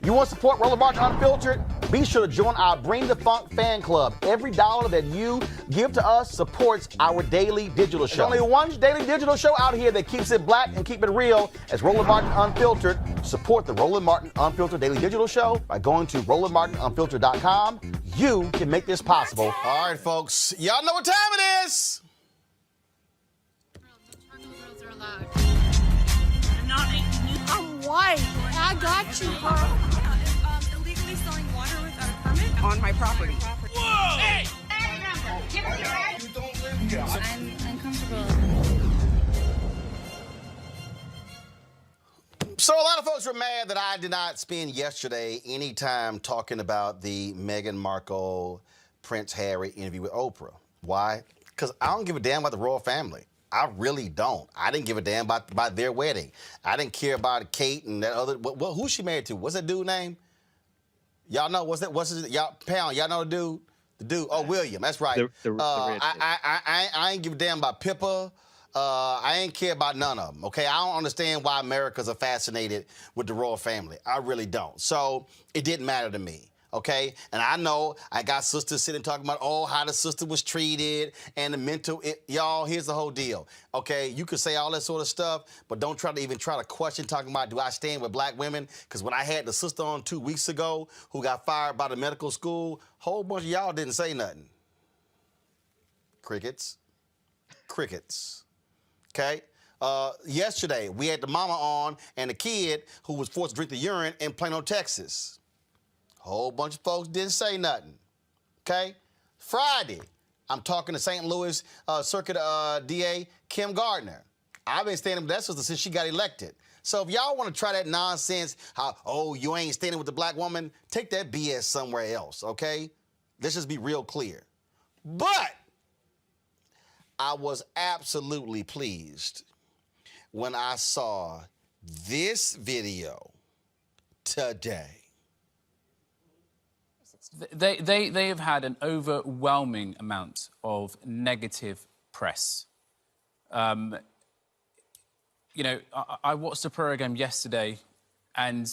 You want to support Roland Martin Unfiltered? Be sure to join our Bring the Funk fan club. Every dollar that you give to us supports our daily digital show. There's only one daily digital show out here that keeps it black and keep it real. As Roland Martin Unfiltered. Support the Roland Martin Unfiltered daily digital show by going to RolandMartinUnfiltered.com. You can make this possible. All right, folks. Y'all know what time it is. I'm white. I got you, girl. Illegally selling water without a permit On my property. Whoa! Hey! Give us your ID. You don't live here. I'm uncomfortable. So a lot of folks were mad that I did not spend yesterday any time talking about the Meghan Markle, Prince Harry interview with Oprah. Why? Because I don't give a damn about the royal family. I really don't. I didn't give a damn about their wedding. I didn't care about Kate and that other. Who's she married to? What's that dude name? Y'all know what's that? What's his? Y'all Pound? Y'all know the dude? The dude? Oh, William. That's right. I ain't give a damn about Pippa. I ain't care about none of them. Okay, I don't understand why Americans are fascinated with the royal family. I really don't. So it didn't matter to me. Okay, and I know I got sisters sitting talking about, oh, how the sister was treated and the mental, y'all, here's the whole deal. Okay, you can say all that sort of stuff, but don't try to question talking about, do I stand with black women? Because when I had the sister on 2 weeks ago who got fired by the medical school, a whole bunch of y'all didn't say nothing. Crickets. Crickets. Okay? Yesterday, we had the mama on and the kid who was forced to drink the urine in Plano, Texas. Whole bunch of folks didn't say nothing, okay? Friday, I'm talking to St. Louis Circuit DA Kim Gardner. I've been standing with that sister since she got elected. So if y'all want to try that nonsense, how, oh, you ain't standing with the black woman, take that BS somewhere else, okay? Let's just be real clear. But I was absolutely pleased when I saw this video today. They have had an overwhelming amount of negative press. You know, I watched the program yesterday, and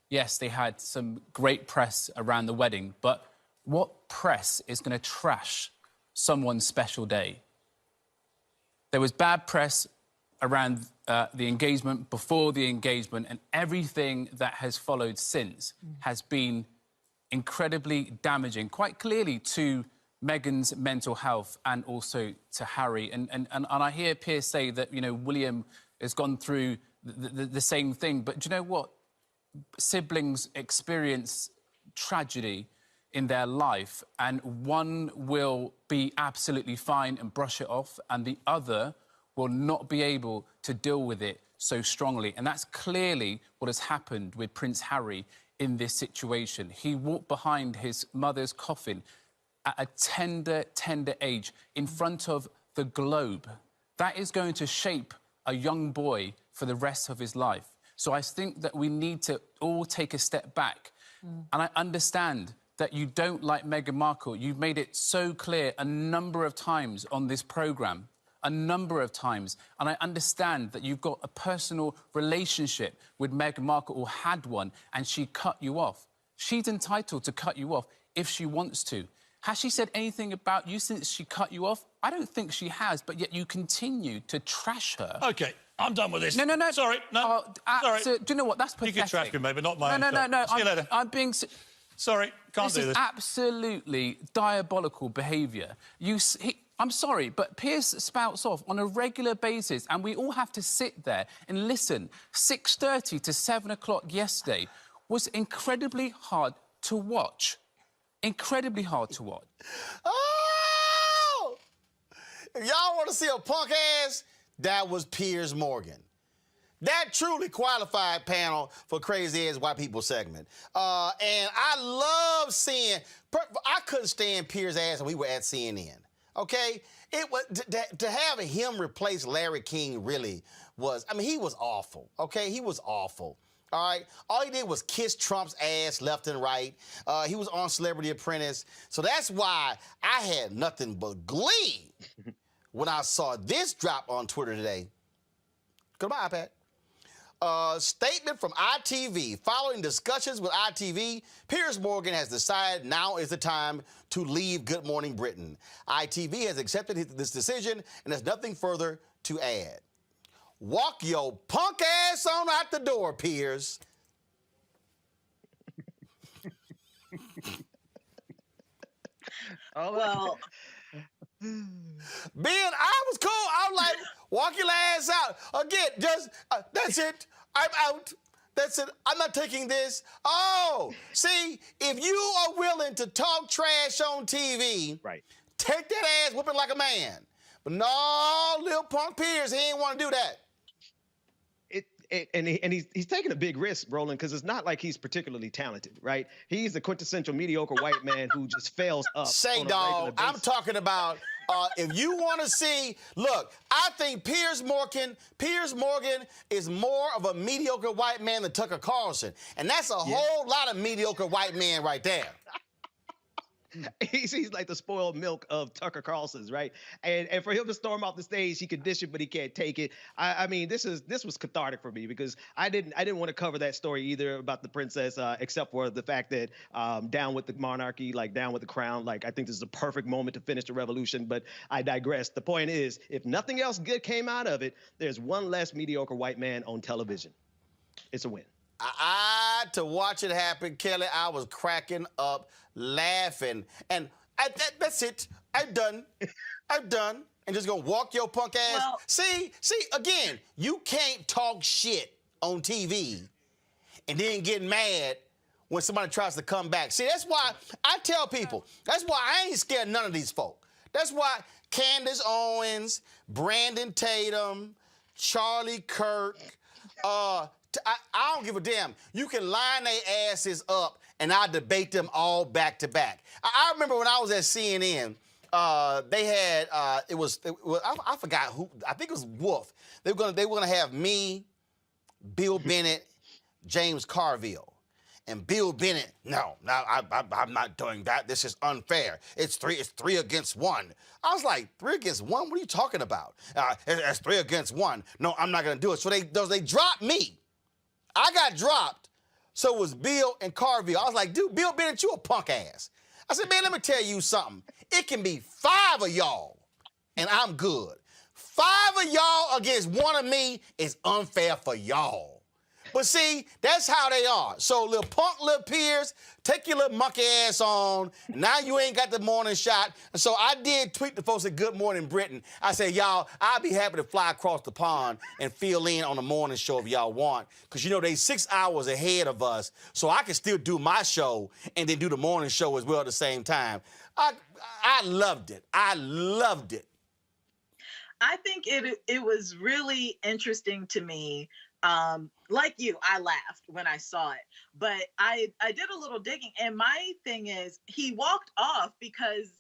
yes, they had some great press around the wedding, but what press is going to trash someone's special day? There was bad press around the engagement, before the engagement, and everything that has followed since has been incredibly damaging, quite clearly, to Meghan's mental health and also to Harry. And I hear Piers say that, you know, William has gone through the same thing. But do you know what? Siblings experience tragedy in their life, and one will be absolutely fine and brush it off, and the other will not be able to deal with it so strongly. And that's clearly what has happened with Prince Harry in this situation. He walked behind his mother's coffin at a tender age in front of the globe. That is going to shape a young boy for the rest of his life. So I think that we need to all take a step back. And I understand that you don't like Meghan Markle. You've made it so clear a number of times on this programme. A number of times. And I understand that you've got a personal relationship with Meghan Markle, or had one, and she cut you off. She's entitled to cut you off if she wants to. Has she said anything about you since she cut you off? I don't think she has, but yet you continue to trash her. OK, I'm done with this. No. Sorry, no, sorry. So, do you know what? That's pathetic. You can trash me, maybe, not my own. No. See you later. I'm being... Sorry, can't do this. This is absolutely diabolical behaviour. I'm sorry, but Piers spouts off on a regular basis, and we all have to sit there and listen. 6:30 to 7 o'clock yesterday was incredibly hard to watch. Incredibly hard to watch. If y'all want to see a punk ass, that was Piers Morgan. That truly qualified panel for Crazy Ass White People segment. And I love seeing, I couldn't stand Piers' ass when we were at CNN. Okay? It was to have him replace Larry King really was, I mean, he was awful. Okay? He was awful. All right? All he did was kiss Trump's ass left and right. He was on Celebrity Apprentice. So that's why I had nothing but glee when I saw this drop on Twitter today. Go to my iPad. Statement from ITV. Following discussions with ITV, Piers Morgan has decided now is the time to leave Good Morning Britain. ITV has accepted this decision and has nothing further to add. Walk your punk ass on out the door, Piers. Oh, well. Ben, I was cool. I was like, walk your ass out. Again, just, that's it. I'm out. That's it. I'm not taking this. Oh, see, if you are willing to talk trash on TV, right, take that ass whooping like a man. But no, little punk Piers, he ain't want to do that. And he's taking a big risk, Roland, because it's not like he's particularly talented, right? He's the quintessential mediocre white man who just fails up. Say, dog, I'm talking about if you want to see, look, I think Piers Morgan is more of a mediocre white man than Tucker Carlson. And that's a whole lot of mediocre white men right there. He's like the spoiled milk of Tucker Carlson's, right? And for him to storm off the stage, he can dish it, but he can't take it. I mean, this was cathartic for me because I didn't want to cover that story either about the princess, except for the fact that down with the monarchy, like down with the crown, like I think this is a perfect moment to finish the revolution. But I digress. The point is, if nothing else good came out of it, there's one less mediocre white man on television. It's a win. To watch it happen, Kelly, I was cracking up, laughing. And that's it. I'm done. I'm done. And just gonna walk your punk ass. Well, see, again, you can't talk shit on TV and then get mad when somebody tries to come back. See, that's why I tell people, that's why I ain't scared of none of these folk. That's why Candace Owens, Brandon Tatum, Charlie Kirk, I don't give a damn. You can line their asses up, and I debate them all back to back. I remember when I was at CNN, they had I forgot who. I think it was Wolf. They were gonna have me, Bill Bennett, James Carville, and Bill Bennett. No, I'm not doing that. This is unfair. It's three against one. I was like, 3 against 1? What are you talking about? It's 3 against 1. No, I'm not gonna do it. So they dropped me. I got dropped, so it was Bill and Carville. I was like, dude, Bill Bennett, you a punk ass. I said, man, let me tell you something. It can be 5 of y'all, and I'm good. 5 of y'all against 1 of me is unfair for y'all. But see, that's how they are. So little Piers, take your little monkey ass on. Now you ain't got the morning shot. And so I did tweet the folks at Good Morning Britain. I said, y'all, I'll be happy to fly across the pond and fill in on the morning show if y'all want. Because, you know, they 6 hours ahead of us. So I can still do my show and then do the morning show as well at the same time. I loved it. I loved it. I think it was really interesting to me. Like you, I laughed when I saw it, but I did a little digging, and my thing is he walked off because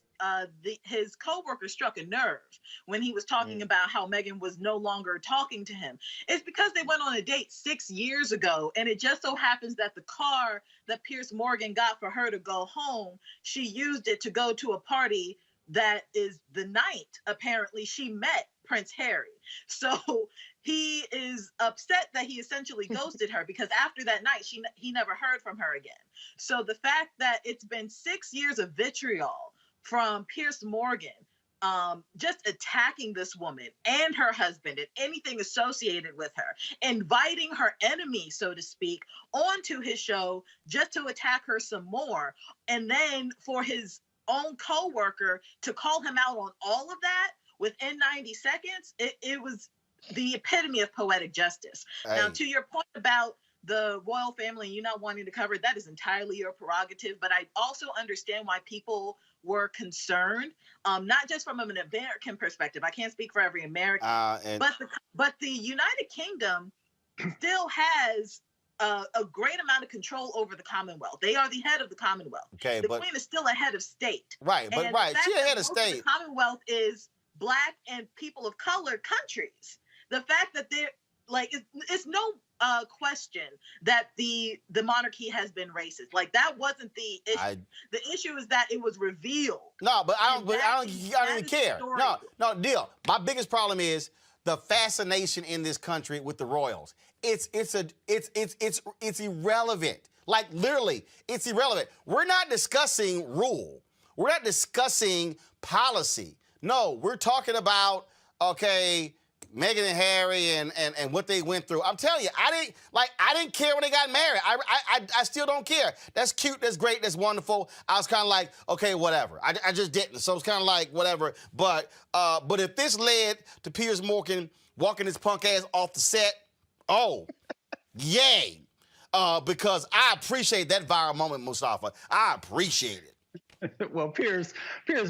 his coworker struck a nerve when he was talking about how Meghan was no longer talking to him. It's because they went on a date 6 years ago, and it just so happens that the car that Piers Morgan got for her to go home, she used it to go to a party that is the night, apparently, she met Prince Harry. So he is upset that he essentially ghosted her because after that night, he never heard from her again. So the fact that it's been 6 years of vitriol from Piers Morgan, just attacking this woman and her husband and anything associated with her, inviting her enemy, so to speak, onto his show just to attack her some more. And then for his own co-worker to call him out on all of that within 90 seconds, it was the epitome of poetic justice. Hey. Now, to your point about the royal family and you not wanting to cover it, that is entirely your prerogative. But I also understand why people were concerned, not just from an American perspective. I can't speak for every American, but the United Kingdom still has a great amount of control over the Commonwealth. They are the head of the Commonwealth. Okay, the Queen is still a head of state. Right, but and right, she's a head of most state. The Commonwealth is Black and people of color countries. The fact that they're like, it's no question that the monarchy has been racist. Like, that wasn't the issue. The issue is that it was revealed. No, but I don't even care. No, deal. My biggest problem is the fascination in this country with the royals. It's irrelevant. Like, literally, it's irrelevant. We're not discussing rule. We're not discussing policy. No, we're talking about, okay, Meghan and Harry and what they went through. I'm telling you, I didn't care when they got married. I still don't care. That's cute, that's great, that's wonderful. I was kind of like, okay, whatever. I just didn't. So it's kind of like, whatever. But if this led to Piers Morgan walking his punk ass off the set, oh, yay. Because I appreciate that viral moment, Mustafa. I appreciate it. Well, Piers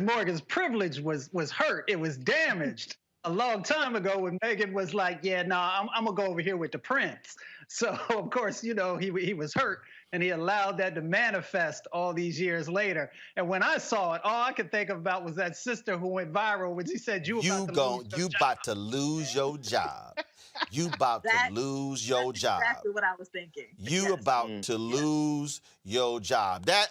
Morgan's privilege was hurt. It was damaged a long time ago when Meghan was like, yeah, I'm going to go over here with the prince. So, of course, you know, he was hurt, and he allowed that to manifest all these years later. And when I saw it, all I could think about was that sister who went viral when she said, you about to lose your job. You about to lose your job. That's exactly what I was thinking. You about to lose your job. That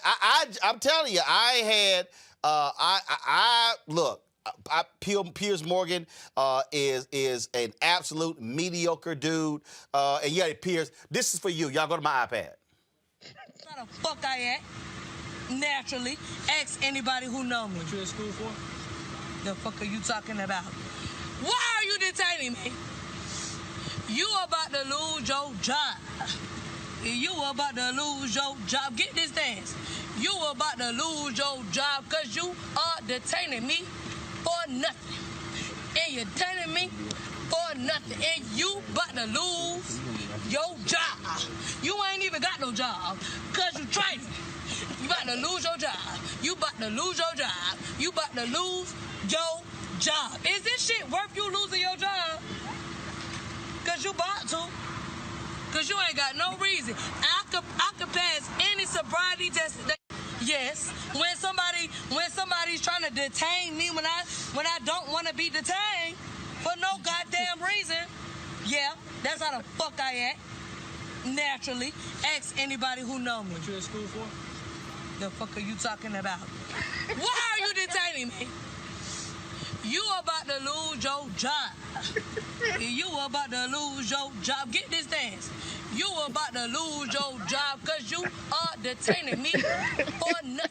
I'm telling you, I had look. Piers Morgan is an absolute mediocre dude. And yeah, Piers, this is for you. Y'all go to my iPad. How the fuck I act? Naturally. Ask anybody who know me. What you in school for? The fuck are you talking about? Why are you detaining me? You about to lose your job. You about to lose your job. Get this dance. You about to lose your job because you are detaining me for nothing. And you're detaining me for nothing. And you about to lose your job. You ain't even got no job because you training. You about to lose your job. You about to lose your job. You about to lose your job. Is this shit worth you losing your job? Because you about to. Because you ain't got no reason. I could pass any sobriety test. Yes, when somebody's trying to detain me when I don't want to be detained for no goddamn reason, yeah, that's how the fuck I act. Naturally. Ask anybody who know me. What you in school for? The fuck are you talking about? Why are you detaining me? You about to lose your job. You about to lose your job. Get this dance. You about to lose your job because you are detaining me for nothing.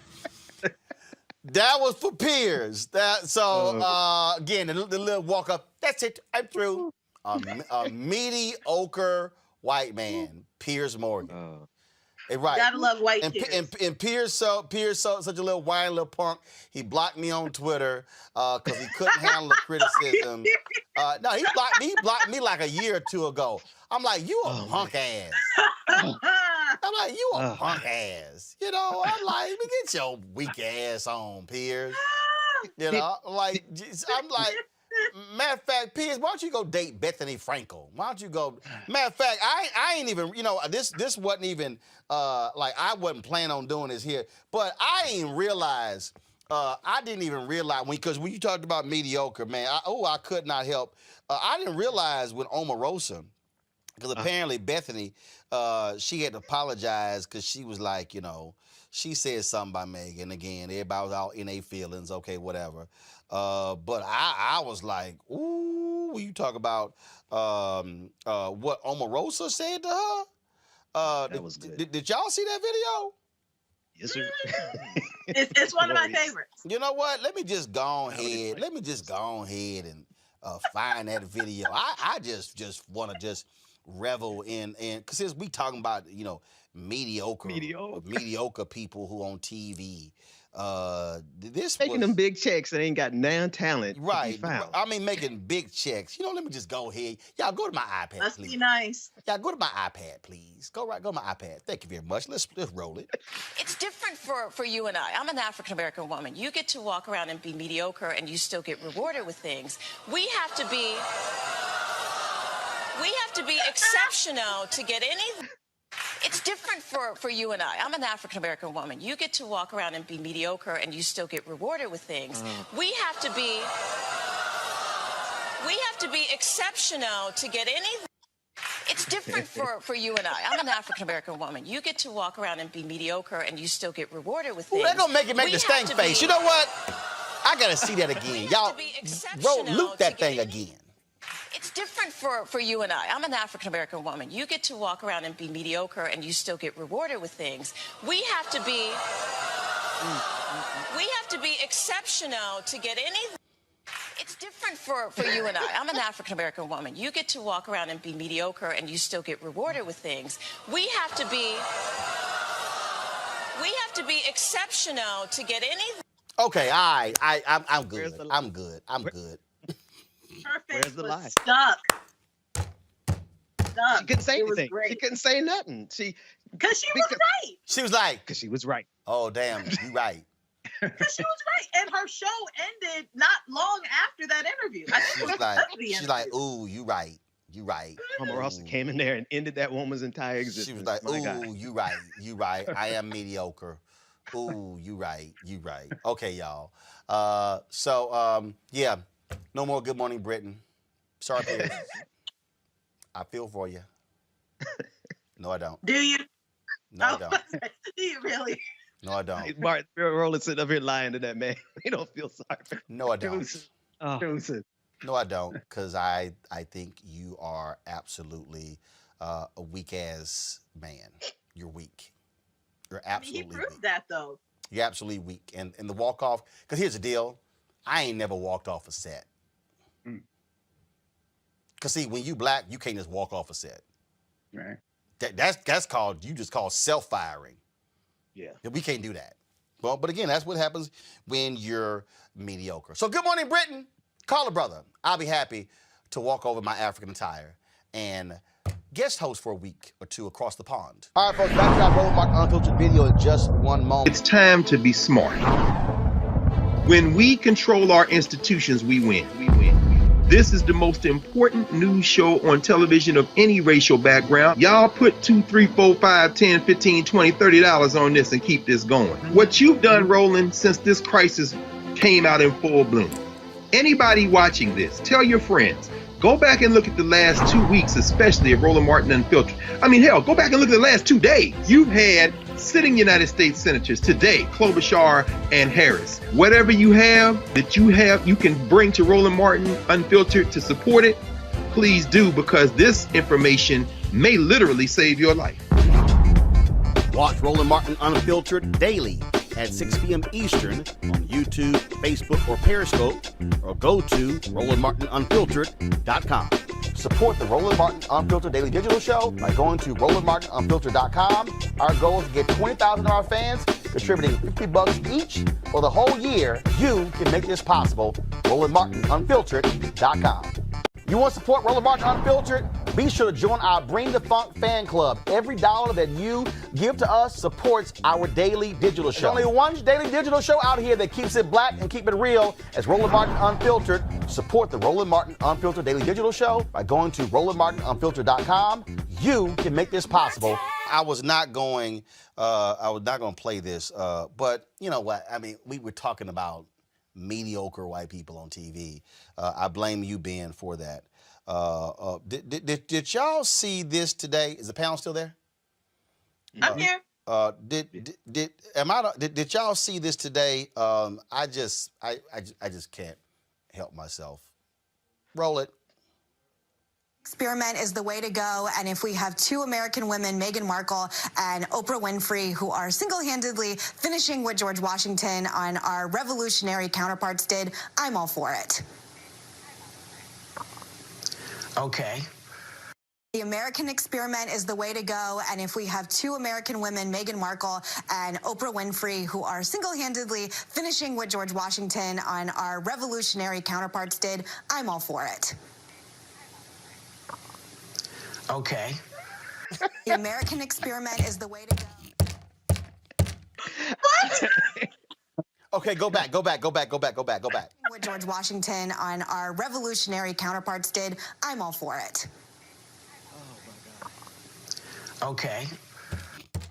That was for Piers. Again, the little walk up. That's it. I'm through. A mediocre white man, Piers Morgan. Right. Gotta love white kids. And Piers such a little whiny little punk. He blocked me on Twitter because he couldn't handle the criticism. No, he blocked me like a year or two ago. I'm like, you a punk ass. I'm like, you a punk ass. You know, I'm like, get your weak ass on, Piers. You know, like, I'm like, matter of fact, Piers, why don't you go date Bethany Frankel? Why don't you go? Matter of fact, I ain't even, you know, this wasn't even, like, I wasn't planning on doing this here, but I didn't even realize, because when you talked about mediocre, man, I could not help. I didn't realize when Omarosa, because apparently Bethany, she had to apologize because she was like, you know, she said something about Meghan. Again, everybody was all in their feelings, okay, whatever. But I was like, ooh, when you talk about what Omarosa said to her? That was good. Did y'all see that video? Yes, sir. It's one of my favorites. You know what? Let me just go ahead. Let me just go ahead and find that video. I just want to just revel in because since we talking about, you know, mediocre people who on TV. This Making was, them big checks and ain't got nan talent. to be right. found. I mean, making big checks. Let me just go ahead. Y'all go to my iPad, Let's please. be nice. Y'all go to my iPad, please. Go to my iPad. Thank you very much. Let's roll it. It's different for you and I. I'm an African-American woman. You get to walk around and be mediocre and you still get rewarded with things. We have to be exceptional to get anything. It's different for you and I. I'm an African-American woman. You get to walk around and be mediocre and you still get rewarded with things. We have to be exceptional to get anything. It's different for you and I. I'm an African-American woman. You get to walk around and be mediocre and you still get rewarded with things. They're going to make the stank face. You know what? I got to see that again. Y'all, loop that thing again. It's different for you and I. I'm an African-American woman. You get to walk around and be mediocre and you still get rewarded with things. We have to be exceptional to get anything. It's different for you and I. I'm an African-American woman. You get to walk around and be mediocre and you still get rewarded with things. We have to be exceptional to get anything. Okay, I'm good. I'm good. Her face Where's the was lie? stuck. She couldn't say It was anything. great. She couldn't say nothing. Because she was right. She was like, Because she was right. oh, damn, you right. Because she was right. And her show ended not long after that interview. I think it was the She's like, ooh, you right. You right. Omarosa came in there and ended that woman's entire existence. She was like, My God. ooh, you right. You right. I am mediocre. Ooh, you right. You right. Okay, y'all. Yeah, no more Good Morning Britain. Sorry, Piers. I feel for you. No, I don't. Do you? No, I don't. Do you really? No, I don't. Martin Roland sitting up here lying to that man. He don't feel sorry for him. No, I don't. Joseph. No, I don't, because I think you are absolutely a weak-ass man. You're weak. You're absolutely He proved weak. that, though. You're absolutely weak. And the walk-off, because here's the deal. I ain't never walked off a set. Because, see, when you black, you can't just walk off a set. Right. That's called self-firing. Yeah. We can't do that. Well, but again, that's what happens when you're mediocre. So Good Morning Britain. Call a brother. I'll be happy to walk over my African attire and guest host for a week or two across the pond. All right, folks, back to our Roland Martin Unfiltered video in just one moment. It's time to be smart. When we control our institutions, we win. This is the most important news show on television of any racial background. Y'all put $2, $3, $4, $5, $10, $15, $20, $30 on this and keep this going. What you've done, Roland, since this crisis came out in full bloom. Anybody watching this, tell your friends, go back and look at the last 2 weeks, especially of Roland Martin Unfiltered. I mean, hell, go back and look at the last 2 days. You've had sitting United States senators today, Klobuchar and Harris. Whatever you can bring to Roland Martin Unfiltered to support it, please do, because this information may literally save your life. Watch Roland Martin Unfiltered daily at 6 p.m. Eastern on YouTube, Facebook, or Periscope, or go to RolandMartinUnfiltered.com. Support the Roland Martin Unfiltered Daily Digital Show by going to RolandMartinUnfiltered.com. Our goal is to get 20,000 of our fans contributing $50 each for the whole year. You can make this possible. RolandMartinUnfiltered.com. You want to support Roland Martin Unfiltered? Be sure to join our Bring the Funk fan club. Every dollar that you give to us supports our daily digital show. There's only one daily digital show out here that keeps it black and keep it real. It's Roland Martin Unfiltered. Support the Roland Martin Unfiltered Daily Digital Show by going to RolandMartinUnfiltered.com. You can make this possible. I was not going to play this, but you know what? I mean, we were talking about mediocre white people on TV. I blame you, Ben, for that. Did y'all see this today? Is the panel still there? I'm here. Did y'all see this today? I just can't help myself. Roll it. Experiment is the way to go, and if we have two American women, Meghan Markle and Oprah Winfrey, who are single-handedly finishing what George Washington and our revolutionary counterparts did, I'm all for it. Okay. The American experiment is the way to go, and if we have two American women, Meghan Markle and Oprah Winfrey, who are single-handedly finishing what George Washington and our revolutionary counterparts did, I'm all for it. Okay. The American experiment is the way to go. Okay, go back. What George Washington and our revolutionary counterparts did, I'm all for it. Okay.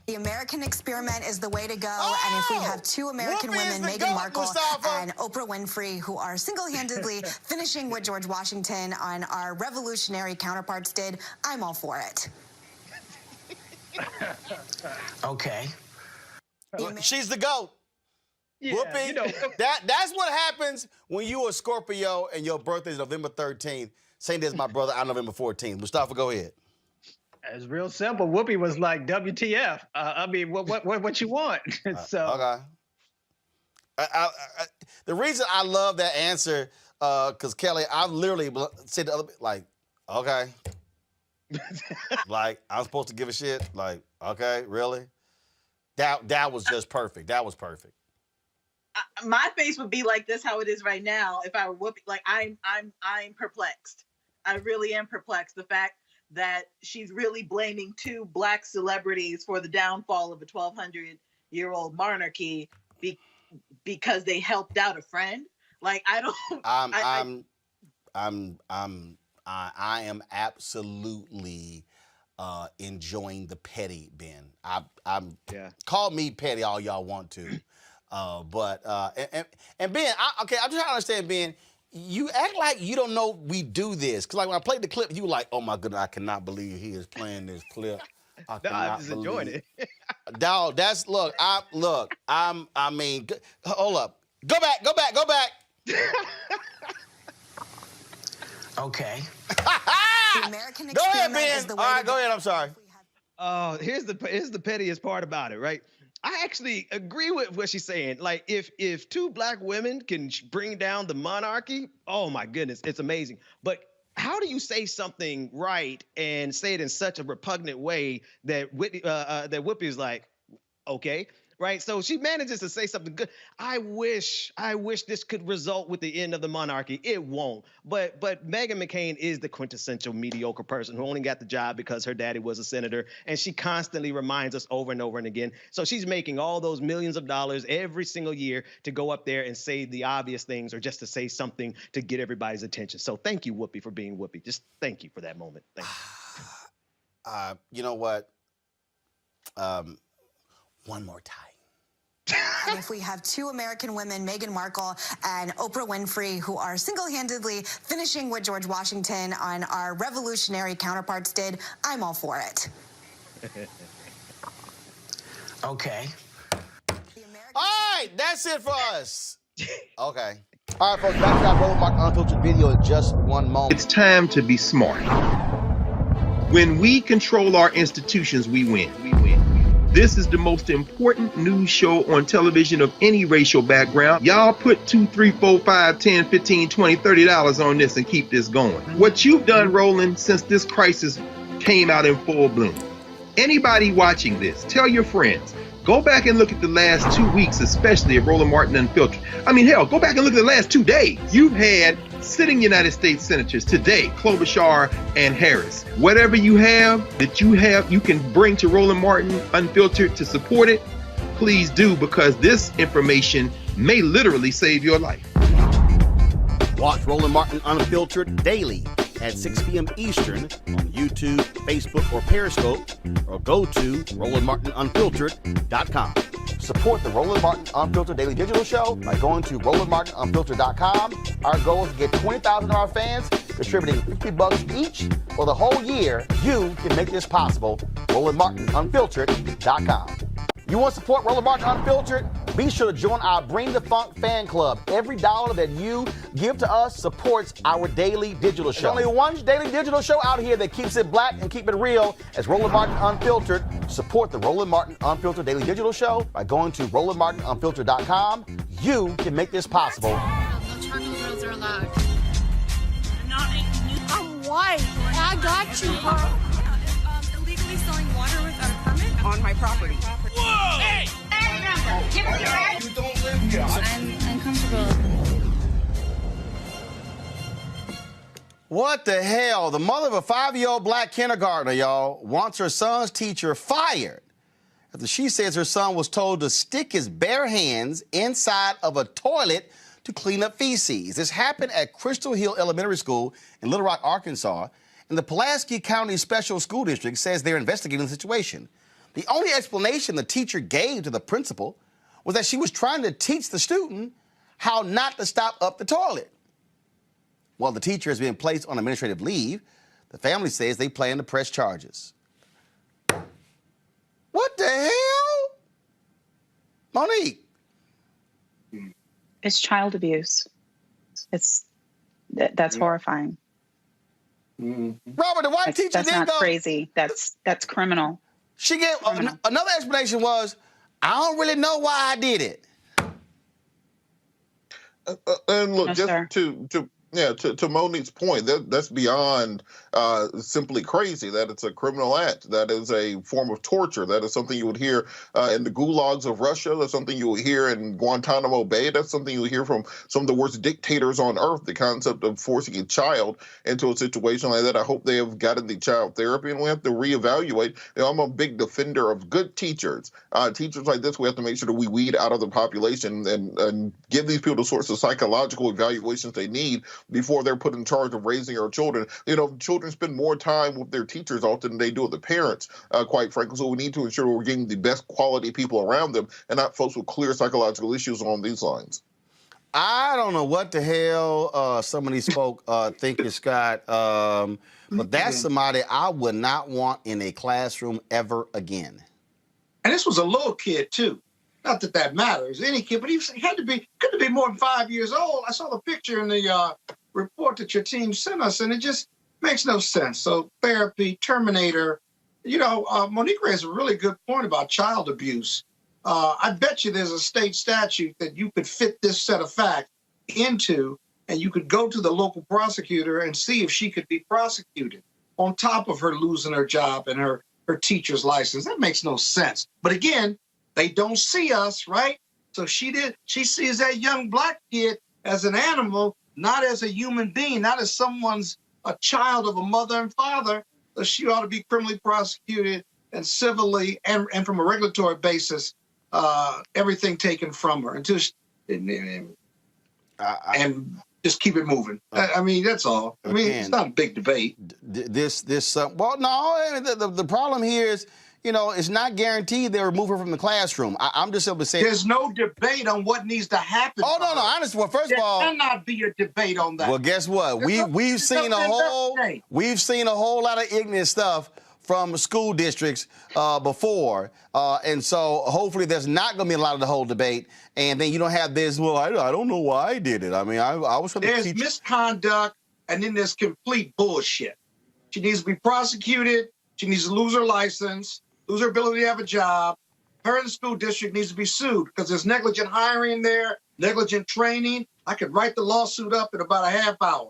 The American experiment is the way to go, and if we have two American women, Meghan Markle and Oprah Winfrey, who are single-handedly finishing what George Washington and our revolutionary counterparts did, I'm all for it. Okay. She's the GOAT. Yeah, Whoopi, you know, that's what happens when you a Scorpio and your birthday is November 13th. Saying this is my brother, I'm November 14th. Mustafa, go ahead. It's real simple. Whoopi was like, WTF? I mean, what you want? So okay. The reason I love that answer, because Kelly, I've literally said the other, like, okay. Like, I'm supposed to give a shit? Like, okay, really? That was just perfect. That was perfect. My face would be like this, how it is right now, if I were Whoopi. Like, I'm perplexed. I really am perplexed. The fact that she's really blaming two Black celebrities for the downfall of a 1,200-year-old monarchy because they helped out a friend. Like, I don't. I am absolutely enjoying the petty, Ben. Call me petty all y'all want to, but Ben, I'm just trying to understand, Ben. You act like you don't know we do this, because like when I played the clip, you were like, "Oh my goodness, I cannot believe he is playing this clip." I'm just enjoying it. Dog, I mean, hold up, go back. Okay. The American Go ahead, experiment Ben. is the All way right, to go ahead. I'm sorry. Here's the pettiest part about it, right? I actually agree with what she's saying. Like, if two Black women can bring down the monarchy, oh my goodness, it's amazing. But how do you say something right and say it in such a repugnant way that Whoopi is like, okay, right? So she manages to say something good. I wish this could result with the end of the monarchy. It won't. But Meghan McCain is the quintessential mediocre person who only got the job because her daddy was a senator, and she constantly reminds us over and over and again. So she's making all those millions of dollars every single year to go up there and say the obvious things, or just to say something to get everybody's attention. So thank you, Whoopi, for being Whoopi. Just thank you for that moment. Thank you. You know what? One more time. And if we have two American women, Meghan Markle and Oprah Winfrey, who are single-handedly finishing what George Washington and our revolutionary counterparts did, I'm all for it. Okay. All right, that's it for us. Okay. All right, folks, back to that Roland Martin Unfiltered video in just one moment. It's time to be smart. When we control our institutions, we win. This is the most important news show on television of any racial background. Y'all put $2, $3, $4, $5, $10, $15, $20, $30 on this and keep this going. What you've done, Roland, since this crisis came out in full bloom. Anybody watching this, tell your friends. Go back and look at the last 2 weeks, especially of Roland Martin Unfiltered. I mean, hell, go back and look at the last 2 days. You've had sitting United States senators today, Klobuchar and Harris. Whatever you have, you can bring to Roland Martin Unfiltered to support it, please do, because this information may literally save your life. Watch Roland Martin Unfiltered daily at 6 p.m. Eastern on YouTube, Facebook, or Periscope, or go to RolandMartinUnfiltered.com. Support the Roland Martin Unfiltered Daily Digital Show by going to RolandMartinUnfiltered.com. Our goal is to get 20,000 of our fans contributing $50 each for the whole year. You can make this possible. RolandMartinUnfiltered.com. You want to support Roland Martin Unfiltered? Be sure to join our Bring the Funk fan club. Every dollar that you give to us supports our daily digital show. There's only one daily digital show out here that keeps it black and keep it real. It's Roland Martin Unfiltered. Support the Roland Martin Unfiltered Daily Digital Show by going to RolandMartinUnfiltered.com. You can make this possible. No charcoal grills are allowed. I'm white. I got you, huh? selling water without a permit On my property. Whoa! Hey! Give us your ID. You don't live here. I'm uncomfortable. What the hell? The mother of a 5-year-old black kindergartner, y'all, wants her son's teacher fired after she says her son was told to stick his bare hands inside of a toilet to clean up feces. This happened at Crystal Hill Elementary School in Little Rock, Arkansas, and the Pulaski County Special School District says they're investigating the situation. The only explanation the teacher gave to the principal was that she was trying to teach the student how not to stop up the toilet. While the teacher has been placed on administrative leave, the family says they plan to press charges. What the hell? Monique. It's child abuse. That's horrifying. Robert, the white teacher that's didn't not go. crazy. That's criminal. She gave another explanation was, I don't really know why I did it. And look, No, just sir. to Monique's point, that's beyond simply crazy. That it's a criminal act. That is a form of torture. That is something you would hear in the gulags of Russia. That's something you would hear in Guantanamo Bay. That's something you hear from some of the worst dictators on earth. The concept of forcing a child into a situation like that. I hope they have gotten the child therapy, and we have to reevaluate. You know, I'm a big defender of good teachers. Teachers like this, we have to make sure that we weed out of the population and give these people the sorts of psychological evaluations they need before they're put in charge of raising our children. You know, children spend more time with their teachers often than they do with the parents, quite frankly. So we need to ensure we're getting the best quality people around them and not folks with clear psychological issues along these lines. I don't know what the hell some of these folk think is Scott, but that's somebody I would not want in a classroom ever again. And this was a little kid, too. Not that that matters, any kid, but he couldn't be more than 5 years old. I saw the picture in the report that your team sent us, and it just makes no sense. So therapy, terminator, you know, Monique raised a really good point about child abuse. I bet you there's a state statute that you could fit this set of facts into, and you could go to the local prosecutor and see if she could be prosecuted on top of her losing her job and her teacher's license. That makes no sense. But again, they don't see us, right? So she sees that young black kid as an animal, not as a human being, not as a child of a mother and father. So she ought to be criminally prosecuted and civilly and from a regulatory basis, everything taken from her until and just keep it moving. I mean, that's all. I mean, it's not a big debate. Well, no, the problem here is, you know, it's not guaranteed they'll remove her from the classroom. I'm just simply saying. There's no debate on what needs to happen. Oh, no, I understand. Well, first of all. There cannot be a debate on that. Well, guess what? We've seen a whole lot of ignorant stuff from school districts before. And so hopefully there's not going to be a lot of the whole debate. And then you don't have this, well, I don't know why I did it. I mean, I was trying to teach. There's misconduct, and then there's complete bullshit. She needs to be prosecuted. She needs to lose her license, lose her ability to have a job. Her and the school district needs to be sued because there's negligent hiring there, negligent training. I could write the lawsuit up in about a half hour.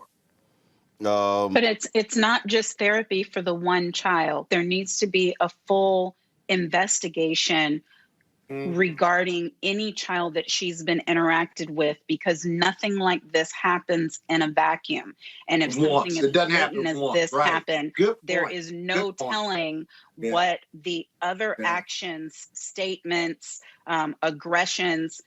But it's not just therapy for the one child. There needs to be a full investigation regarding any child that she's been interacted with, because nothing like this happens in a vacuum. And if something as blatant as this happened, there is no telling what the other actions, statements, aggressions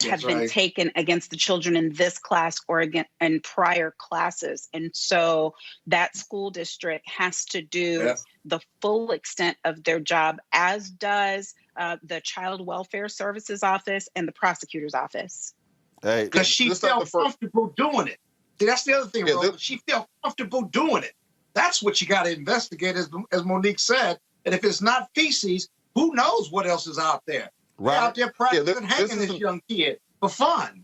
have been taken against the children in this class or in prior classes. And so that school district has to do the full extent of their job, as does the Child Welfare Services Office and the prosecutor's office. Because she felt comfortable doing it. See, that's the other thing, Roland. She felt comfortable doing it. That's what you got to investigate, as Monique said. And if it's not feces, who knows what else is out there? Right. They're out there practicing hanging this young kid for fun.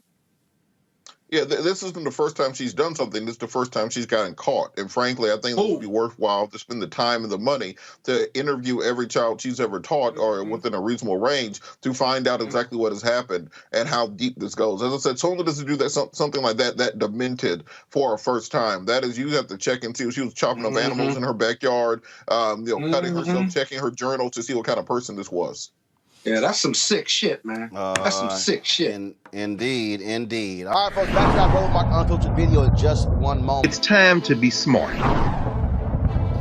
Yeah, this isn't the first time she's done something. This is the first time she's gotten caught. And frankly, I think it would be worthwhile to spend the time and the money to interview every child she's ever taught or within a reasonable range to find out exactly what has happened and how deep this goes. As I said, someone doesn't do that something like that demented for a first time. That is, you have to check and see if she was chopping up animals in her backyard, cutting herself, checking her journal to see what kind of person this was. Yeah, that's some sick shit, man. That's some sick shit. Indeed, indeed. All right, folks, back to our Roland Martin Unfiltered video in just one moment. It's time to be smart.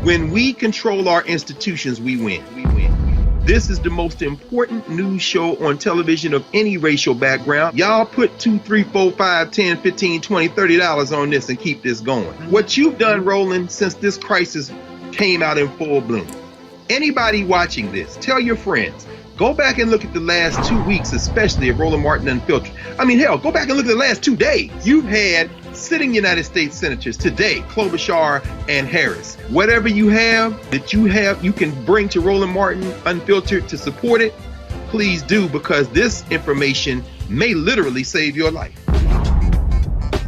When we control our institutions, we win. This is the most important news show on television of any racial background. Y'all put $2, $3, $4, $5, $10, $15, $20, $30 on this and keep this going. What you've done, Roland, since this crisis came out in full bloom. Anybody watching this, tell your friends. Go back and look at the last 2 weeks, especially of Roland Martin Unfiltered. I mean, hell, go back and look at the last 2 days. You've had sitting United States senators today, Klobuchar and Harris. Whatever you have, you can bring to Roland Martin Unfiltered to support it, please do, because this information may literally save your life.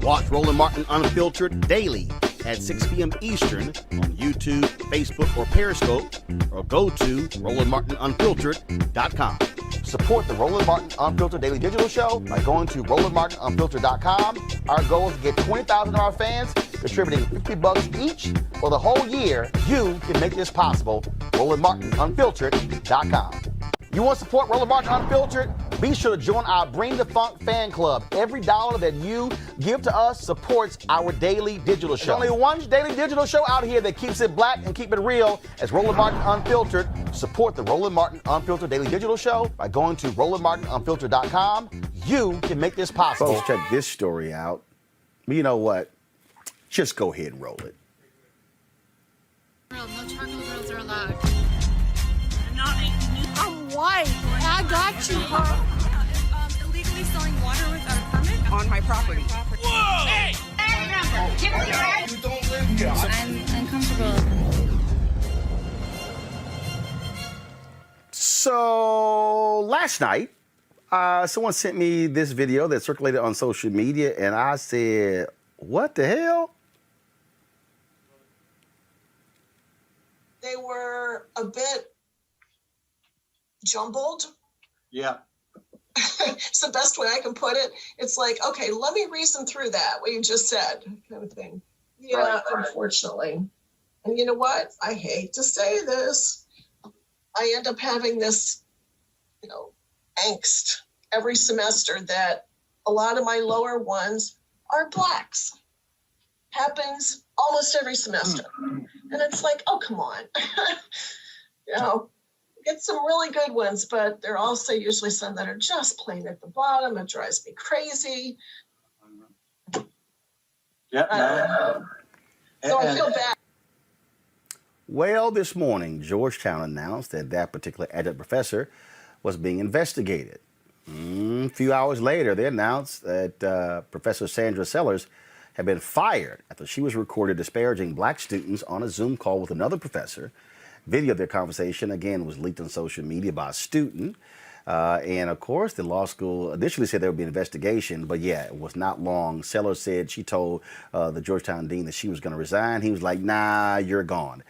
Watch Roland Martin Unfiltered daily at 6 p.m. Eastern on YouTube, Facebook, or Periscope, or go to RolandMartinUnfiltered.com. Support the Roland Martin Unfiltered Daily Digital Show by going to RolandMartinUnfiltered.com. Our goal is to get 20,000 of our fans contributing $50 each for the whole year. You can make this possible. RolandMartinUnfiltered.com. You want to support Roland Martin Unfiltered? Be sure to join our Bring the Funk fan club. Every dollar that you give to us supports our daily digital show. There's only one daily digital show out here that keeps it black and keep it real. As Roland Martin Unfiltered. Support the Roland Martin Unfiltered Daily Digital Show by going to RolandMartinUnfiltered.com. You can make this possible. Folks, check this story out. You know what? Just go ahead and roll it. No charcoal grills are allowed. I'm white. I got you, huh? Illegally selling water without a permit on my property. Whoa! Hey! You don't live here. I'm uncomfortable. So last night, someone sent me this video that circulated on social media, and I said, what the hell? They were a bit jumbled. Yeah. It's the best way I can put it. It's like, okay, let me reason through that, what you just said, kind of thing. Yeah, right. Unfortunately. And you know what? I hate to say this. I end up having this, angst every semester that a lot of my lower ones are blacks. Happens almost every semester. And it's like, oh, come on. Get some really good ones, but there are also usually some that are just plain at the bottom. It drives me crazy. Yeah. So I feel bad. Well, this morning, Georgetown announced that particular adjunct professor was being investigated. A few hours later, they announced that Professor Sandra Sellers had been fired after she was recorded disparaging black students on a Zoom call with another professor. Video of their conversation, again, was leaked on social media by a student. And, of course, the law school initially said there would be an investigation, but, yeah, it was not long. Sellers said she told the Georgetown dean that she was going to resign. He was like, nah, you're gone.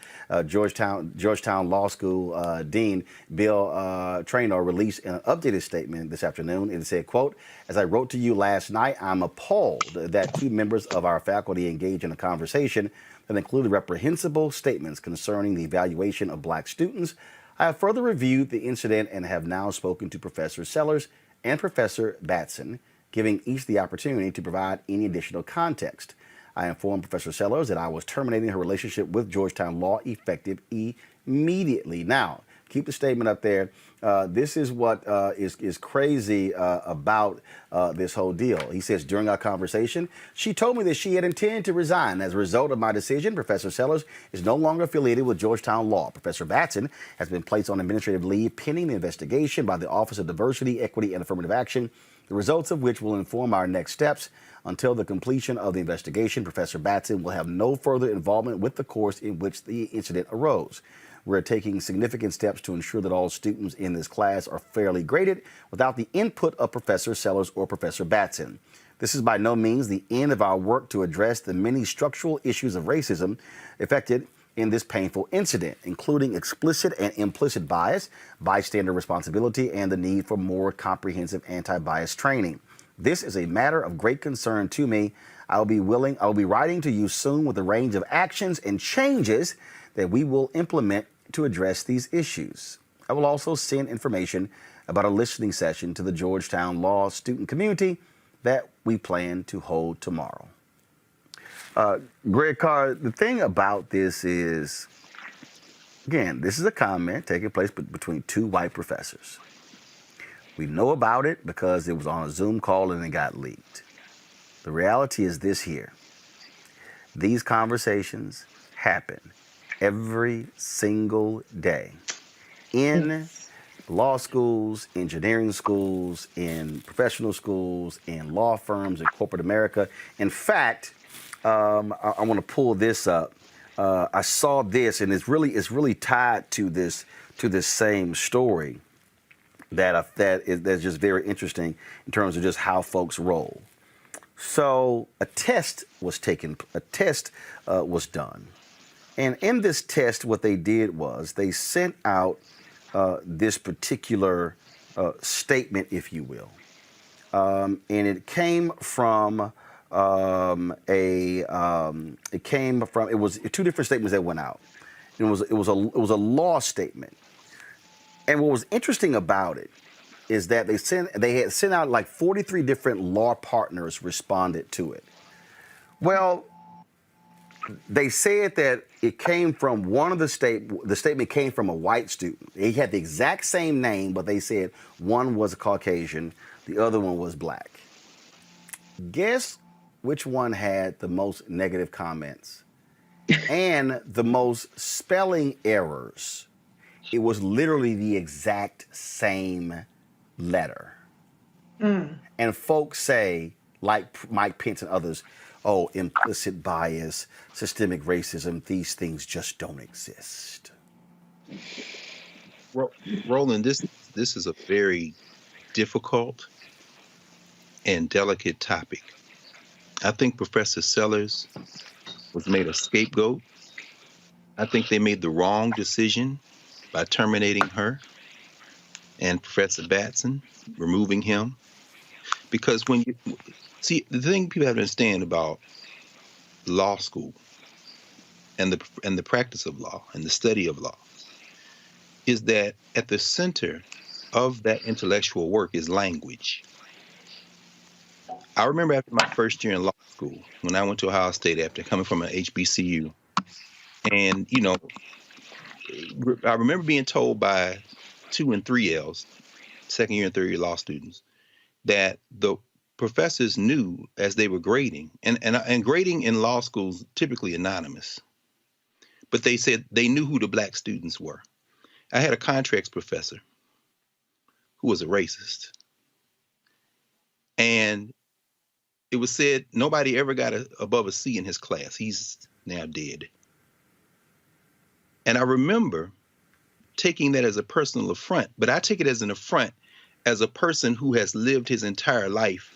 Georgetown Law School Dean Bill Traynor released an updated statement this afternoon. It said, quote, as I wrote to you last night, I'm appalled that 2 members of our faculty engaged in a conversation that included reprehensible statements concerning the evaluation of black students. I have further reviewed the incident and have now spoken to Professor Sellers and Professor Batson, giving each the opportunity to provide any additional context. I informed Professor Sellers that I was terminating her relationship with Georgetown Law effective immediately. Now, keep the statement up there. This is what is crazy about this whole deal. He says, during our conversation, she told me that she had intended to resign. As a result of my decision, Professor Sellers is no longer affiliated with Georgetown Law. Professor Batson has been placed on administrative leave pending the investigation by the Office of Diversity, Equity, and Affirmative Action, the results of which will inform our next steps. Until the completion of the investigation, Professor Batson will have no further involvement with the course in which the incident arose. We're taking significant steps to ensure that all students in this class are fairly graded without the input of Professor Sellers or Professor Batson. This is by no means the end of our work to address the many structural issues of racism affected in this painful incident, including explicit and implicit bias, bystander responsibility, and the need for more comprehensive anti-bias training. This is a matter of great concern to me. I will be writing to you soon with a range of actions and changes that we will implement to address these issues. I will also send information about a listening session to the Georgetown law student community that we plan to hold tomorrow. Greg Carr, the thing about this is, again, this is a comment taking place between two white professors. We know about it because it was on a Zoom call and it got leaked. The reality is this here. These conversations happen every single day in law schools, engineering schools, in professional schools, in law firms, in corporate America. In fact, I want to pull this up. I saw this, and it's really tied to this same story that's just very interesting in terms of just how folks roll. So a test was done, and in this test, what they did was they sent out this particular statement, if you will, and it came from. It was two different statements that went out. It was a law statement, and what was interesting about it is that they had sent out like 43 different law partners responded to it. Well, they said that it came from one of the statement came from a white student. He had the exact same name, but they said one was a Caucasian, the other one was black. Guess which one had the most negative comments and the most spelling errors? It was literally the exact same letter. And folks say, like Mike Pence and others, oh, implicit bias, systemic racism, these things just don't exist. Roland, this is a very difficult and delicate topic. I think Professor Sellers was made a scapegoat. I think they made the wrong decision by terminating her and Professor Batson, removing him. Because when you see, the thing people have to understand about law school and the practice of law and the study of law is that at the center of that intellectual work is language. I remember after my first year in law school, when I went to Ohio State after coming from an HBCU, and, you know, I remember being told by 2 and 3Ls, second year and third year law students, that the professors knew as they were grading, and grading in law schools typically anonymous, but they said they knew who the black students were. I had a contracts professor who was a racist, and it was said nobody ever got above a C in his class. He's now dead. And I remember taking that as a personal affront, but I take it as an affront as a person who has lived his entire life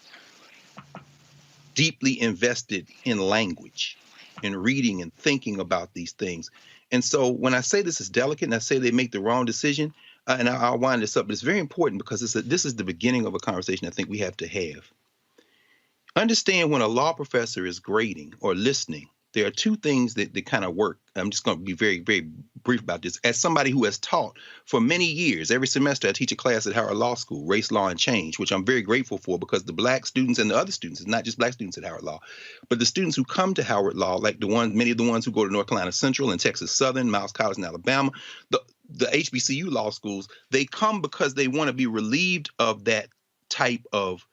deeply invested in language, in reading and thinking about these things. And so when I say this is delicate and I say they make the wrong decision, and I'll wind this up, but it's very important because this is the beginning of a conversation I think we have to have. Understand when a law professor is grading or listening, there are two things that kind of work. I'm just going to be very, very brief about this. As somebody who has taught for many years, every semester I teach a class at Howard Law School, Race, Law, and Change, which I'm very grateful for because the black students and the other students, it's not just black students at Howard Law, but the students who come to Howard Law, like many of the ones who go to North Carolina Central and Texas Southern, Miles College in Alabama, the HBCU law schools, they come because they want to be relieved of that type of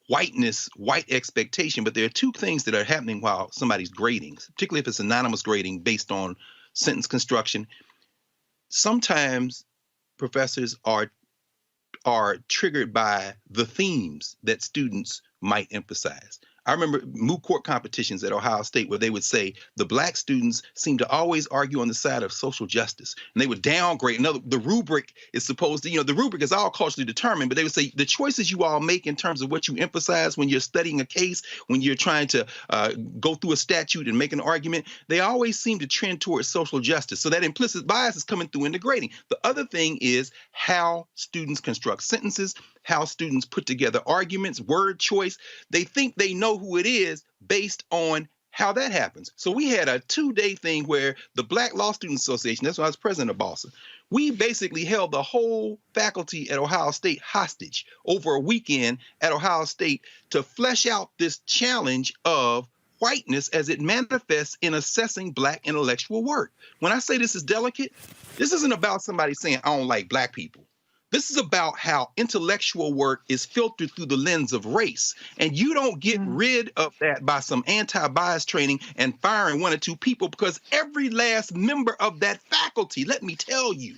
whiteness, white expectation. But there are two things that are happening while somebody's grading, particularly if it's anonymous grading based on sentence construction. Sometimes professors are triggered by the themes that students might emphasize. I remember moot court competitions at Ohio State where they would say the black students seem to always argue on the side of social justice, and they would downgrade. The rubric is supposed to, the rubric is all culturally determined, but they would say the choices you all make in terms of what you emphasize when you're studying a case, when you're trying to go through a statute and make an argument, they always seem to trend towards social justice. So that implicit bias is coming through in the grading. The other thing is how students construct sentences, how students put together arguments, word choice. They think they know who it is based on how that happens. So we had a 2-day thing where the Black Law Student Association, that's when I was president of BALSA, we basically held the whole faculty at Ohio State hostage over a weekend at Ohio State to flesh out this challenge of whiteness as it manifests in assessing black intellectual work. When I say this is delicate, this isn't about somebody saying, I don't like black people. This is about how intellectual work is filtered through the lens of race. And you don't get rid of that by some anti-bias training and firing 1 or 2 people, because every last member of that faculty, let me tell you,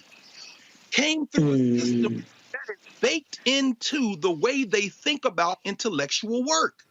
came through a system that is baked into the way they think about intellectual work.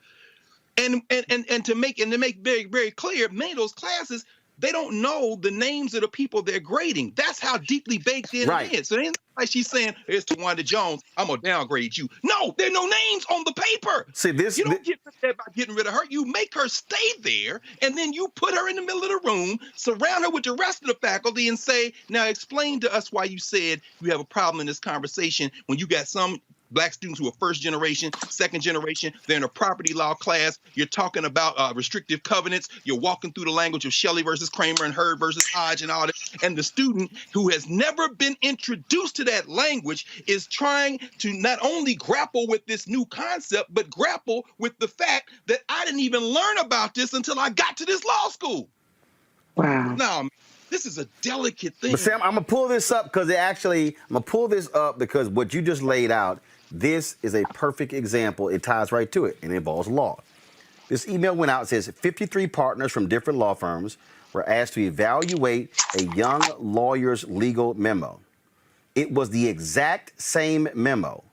And to make very, very clear, many of those classes, they don't know the names of the people they're grading. That's how deeply baked in it is. So it ain't like she's saying, it's Tawanda Jones, I'm going to downgrade you. No, there are no names on the paper. See, you don't get rid of that by getting rid of her. You make her stay there, and then you put her in the middle of the room, surround her with the rest of the faculty, and say, now explain to us why you said you have a problem in this conversation when you got some black students who are first generation, second generation, they're in a property law class. You're talking about restrictive covenants. You're walking through the language of Shelley versus Kramer and Hurd versus Hodge and all that. And the student who has never been introduced to that language is trying to not only grapple with this new concept, but grapple with the fact that I didn't even learn about this until I got to this law school. Wow. Now, this is a delicate thing. But Sam, I'm going to pull this up because what you just laid out, this is a perfect example. It ties right to it, and it involves law. This email went out. It says 53 partners from different law firms were asked to evaluate a young lawyer's legal memo. It was the exact same memo,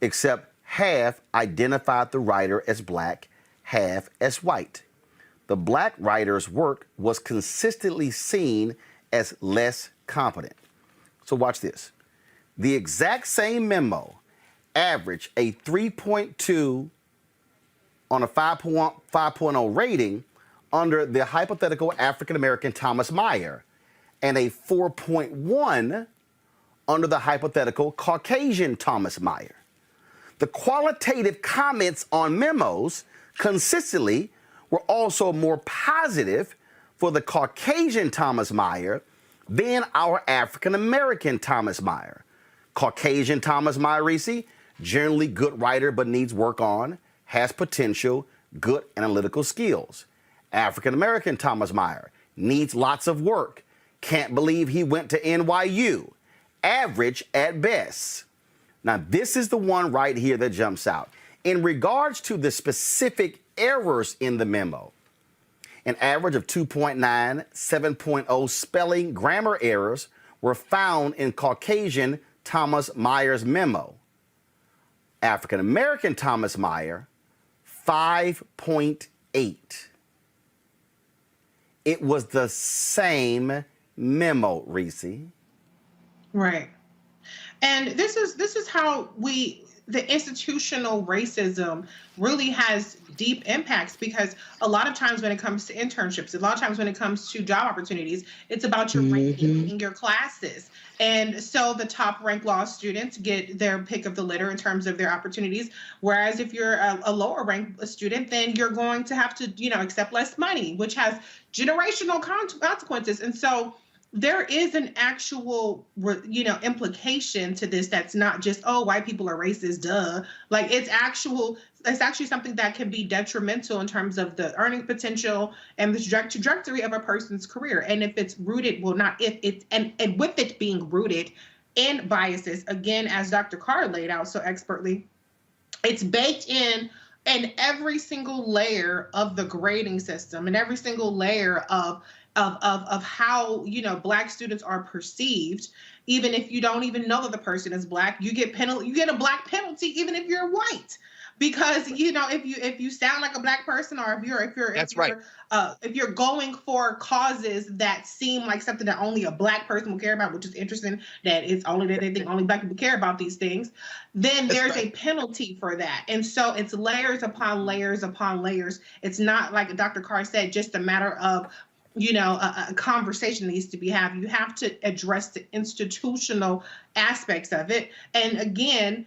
except half identified the writer as black, half as white. The black writer's work was consistently seen as less competent. So watch this. The exact same memo averaged a 3.2 on a 5.0 rating under the hypothetical African-American Thomas Meyer and a 4.1 under the hypothetical Caucasian Thomas Meyer. The qualitative comments on memos consistently were also more positive for the Caucasian Thomas Meyer than our African-American Thomas Meyer. Caucasian Thomas Meyer, Reese, generally good writer but needs work on, has potential, good analytical skills. African-American Thomas Meyer needs lots of work, can't believe he went to NYU, average at best. Now, this is the one right here that jumps out. In regards to the specific errors in the memo, an average of 2.9, 7.0 spelling grammar errors were found in Caucasian Thomas Meyer's memo. African-American Thomas Meyer, 5.8. It was the same memo, Reese. Right. And this is how the institutional racism really has deep impacts, because a lot of times when it comes to internships, a lot of times when it comes to job opportunities, it's about your ranking in your classes. And so the top ranked law students get their pick of the litter in terms of their opportunities. Whereas if you're a lower ranked student, then you're going to have to, accept less money, which has generational consequences. And so there is an actual, implication to this that's not just, oh, white people are racist, duh. Like it's actually something that can be detrimental in terms of the earning potential and the trajectory of a person's career. And if it's rooted, and with it being rooted in biases, again, as Dr. Carr laid out so expertly, it's baked in every single layer of the grading system and every single layer of how, Black students are perceived. Even if you don't even know that the person is Black, you get a Black penalty even if you're white. because if you sound like a black person, or if you're going for causes that seem like something that only a black person will care about, which is interesting that it's only that they think only black people care about these things, then there's a penalty for that. And so it's layers upon layers upon layers. It's not, like Dr. Carr said, just a matter of a conversation needs to be had. You have to address the institutional aspects of it. And again,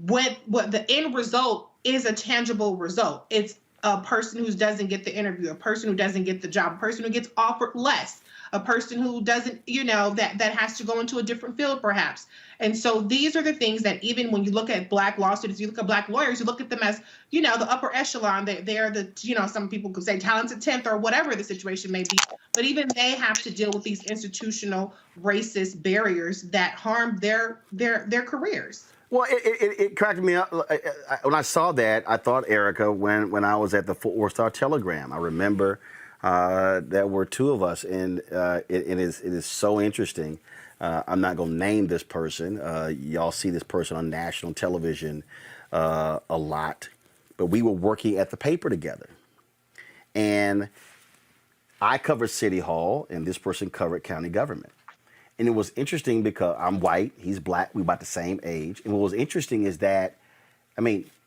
what the end result is, a tangible result. It's a person who doesn't get the interview, a person who doesn't get the job, a person who gets offered less, a person who doesn't, that has to go into a different field perhaps. And so these are the things that, even when you look at black law students, you look at black lawyers, you look at them as, the upper echelon. They're the, some people could say talented 10th or whatever the situation may be. But even they have to deal with these institutional racist barriers that harm their careers. Well, it cracked me up. When I saw that, I thought, Erica, when I was at the Fort Worth Star-Telegram, I remember there were two of us, and it is so interesting. I'm not going to name this person. Y'all see this person on national television a lot. But we were working at the paper together. And I covered City Hall, and this person covered county government. And it was interesting because I'm white, he's black, we're about the same age. And what was interesting is that,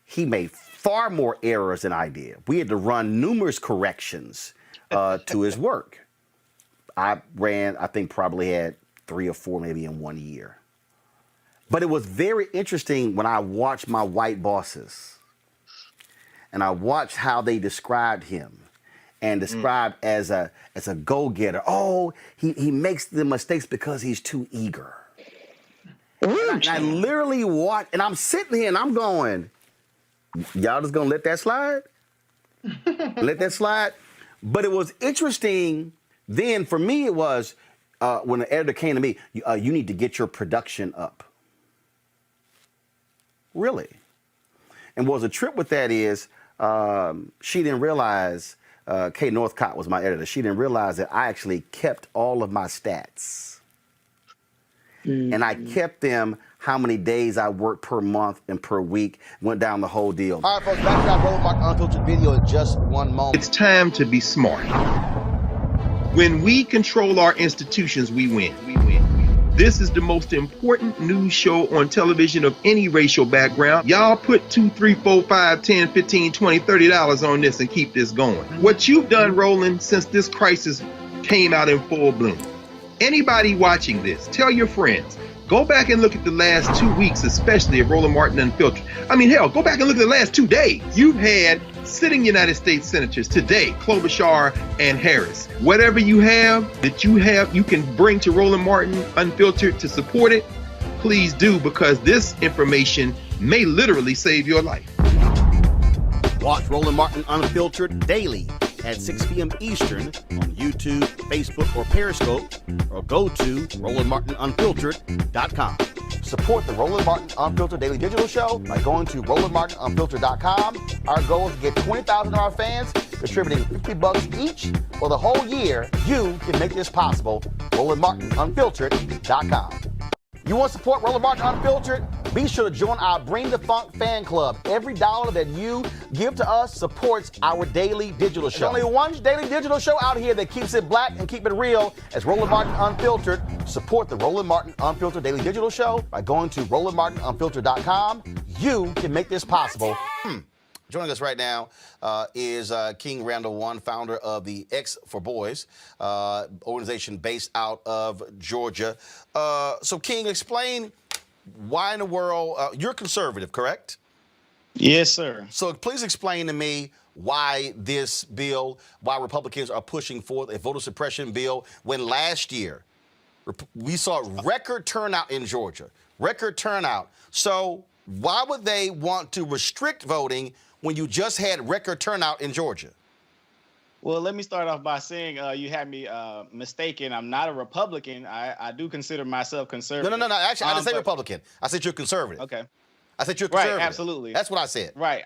he made far more errors than I did. We had to run numerous corrections to his work. I think probably had 3 or 4 maybe in 1 year. But it was very interesting when I watched my white bosses and I watched how they described him and described as a go-getter. Oh, he makes the mistakes because he's too eager. And I literally watched, and I'm sitting here and I'm going, y'all just gonna let that slide? Let that slide? But it was interesting then, for me, it was when the editor came to me, you need to get your production up. Really? And what was a trip with that is, she didn't realize, Kay Northcott was my editor, she didn't realize that I actually kept all of my stats. And I kept them, how many days I worked per month and per week, went down the whole deal. All right, folks, back to our Roland Martin Unfiltered video in just one moment. It's time to be smart. When we control our institutions, we win. This is the most important news show on television of any racial background. Y'all put $2, $3, $4, $5, $10, $15, $20, $30 on this and keep this going. What you've done, Roland, since this crisis came out in full bloom. Anybody watching this, tell your friends. Go back and look at the last 2 weeks, especially of Roland Martin Unfiltered. Hell, go back and look at the last 2 days. You've had sitting United States senators today, Klobuchar and Harris. Whatever you have that you can bring to Roland Martin Unfiltered to support it, please do, because this information may literally save your life. Watch Roland Martin Unfiltered daily at 6 p.m. Eastern on YouTube, Facebook, or Periscope, or go to RolandMartinUnfiltered.com. Support the Roland Martin Unfiltered Daily Digital Show by going to RolandMartinUnfiltered.com. Our goal is to get 20,000 of our fans contributing $50 each for the whole year. You can make this possible. RolandMartinUnfiltered.com. You want to support Roland Martin Unfiltered? Be sure to join our Bring the Funk fan club. Every dollar that you give to us supports our daily digital show. There's only one daily digital show out here that keeps it black and keep it real. It's Roland Martin Unfiltered. Support the Roland Martin Unfiltered Daily Digital Show by going to RolandMartinUnfiltered.com. You can make this possible. Joining us right now is King Randall One, founder of the X for Boys organization based out of Georgia. So, King, explain why in the world you're conservative, correct? Yes, sir. So please explain to me why this bill, why Republicans are pushing forth a voter suppression bill when last year we saw record turnout in Georgia, record turnout. So why would they want to restrict voting when you just had record turnout in Georgia? Well, let me start off by saying you had me mistaken. I'm not a Republican. I do consider myself conservative. No. Actually, I didn't say Republican. I said you're conservative. Okay. I said you're conservative. Right, absolutely. That's what I said. Right.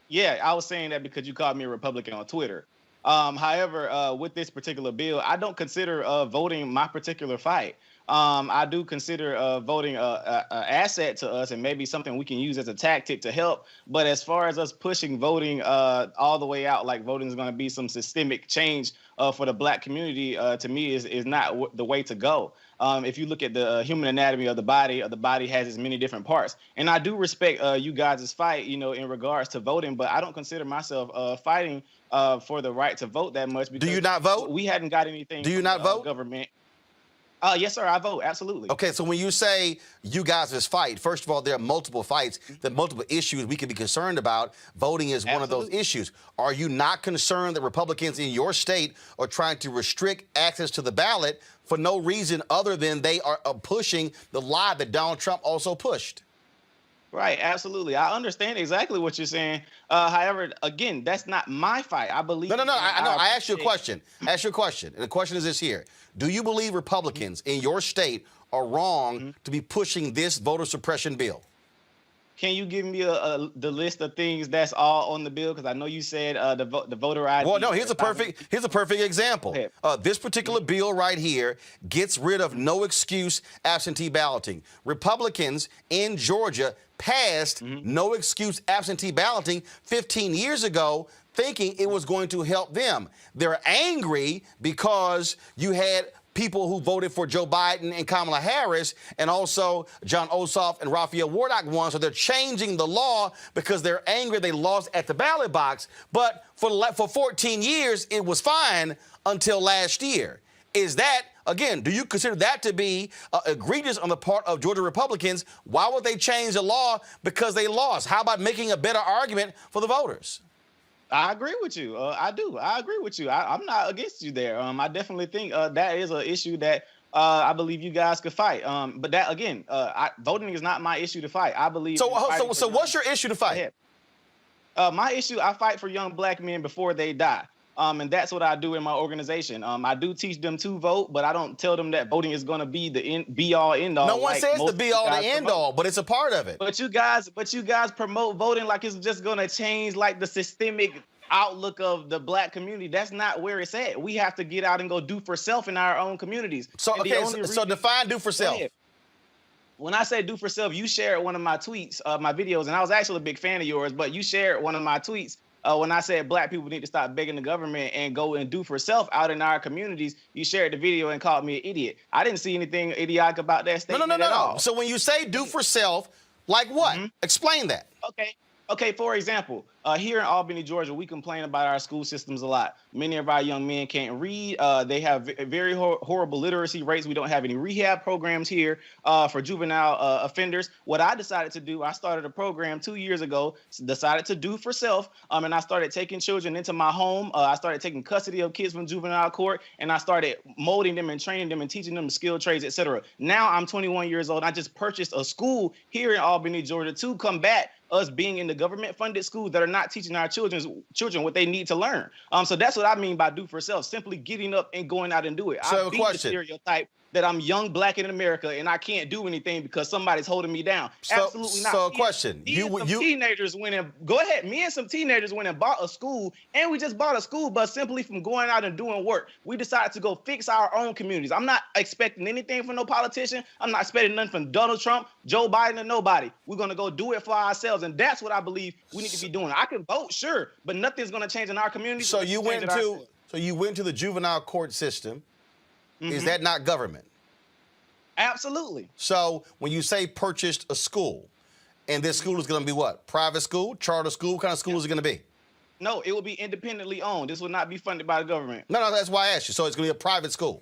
Yeah, I was saying that because you called me a Republican on Twitter. However, with this particular bill, I don't consider voting my particular fight. I do consider voting a asset to us and maybe something we can use as a tactic to help. But as far as us pushing voting all the way out, like voting is going to be some systemic change for the Black community, to me is not the way to go. If you look at the human anatomy of the body has its many different parts. And I do respect you guys' fight, you know, in regards to voting, but I don't consider myself fighting for the right to vote that much. Because do you not vote? We hadn't got anything. Do you from not vote? Government. Yes, sir. I vote. Absolutely. Okay, so when you say you guys' fight, first of all, there are multiple fights, there are multiple issues we can be concerned about. Voting is one of those issues. Are you not concerned that Republicans in your state are trying to restrict access to the ballot for no reason other than they are pushing the lie that Donald Trump also pushed? Right, absolutely. I understand exactly what you're saying. However, again, that's not my fight. I believe. No. I know. I asked you a question. And the question is this here: do you believe Republicans in your state are wrong to be pushing this voter suppression bill? Can you give me the list of things that's all on the bill? Because I know you said the voter ID. Well, no. Here's a perfect example. This particular bill right here gets rid of no excuse absentee balloting. Republicans in Georgia passed no excuse absentee balloting 15 years ago, thinking it was going to help them. They're angry because you had people who voted for Joe Biden and Kamala Harris, and also John Ossoff and Raphael Warnock won. So they're changing the law because they're angry they lost at the ballot box. But for 14 years, it was fine until last year. Is that, again, do you consider that to be egregious on the part of Georgia Republicans? Why would they change the law because they lost? How about making a better argument for the voters? I agree with you. I do. I agree with you. I'm not against you there. I definitely think that is an issue that I believe you guys could fight. But that, again, voting is not my issue to fight. I believe. So what's your issue to fight? My issue, I fight for young Black men before they die. And that's what I do in my organization. I do teach them to vote, but I don't tell them that voting is going to be the be-all, end-all. No one says the be-all, the end-all, but it's a part of it. But you guys promote voting like it's just going to change like the systemic outlook of the Black community. That's not where it's at. We have to get out and go do for self in our own communities. So define do for self. When I say do for self, you shared one of my tweets, my videos, and I was actually a big fan of yours, but you shared one of my tweets. When I said Black people need to stop begging the government and go and do for self out in our communities, you shared the video and called me an idiot. I didn't see anything idiotic about that statement at all. So when you say do for self, like what? Explain that. Okay, for example, here in Albany, Georgia, we complain about our school systems a lot. Many of our young men can't read. They have very horrible literacy rates. We don't have any rehab programs here for juvenile offenders. What I decided to do, I started a program 2 years ago, decided to do for self, and I started taking children into my home. I started taking custody of kids from juvenile court, and I started molding them and training them and teaching them skilled trades, etc. Now I'm 21 years old. I just purchased a school here in Albany, Georgia, to combat us being in the government-funded schools that are not teaching our children what they need to learn. So that's what I mean by do for self, simply getting up and going out and do it. So I beat the stereotype that I'm young Black in America and I can't do anything because somebody's holding me down. Absolutely not. So a question. Teenagers went and go ahead. Me and some teenagers went and bought a school, and we just bought a school bus simply from going out and doing work. We decided to go fix our own communities. I'm not expecting anything from no politician. I'm not expecting nothing from Donald Trump, Joe Biden, or nobody. We're gonna go do it for ourselves, and that's what I believe we need to be doing. I can vote, sure, but nothing's gonna change in our community. So you went to the juvenile court system. Is that not government? Absolutely. So when you say purchased a school, and this school is going to be what? Private school, charter school? What kind of school is it going to be? No, it will be independently owned. This will not be funded by the government. No, that's why I asked you. So it's going to be a private school?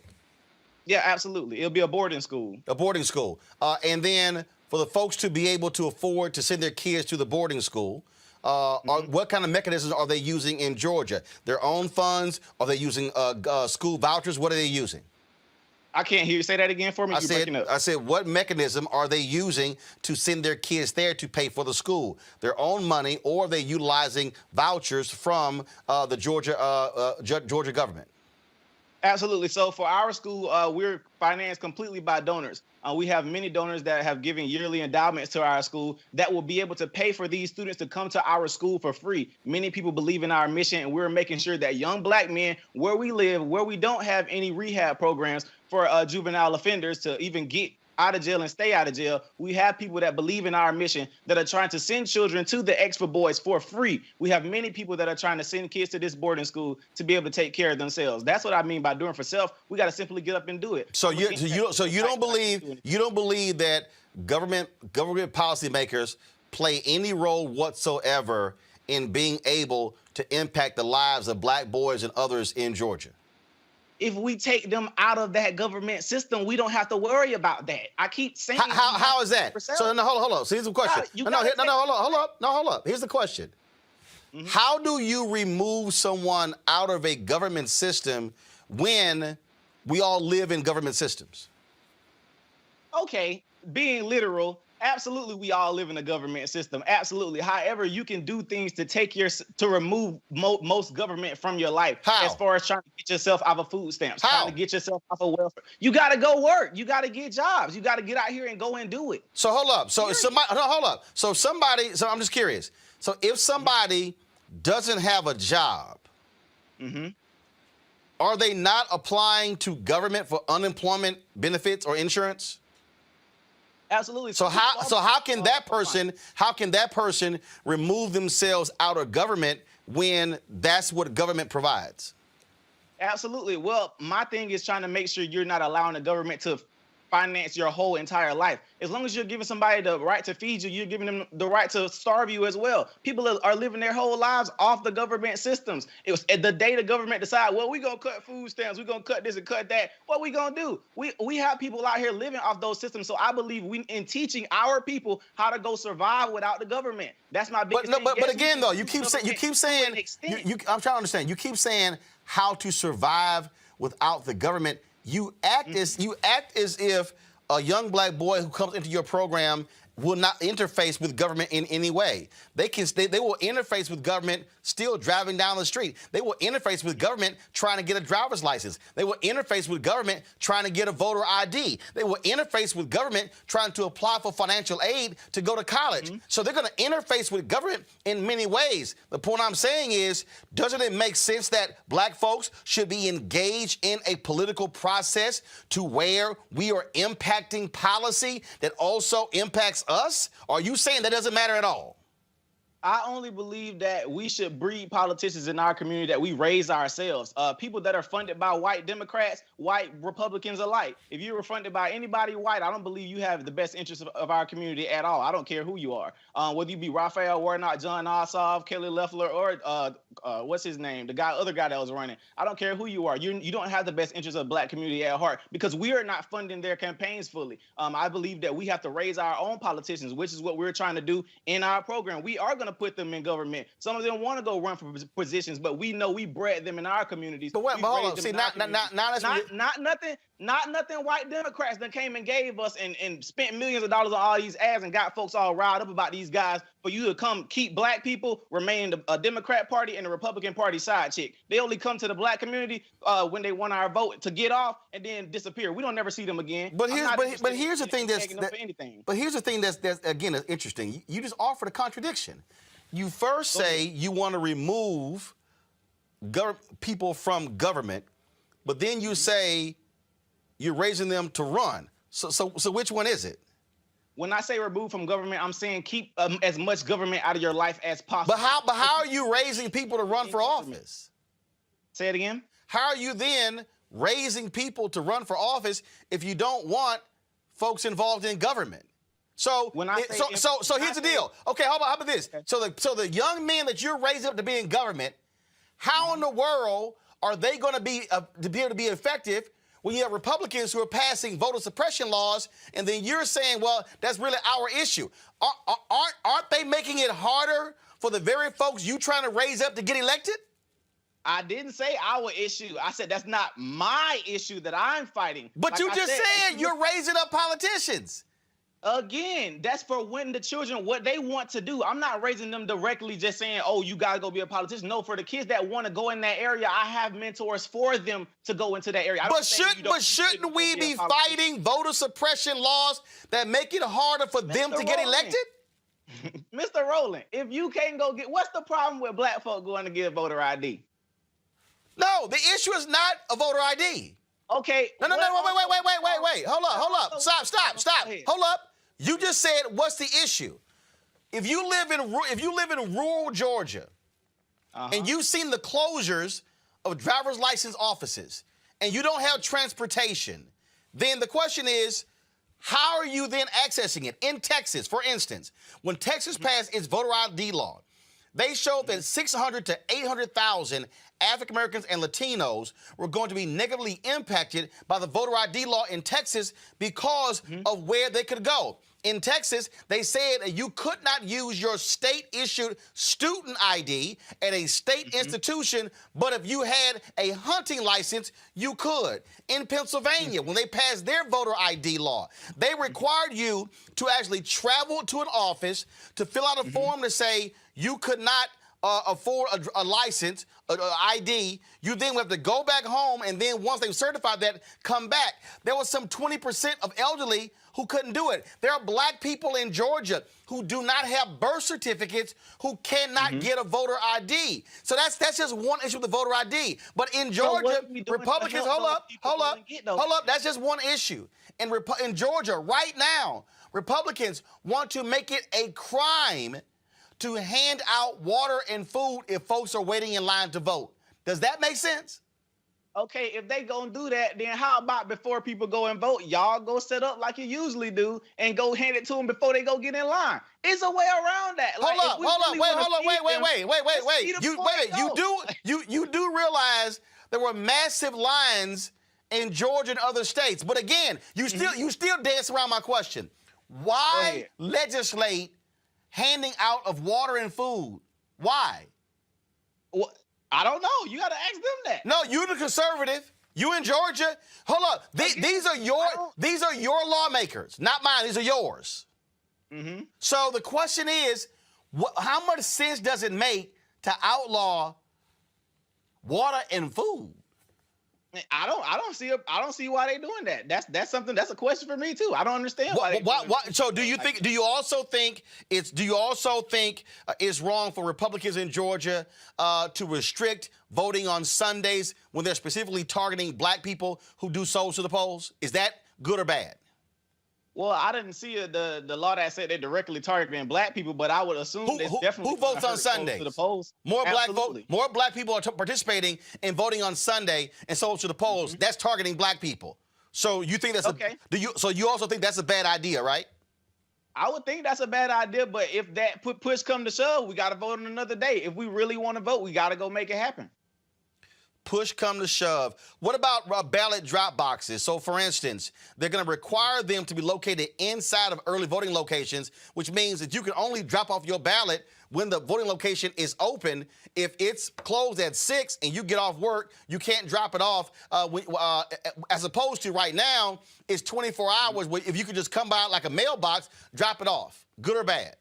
Yeah, absolutely. It'll be a boarding school. A boarding school. And then for the folks to be able to afford to send their kids to the boarding school, what kind of mechanisms are they using in Georgia? Their own funds? Are they using school vouchers? What are they using? I can't hear you. Say that again for me. I said, what mechanism are they using to send their kids there to pay for the school? Their own money, or are they utilizing vouchers from the Georgia government? Absolutely. So for our school, we're financed completely by donors. We have many donors that have given yearly endowments to our school that will be able to pay for these students to come to our school for free. Many people believe in our mission, and we're making sure that young black men, where we live, where we don't have any rehab programs for juvenile offenders to even get out of jail and stay out of jail, we have people that believe in our mission that are trying to send children to the Extra Boys for free. We have many people that are trying to send kids to this boarding school to be able to take care of themselves. That's what I mean by doing for self. We got to simply get up and do it. So you don't believe that government policymakers play any role whatsoever in being able to impact the lives of black boys and others in Georgia? If we take them out of that government system, we don't have to worry about that. I keep saying. How is that? So hold on. So here's the question. Hold up. Here's the question. Mm-hmm. How do you remove someone out of a government system when we all live in government systems? Okay, being literal. Absolutely, we all live in a government system. Absolutely. However, you can do things to remove most government from your life. How? As far as trying to get yourself out of food stamps, How? trying to get yourself off of welfare. You got to go work. You got to get jobs. You got to get out here and go and do it. So hold up. So I'm just curious. So if somebody doesn't have a job, are they not applying to government for unemployment benefits or insurance? Absolutely. So how can that person remove themselves out of government when that's what government provides? Absolutely. Well, my thing is trying to make sure you're not allowing the government to finance your whole entire life. As long as you're giving somebody the right to feed you, you're giving them the right to starve you as well. People are living their whole lives off the government systems. It was the day the government decide, well, we're going to cut food stamps, we're going to cut this and cut that. What we going to do? We have people out here living off those systems. So I believe in teaching our people how to go survive without the government. That's my biggest thing. But again, though, you keep saying, I'm trying to understand. You keep saying how to survive without the government. You act as if a young black boy who comes into your program will not interface with government in any way. They will interface with government still driving down the street. They will interface with government trying to get a driver's license. They will interface with government trying to get a voter ID. They will interface with government trying to apply for financial aid to go to college. So they're going to interface with government in many ways. The point I'm saying is, doesn't it make sense that black folks should be engaged in a political process to where we are impacting policy that also impacts us? Or are you saying that doesn't matter at all? I only believe that we should breed politicians in our community that we raise ourselves. People that are funded by white Democrats, white Republicans alike. If you were funded by anybody white, I don't believe you have the best interests of our community at all. I don't care who you are. Whether you be Raphael Warnock, John Ossoff, Kelly Loeffler, or what's his name? The other guy that was running. I don't care who you are. You don't have the best interests of the black community at heart because we are not funding their campaigns fully. I believe that we have to raise our own politicians, which is what we're trying to do in our program. We are going to put them in government. Some of them want to go run for positions, but we know we bred them in our communities. But hold on. See, not nothing white Democrats that came and gave us and spent millions of dollars on all these ads and got folks all riled up about these guys for you to come keep black people remain a Democrat Party and the Republican Party side chick. They only come to the black community when they want our vote to get off and then disappear. We don't never see them again. But here's the thing that's again interesting. You just offered a contradiction. You first say you want to remove people from government, but then you say you're raising them to run. So which one is it? When I say remove from government, I'm saying keep as much government out of your life as possible. But how are you raising people to run for office? Say it again. How are you then raising people to run for office if you don't want folks involved in government? So here's the deal. Okay, how about this? Okay. So the young men that you're raising up to be in government, how in the world are they going to be able to be effective when you have Republicans who are passing voter suppression laws, and then you're saying, well, that's really our issue? Aren't they making it harder for the very folks you trying to raise up to get elected? I didn't say our issue. I said that's not my issue that I'm fighting. But like you just said you're raising up politicians. Again, that's for when the children, what they want to do. I'm not raising them directly just saying, oh, you got to go be a politician. No, for the kids that want to go in that area, I have mentors for them to go into that area. But shouldn't we be fighting voter suppression laws that make it harder for them to get elected? Mr. Roland, if you can't go get, what's the problem with black folk going to get voter ID? No, the issue is not a voter ID. Okay. No, wait. Hold up. Stop. Hold up. You just said, what's the issue? If you live in rural Georgia, and you've seen the closures of driver's license offices, and you don't have transportation, then the question is, how are you then accessing it? In Texas, for instance, when Texas passed its voter ID law, they showed that 600 to 800,000 African Americans and Latinos were going to be negatively impacted by the voter ID law in Texas because of where they could go. In Texas, they said that you could not use your state-issued student ID at a state institution, but if you had a hunting license, you could. In Pennsylvania, when they passed their voter ID law, they required you to actually travel to an office to fill out a form to say you could not afford a license, an ID. You then would have to go back home, and then once they certified that, come back. There was some 20% of elderly who couldn't do it. There are black people in Georgia who do not have birth certificates who cannot get a voter ID. So that's just one issue with the voter ID. But in Georgia, Republicans, hold up, that's just one issue. In Georgia, right now, Republicans want to make it a crime to hand out water and food if folks are waiting in line to vote. Does that make sense? Okay, if they gonna do that, then how about before people go and vote, y'all go set up like you usually do and go hand it to them before they go get in line? It's a way around that. You do realize there were massive lines in Georgia and other states, but again, you still dance around my question. Why legislate handing out of water and food? Why? Well, I don't know. You got to ask them that. No, you the conservative. You in Georgia. Hold up. These are your lawmakers, not mine. These are yours. So the question is, how much sense does it make to outlaw water and food? I don't see why they're doing that. That's something. That's a question for me too. I don't understand why. So do you also think it's wrong for Republicans in Georgia to restrict voting on Sundays when they're specifically targeting black people who do souls to the polls? Is that good or bad? Well, I didn't see the law that said they're directly targeting black people, but I would assume there's definitely who votes on Sundays? To the polls. More black people are participating in voting on Sunday and so to the polls. That's targeting black people. So you think that's okay? So you also think that's a bad idea, right? I would think that's a bad idea, but if that push come to shove, we got to vote on another day. If we really want to vote, we got to go make it happen. Push come to shove. What about ballot drop boxes? So, for instance, they're going to require them to be located inside of early voting locations, which means that you can only drop off your ballot when the voting location is open. If it's closed at 6 and you get off work, you can't drop it off. As opposed to right now, it's 24 hours. If you could just come by like a mailbox, drop it off. Good or bad?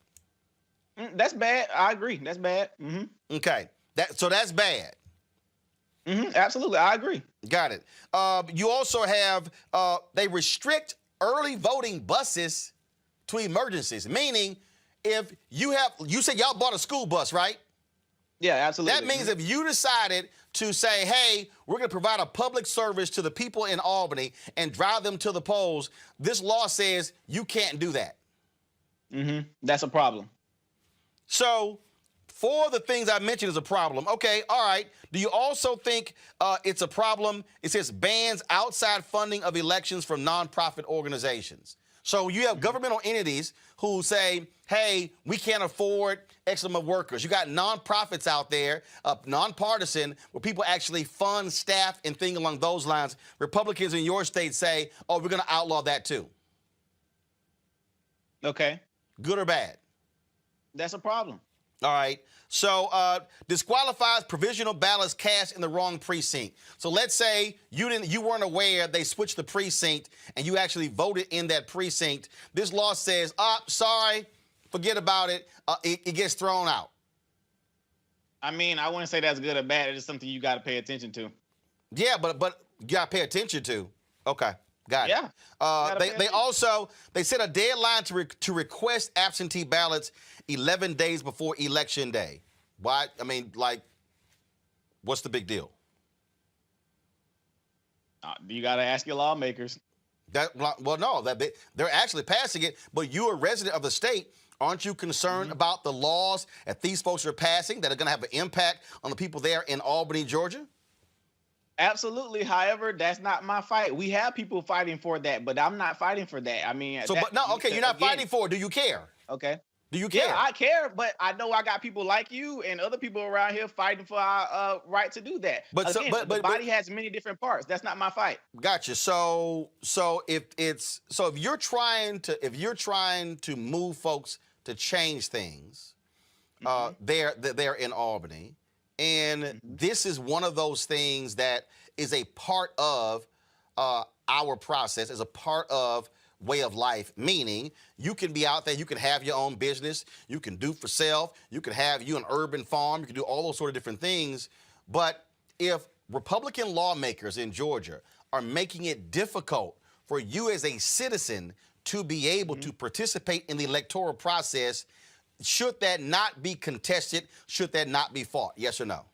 That's bad. I agree. That's bad. Okay. So that's bad. Absolutely, I agree. Got it. You also have, they restrict early voting buses to emergencies, meaning if you said y'all bought a school bus, right? Yeah, absolutely. That means if you decided to say, hey, we're going to provide a public service to the people in Albany and drive them to the polls, this law says you can't do that. That's a problem. So, for the things I mentioned is a problem. Okay, all right. Do you also think it's a problem? It says bans outside funding of elections from nonprofit organizations. So you have governmental entities who say, hey, we can't afford X number of workers. You got nonprofits out there, nonpartisan, where people actually fund staff and things along those lines. Republicans in your state say, oh, we're going to outlaw that too. Okay. Good or bad? That's a problem. All right. So disqualifies provisional ballots cast in the wrong precinct. So let's say you weren't aware they switched the precinct and you actually voted in that precinct. This law says, sorry, forget about it. It gets thrown out. I mean, I wouldn't say that's good or bad. It's just something you got to pay attention to. Yeah, but you got to pay attention to. Okay. Got it. Yeah. They set a deadline to request absentee ballots 11 days before Election Day. Why? I mean, like, what's the big deal? You got to ask your lawmakers. They're actually passing it, but you're a resident of the state. Aren't you concerned about the laws that these folks are passing that are going to have an impact on the people there in Albany, Georgia? Absolutely. However, that's not my fight. We have people fighting for that, but I'm not fighting for that. I mean, you're not fighting for it. Do you care? Okay. Do you care? Yeah, I care, but I know I got people like you and other people around here fighting for our right to do that. But the body has many different parts. That's not my fight. Gotcha. So if you're trying to move folks to change things, they're in Albany. And this is one of those things that is a part of our process, is a part of way of life, meaning you can be out there, you can have your own business, you can do for self, you can have an urban farm, you can do all those sort of different things. But if Republican lawmakers in Georgia are making it difficult for you as a citizen to be able to participate in the electoral process, should that not be contested? Should that not be fought? Yes or no?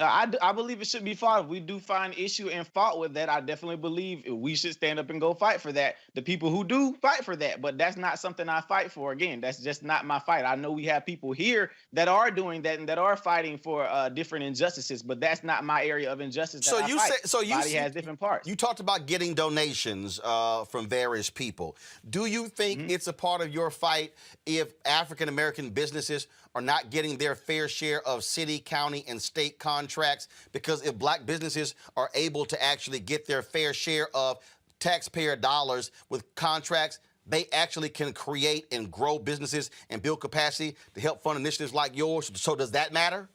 I believe it should be fought. If we do find issue and fault with that, I definitely believe we should stand up and go fight for that. The people who do fight for that, but that's not something I fight for. Again, that's just not my fight. I know we have people here that are doing that and that are fighting for different injustices, but that's not my area of injustice. Body has different parts. You talked about getting donations from various people. Do you think it's a part of your fight if African American businesses are not getting their fair share of city, county, and state contracts? Because if black businesses are able to actually get their fair share of taxpayer dollars with contracts, they actually can create and grow businesses and build capacity to help fund initiatives like yours. So does that matter?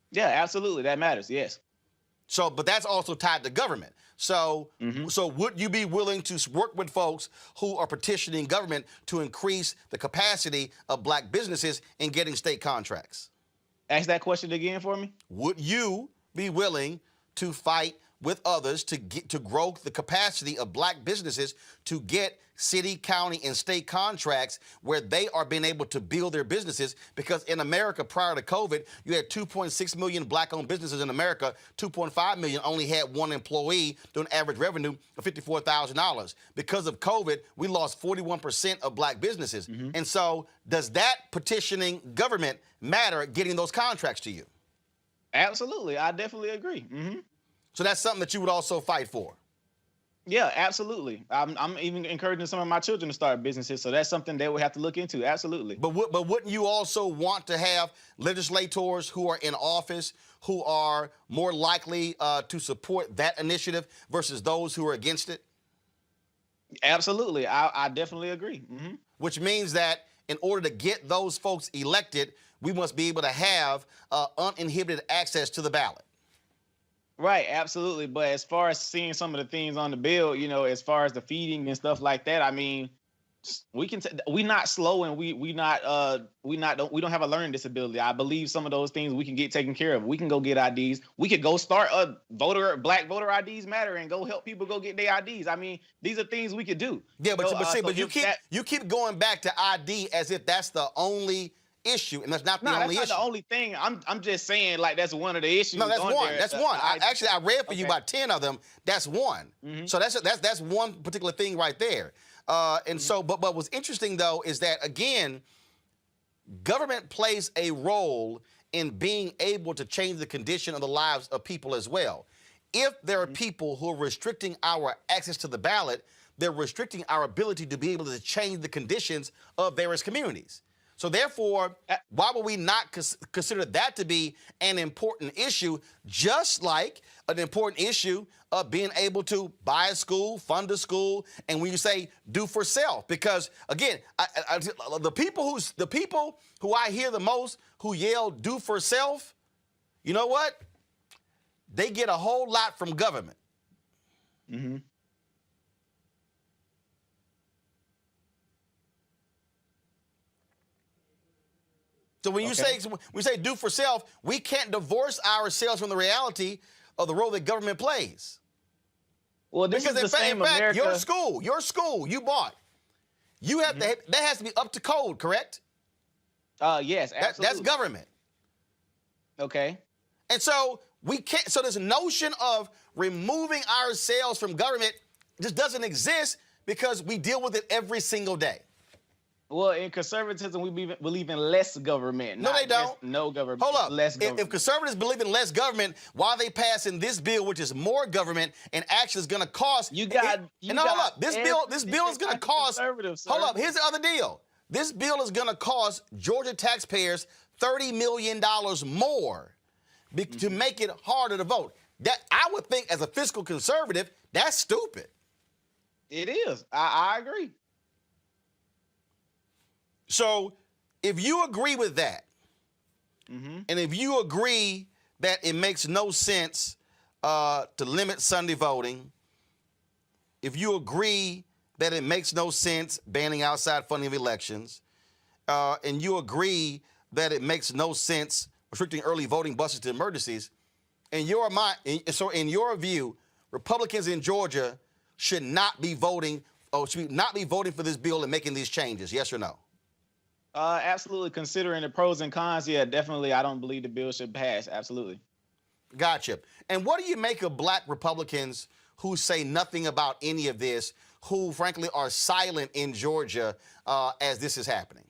Yeah, absolutely. That matters, yes. So, but that's also tied to government. So, so would you be willing to work with folks who are petitioning government to increase the capacity of black businesses in getting state contracts? Ask that question again for me. Would you be willing to fight with others to grow the capacity of black businesses to get city, county, and state contracts where they are being able to build their businesses? Because in America, prior to COVID, you had 2.6 million black-owned businesses in America. 2.5 million only had one employee doing average revenue of $54,000. Because of COVID, we lost 41% of black businesses. And so does that petitioning government matter getting those contracts to you? Absolutely. I definitely agree. So that's something that you would also fight for? Yeah, absolutely. I'm even encouraging some of my children to start businesses, so that's something they would have to look into. Absolutely. But wouldn't you also want to have legislators who are in office who are more likely to support that initiative versus those who are against it? Absolutely. I definitely agree. Which means that in order to get those folks elected, we must be able to have uninhibited access to the ballot. Right, absolutely. But as far as seeing some of the things on the bill, as far as the feeding and stuff like that, I mean, we not slow and we don't have a learning disability. I believe some of those things we can get taken care of. We can go get IDs. We could go start a black voter IDs matter and go help people go get their IDs. I mean, these are things we could do. Yeah, but you keep going back to ID as if that's the only issue, and that's not the only issue. That's not the only thing. I'm just saying, like, that's one of the issues. No, that's one. That's one. I read for you about 10 of them. That's one. So that's one particular thing right there. So, but what's interesting though is that again, government plays a role in being able to change the condition of the lives of people as well. If there are people who are restricting our access to the ballot, they're restricting our ability to be able to change the conditions of various communities. So therefore, why would we not consider that to be an important issue, just like an important issue of being able to buy a school, fund a school, and when you say do for self? Because again, the people who I hear the most who yell do for self, you know what? They get a whole lot from government. Mm-hmm. So when you say do for self, we can't divorce ourselves from the reality of the role that government plays. Well, this is the same America. Your school, you bought. You have to. That has to be up to code, correct? Yes, absolutely. That's government. Okay. And so we can't. So this notion of removing ourselves from government just doesn't exist because we deal with it every single day. Well, in conservatism, we believe in less government. No, they don't. No government. Hold up. Less government. If conservatives believe in less government, why are they passing this bill, which is more government and actually is going to cost? Hold up. This bill is going to cost. Hold up. Here's the other deal. This bill is going to cost Georgia taxpayers $30 million more to make it harder to vote. That I would think, as a fiscal conservative, that's stupid. It is. I agree. So if you agree with that, and if you agree that it makes no sense to limit Sunday voting, if you agree that it makes no sense banning outside funding of elections, and you agree that it makes no sense restricting early voting buses to emergencies, in your view, Republicans in Georgia should not be voting for this bill and making these changes, yes or no? Absolutely. Considering the pros and cons, yeah, definitely. I don't believe the bill should pass. Absolutely. Gotcha. And what do you make of black Republicans who say nothing about any of this, who frankly are silent in Georgia as this is happening?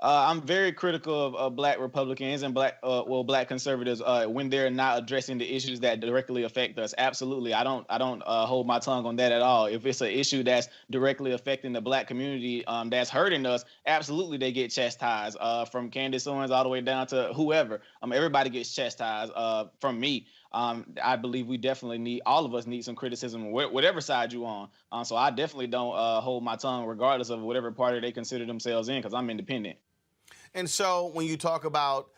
I'm very critical of black Republicans and black conservatives when they're not addressing the issues that directly affect us. Absolutely, I don't hold my tongue on that at all. If it's an issue that's directly affecting the black community, that's hurting us, absolutely they get chastised. From Candace Owens all the way down to whoever, everybody gets chastised. From me. I believe all of us need some criticism, whatever side you're on. So I definitely don't hold my tongue regardless of whatever party they consider themselves in, because I'm independent. And so when you talk about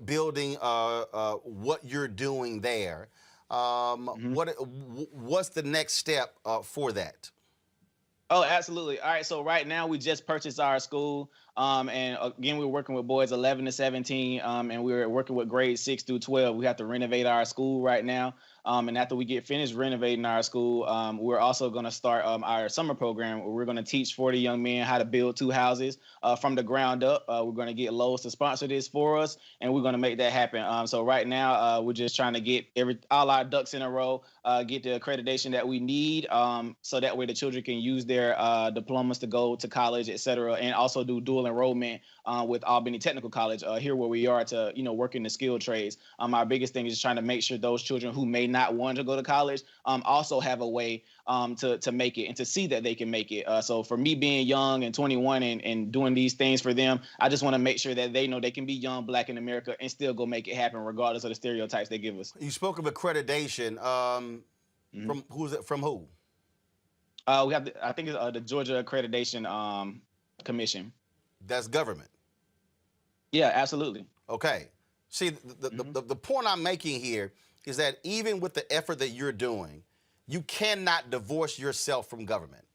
building what you're doing there, what's the next step for that? Oh, absolutely. All right. So right now we just purchased our school. And again, we're working with boys 11 to 17, and we're working with grades 6 through 12. We have to renovate our school right now. And after we get finished renovating our school, we're also going to start our summer program where we're going to teach 40 young men how to build 2 houses from the ground up. We're going to get Lowe's to sponsor this for us, and we're going to make that happen. So right now, we're just trying to get all our ducks in a row, get the accreditation that we need, so that way the children can use their diplomas to go to college, et cetera, and also do dual enrollment with Albany Technical College here where we are to, work in the skilled trades. Our biggest thing is trying to make sure those children who may not want to go to college also have a way to make it and to see that they can make it. So for me being young and 21 and doing these things for them, I just want to make sure that they know they can be young, black in America and still go make it happen regardless of the stereotypes they give us. You spoke of accreditation. From who's it? From who? We have I think it's the Georgia Accreditation Commission. That's government. Yeah, absolutely. Okay. See, the point I'm making here is that even with the effort that you're doing, you cannot divorce yourself from government,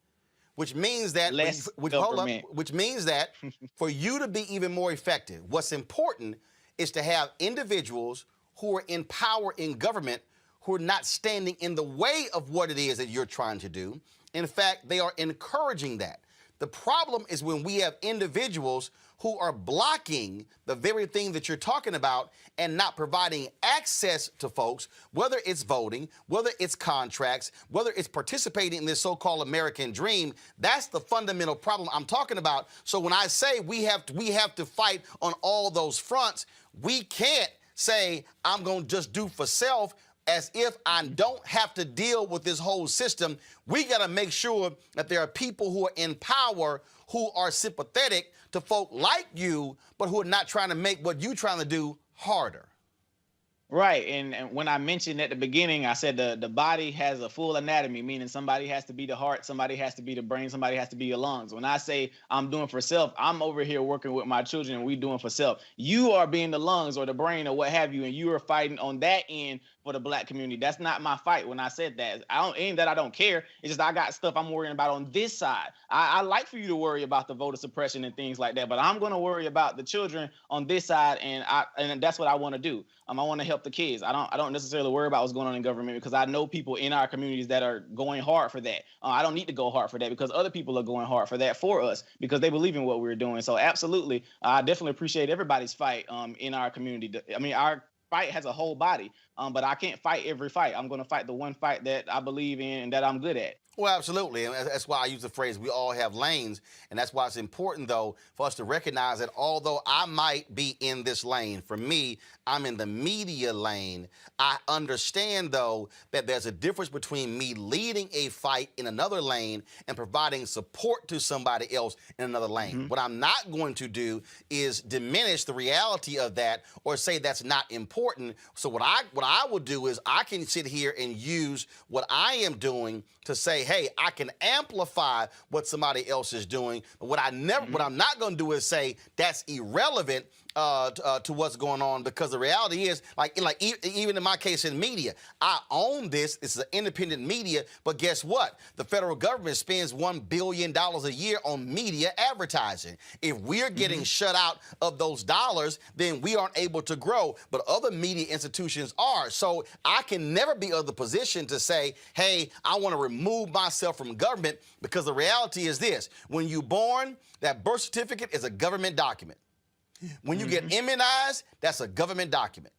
which means that which means that for you to be even more effective, what's important is to have individuals who are in power in government who are not standing in the way of what it is that you're trying to do. In fact, they are encouraging that. The problem is when we have individuals who are blocking the very thing that you're talking about and not providing access to folks, whether it's voting, whether it's contracts, whether it's participating in this so-called American dream. That's the fundamental problem I'm talking about. So when I say we have to fight on all those fronts, we can't say I'm going to just do for self. as if I don't have to deal with this whole system. We got to make sure that there are people who are in power who are sympathetic to folk like you, but who are not trying to make what you're trying to do harder. Right, and when I mentioned at the beginning, I said the body has a full anatomy, meaning somebody has to be the heart, somebody has to be the brain, somebody has to be your lungs. When I say I'm doing for self, I'm over here working with my children and we doing for self. You are being the lungs or the brain or what have you, and you are fighting on that end for the Black community. That's not my fight. When I said that, ain't that I don't care. It's just I got stuff I'm worrying about on this side. I like for you to worry about the voter suppression and things like that, but I'm going to worry about the children on this side, and that's what I want to do. I want to help the kids. I don't necessarily worry about what's going on in government because I know people in our communities that are going hard for that. I don't need to go hard for that because other people are going hard for that for us because they believe in what we're doing. So absolutely, I definitely appreciate everybody's fight in our community. I mean, our fight has a whole body, but I can't fight every fight. I'm going to fight the one fight that I believe in and that I'm good at. Well, absolutely, and that's why I use the phrase, we all have lanes, and that's why it's important, though, for us to recognize that although I might be in this lane, for me, I'm in the media lane, I understand, though, that there's a difference between me leading a fight in another lane and providing support to somebody else in another lane. Mm-hmm. What I'm not going to do is diminish the reality of that or say that's not important. So what I will do is I can sit here and use what I am doing to say, hey, I can amplify what somebody else is doing. But what I'm not going to do is say that's irrelevant to what's going on, because the reality is, like even in my case in media, I own this. It's an independent media, but guess what? The federal government spends $1 billion a year on media advertising. If we're getting shut out of those dollars, then we aren't able to grow, but other media institutions are. So I can never be of the position to say, hey, I want to remove myself from government, because the reality is this: when you're born, that birth certificate is a government document. When you get immunized, that's a government document.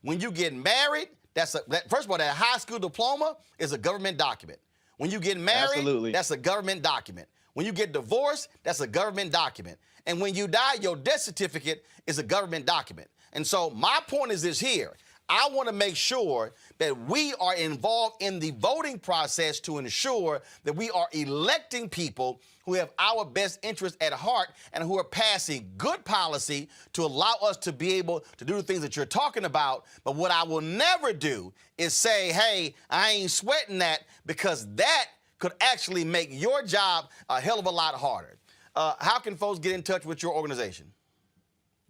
When you get married, first of all, that high school diploma is a government document. When you get married, that's a government document. When you get divorced, that's a government document. And when you die, your death certificate is a government document. And so my point is this here: I want to make sure that we are involved in the voting process to ensure that we are electing people who have our best interest at heart and who are passing good policy to allow us to be able to do the things that you're talking about. But what I will never do is say, hey, I ain't sweating that, because that could actually make your job a hell of a lot harder. How can folks get in touch with your organization?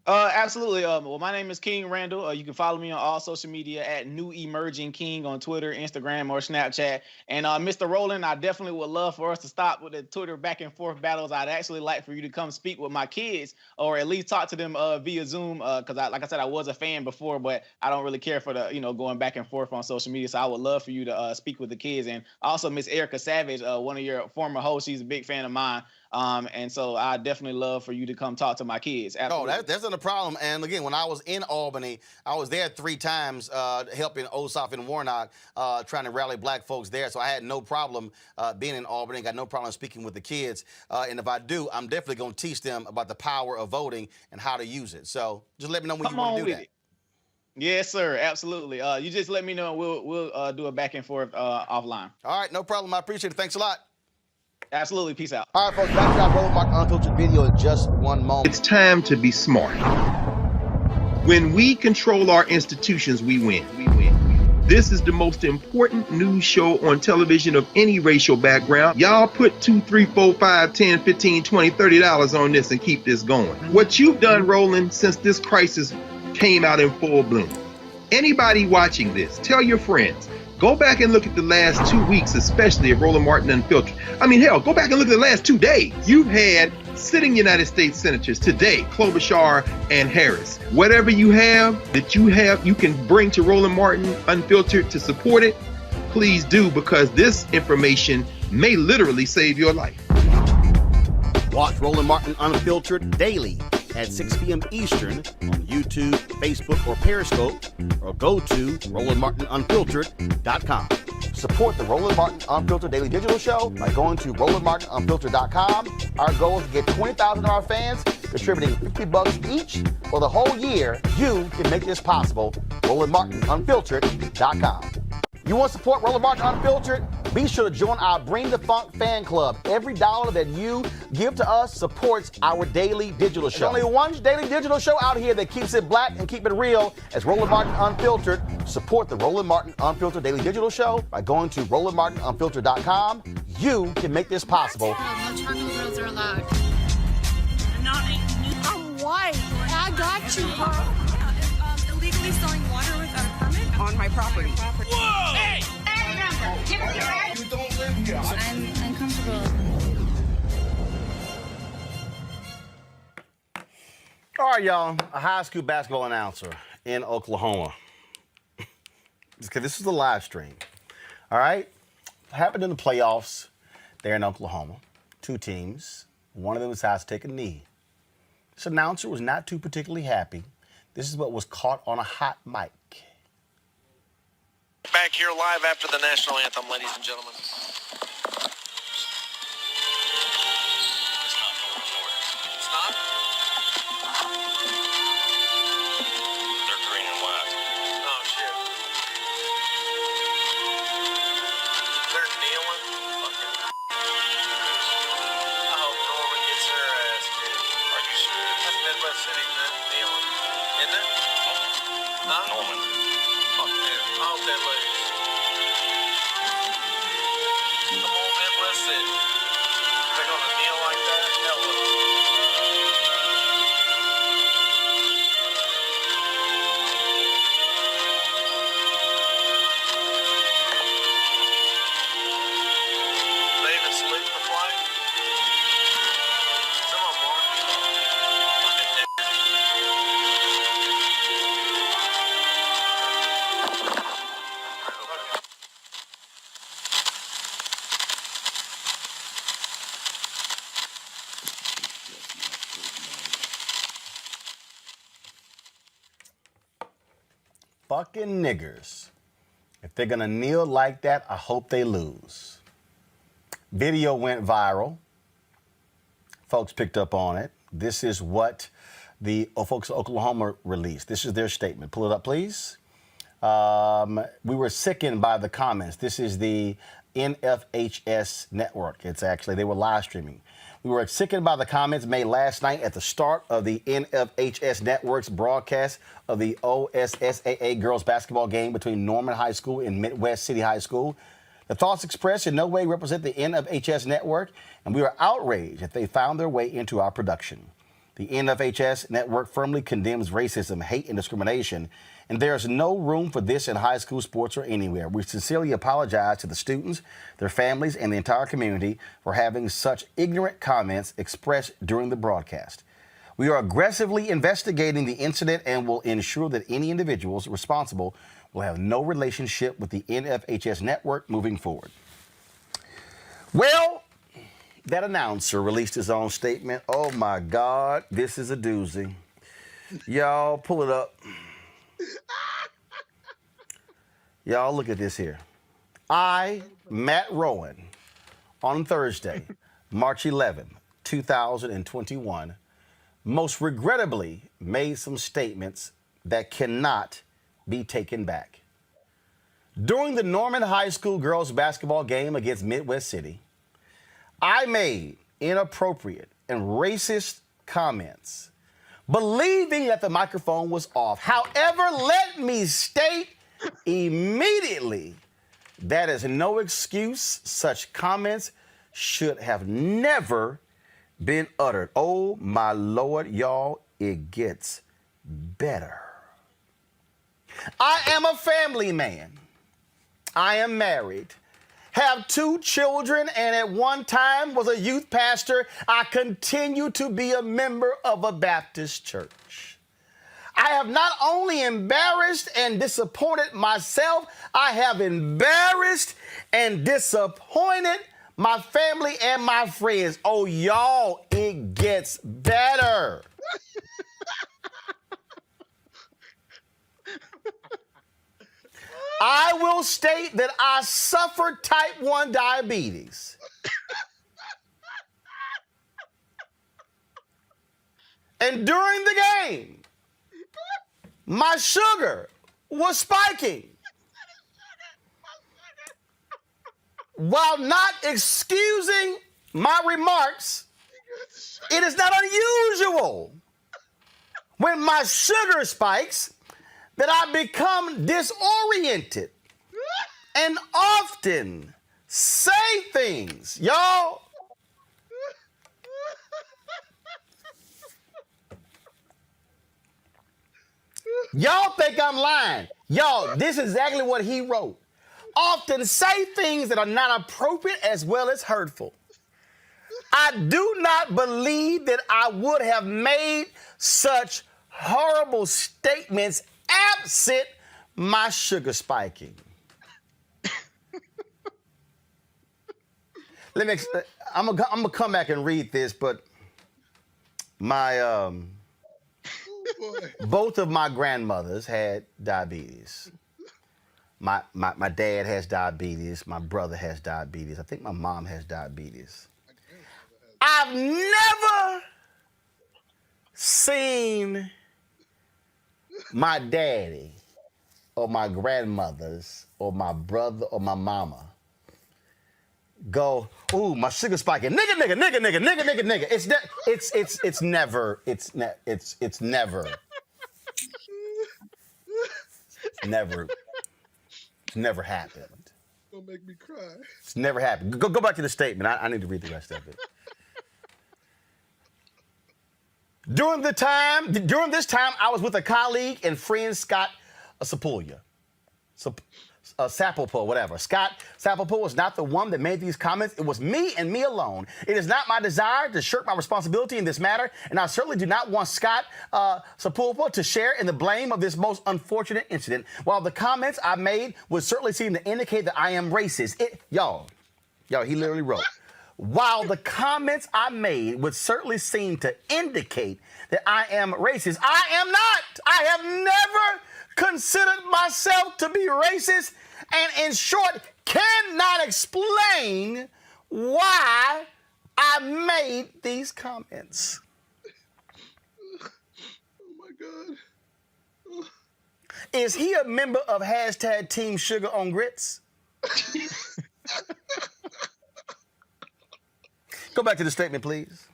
Absolutely. Well, my name is King Randall. You can follow me on all social media at New Emerging King on Twitter, Instagram, or Snapchat. And Mr. Roland, I definitely would love for us to stop with the Twitter back and forth battles. I'd actually like for you to come speak with my kids, or at least talk to them via Zoom. Because like I said, I was a fan before, but I don't really care for the going back and forth on social media. So I would love for you to speak with the kids. And also Miss Erica Savage, one of your former hosts, she's a big fan of mine. And so I definitely love for you to come talk to my kids. Absolutely. Oh, that's not a problem. And again, when I was in Albany, I was there 3 times helping Ossoff and Warnock, trying to rally black folks there. So I had no problem being in Albany, got no problem speaking with the kids. And if I do, I'm definitely going to teach them about the power of voting and how to use it. So just let me know when you want to do that. Yes, sir. Absolutely. You just let me know. We'll do a back and forth offline. All right. No problem. I appreciate it. Thanks a lot. Absolutely. Peace out. All right, folks. Back to our Roland Martin Unfiltered video in just one moment. It's time to be smart. When we control our institutions, we win. This is the most important news show on television of any racial background. Y'all put $2, $3, $4, $5, $10, $15, $20, $30 on this and keep this going. What you've done, Roland, since this crisis came out in full bloom. Anybody watching this, tell your friends. Go back and look at the last 2 weeks, especially of Roland Martin Unfiltered. I mean, hell, go back and look at the last 2 days. You've had sitting United States senators today, Klobuchar and Harris. Whatever you have that you can bring to Roland Martin Unfiltered to support it, please do, because this information may literally save your life. Watch Roland Martin Unfiltered daily at 6 p.m. Eastern on YouTube, Facebook, or Periscope, or go to RolandMartinUnfiltered.com. Support the Roland Martin Unfiltered Daily Digital Show by going to RolandMartinUnfiltered.com. Our goal is to get 20,000 of our fans contributing $50 each for the whole year. You can make this possible. RolandMartinUnfiltered.com. You want to support Roland Martin Unfiltered? Be sure to join our Bring the Funk fan club. Every dollar that you give to us supports our daily digital show. There's only one daily digital show out here that keeps it black and keep it real. As Roland Martin Unfiltered. Support the Roland Martin Unfiltered daily digital show by going to RolandMartinUnfiltered.com. You can make this possible. No charcoal grills are allowed. I'm white. I got you, huh? Illegally selling water without a permit on my property. Whoa! Hey! Give us your ID. You don't live here. I'm uncomfortable. All right, y'all. A high school basketball announcer in Oklahoma. Okay, this is the live stream. All right? Happened in the playoffs there in Oklahoma. Two teams. One of them decides to take a knee. This announcer was not too particularly happy. This is what was caught on a hot mic. Back here live after the national anthem, ladies and gentlemen. It's not? They're green and white. Oh, shit. They're kneeling? Okay. I hope Norman gets her ass kicked. Are you sure? That's Midwest City, man. Kneeling. Isn't it? Huh? Norman. Fuck them. I hope they lose. Come on, Midwest City. They're gonna kneel like that? Hell no. They even salute the flag? Some of them are. Fucking niggers. Fucking niggers. If they're going to kneel like that, I hope they lose. Video went viral. Folks picked up on it. This is what the folks of Oklahoma released. This is their statement. Pull it up, please. We were sickened by the comments. This is the NFHS network. It's actually, they were live streaming. We were sickened by the comments made last night at the start of the NFHS network's broadcast of the OSSAA girls basketball game between Norman High School and Midwest City High School. The thoughts expressed in no way represent the NFHS network, and we are outraged that they found their way into our production. The NFHS network firmly condemns racism, hate, and discrimination, and there is no room for this in high school sports or anywhere. We sincerely apologize to the students, their families, and the entire community for having such ignorant comments expressed during the broadcast. We are aggressively investigating the incident and will ensure that any individuals responsible will have no relationship with the NFHS network moving forward. Well, that announcer released his own statement. Oh my God, this is a doozy. Y'all, pull it up. Y'all, look at this here. I, Matt Rowan, on Thursday, March 11, 2021, most regrettably made some statements that cannot be taken back. During the Norman High School girls basketball game against Midwest City, I made inappropriate and racist comments, believing that the microphone was off. However, let me state immediately that is no excuse. Such comments should have never been uttered. Oh, my Lord, y'all, it gets better. I am a family man. I am married, have 2 children, and at one time was a youth pastor. I continue to be a member of a Baptist church. I have not only embarrassed and disappointed myself, I have embarrassed and disappointed my family and my friends. Oh, y'all, it gets better. I will state that I suffer type 1 diabetes. And during the game, my sugar was spiking. while not excusing my remarks, it is not unusual when my sugar spikes that I become disoriented and often say things, y'all. Y'all think I'm lying. Y'all, this is exactly what he wrote. Often say things that are not appropriate as well as hurtful. I do not believe that I would have made such horrible statements absent my sugar spiking. I'm gonna come back and read this, but my both of my grandmothers had diabetes. My dad has diabetes. My brother has diabetes. I think my mom has diabetes. I've never seen my daddy or my grandmothers or my brother or my mama go, ooh, my sugar spiking, nigga. It's never happened. Don't make me cry. It's never happened. Go back to the statement. I need to read the rest of it. During this time, I was with a colleague and friend, Scott Sapulpa, whatever. Scott Sapulpa was not the one that made these comments. It was me and me alone. It is not my desire to shirk my responsibility in this matter, and I certainly do not want Scott Sapulpa to share in the blame of this most unfortunate incident. While the comments I made would certainly seem to indicate that I am racist, y'all, he literally wrote, while the comments I made would certainly seem to indicate that I am racist, I am not. I have never considered myself to be racist, and in short, cannot explain why I made these comments. Oh my God. Oh. Is he a member of hashtag Team Sugar on Grits? Go back to the statement, please.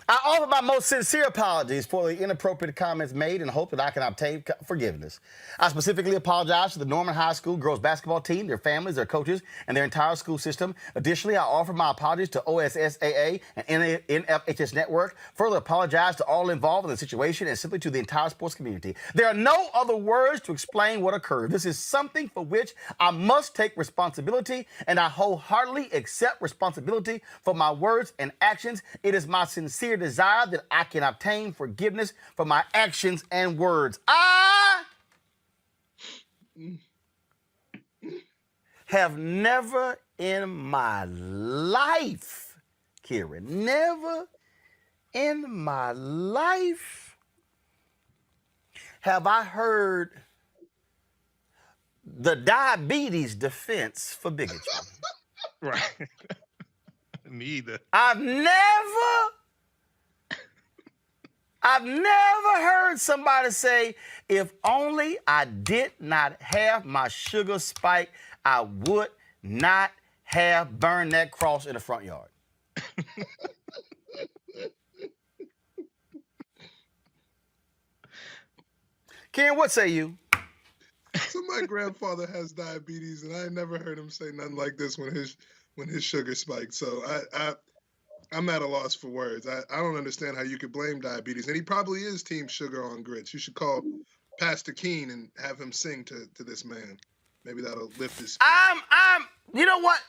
I offer my most sincere apologies for the inappropriate comments made and hope that I can obtain forgiveness. I specifically apologize to the Norman High School girls basketball team, their families, their coaches, and their entire school system. Additionally, I offer my apologies to OSSAA and NFHS Network. Further apologize to all involved in the situation and simply to the entire sports community. There are no other words to explain what occurred. This is something for which I must take responsibility, and I wholeheartedly accept responsibility for my words and actions. It is my sincere desire that I can obtain forgiveness for my actions and words. I have never in my life, Kieran, never in my life have I heard the diabetes defense for bigotry. Right. Me either. I've never heard somebody say, if only I did not have my sugar spike, I would not have burned that cross in the front yard. Ken, what say you? So my grandfather has diabetes, and I never heard him say nothing like this when his sugar spiked. So I'm at a loss for words. I don't understand how you could blame diabetes. And he probably is Team Sugar on Grits. You should call Pastor Keen and have him sing to this man. Maybe that'll lift his spirit. You know what?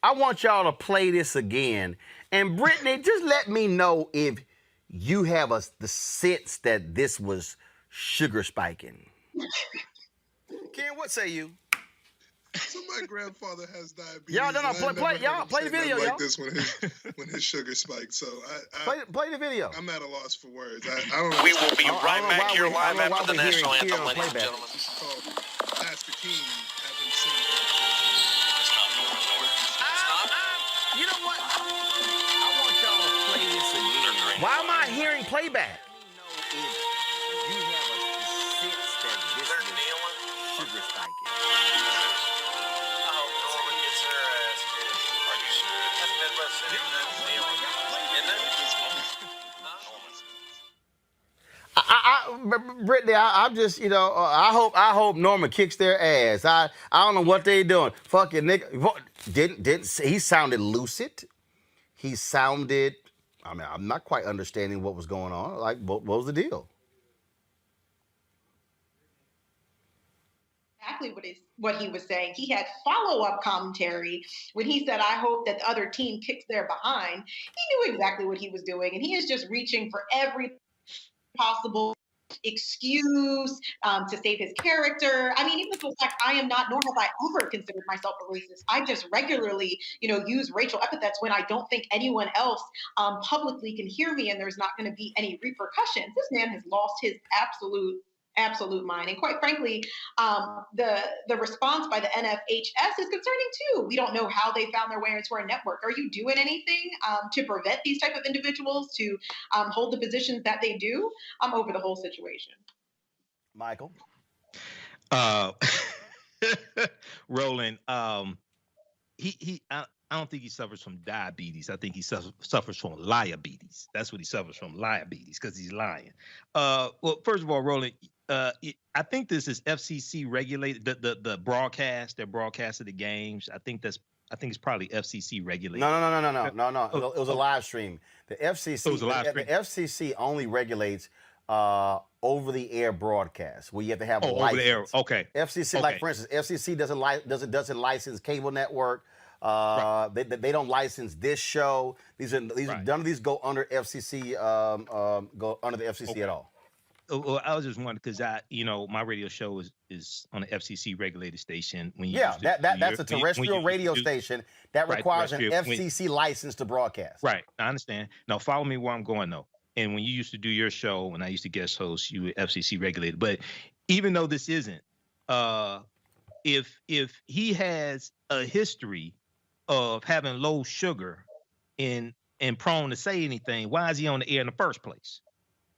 I want y'all to play this again. And Brittany, just let me know if you have the sense that this was sugar spiking. Ken, what say you? So my grandfather has diabetes. Y'all don't know. Play the video, like y'all. this when his sugar spiked. So play the video. I'm at a loss for words. I don't know. We will be right back here live after the national anthem, ladies and gentlemen. Pastor King, have him sing. You know what? I want y'all to play this again. Why am I hearing playback? You have a sense that this is sugar spiking. Midwest city, isn't it? Brittany, I'm just, I hope Norman kicks their ass. I don't know what they doing. Fucking nigga, he sounded lucid. He sounded. I mean, I'm not quite understanding what was going on. Like, what was the deal? Exactly what he was saying. He had follow-up commentary when he said, "I hope that the other team kicks their behind." He knew exactly what he was doing, and he is just reaching for every possible excuse to save his character. I mean, even the fact, I am not, nor have I ever considered myself a racist. I just regularly, use racial epithets when I don't think anyone else publicly can hear me, and there's not going to be any repercussions. This man has lost his absolute mind. And quite frankly, the response by the NFHS is concerning too. We don't know how they found their way into our network. Are you doing anything to prevent these type of individuals to hold the positions that they do over the whole situation? Michael? Roland, I don't think he suffers from diabetes. I think he suffers from liabetes. That's what he suffers from, liabetes, because he's lying. Well, first of all, Roland, I think this is FCC regulated. The broadcast, their broadcast of the games. I think it's probably FCC regulated. No. It was a live stream. The FCC. It was a live stream. The FCC only regulates over-the-air broadcasts where you have to have a license. Over the air. Okay. FCC, okay. like for instance, FCC doesn't license cable network. Right. They don't license this show. None of these go under FCC. Go under the FCC okay. at all. Well, I was just wondering because my radio show is on the FCC regulated station. That's a terrestrial radio station that requires an FCC license to broadcast. Right, I understand. Now follow me where I'm going though. And when you used to do your show, when I used to guest host, you were FCC regulated. But even though this isn't, if he has a history of having low sugar and prone to say anything, why is he on the air in the first place?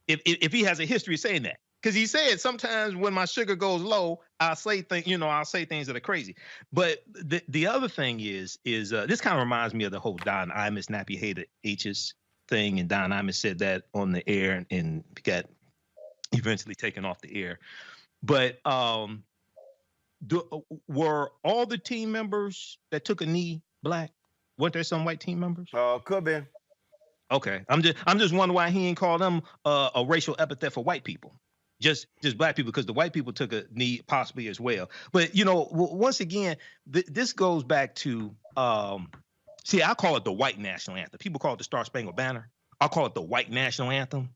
If he has a history of saying that, because he said sometimes when my sugar goes low, I'll say things that are crazy. But the other thing is this kind of reminds me of the whole Don Imus nappy hated H's thing, and Don Imus said that on the air and got eventually taken off the air. But were all the team members that took a knee black? Weren't there some white team members? Could be. Okay, I'm just wondering why he ain't called them a racial epithet for white people, just black people, because the white people took a knee possibly as well. But once again, this goes back to I call it the white national anthem. People call it the Star Spangled Banner. I call it the white national anthem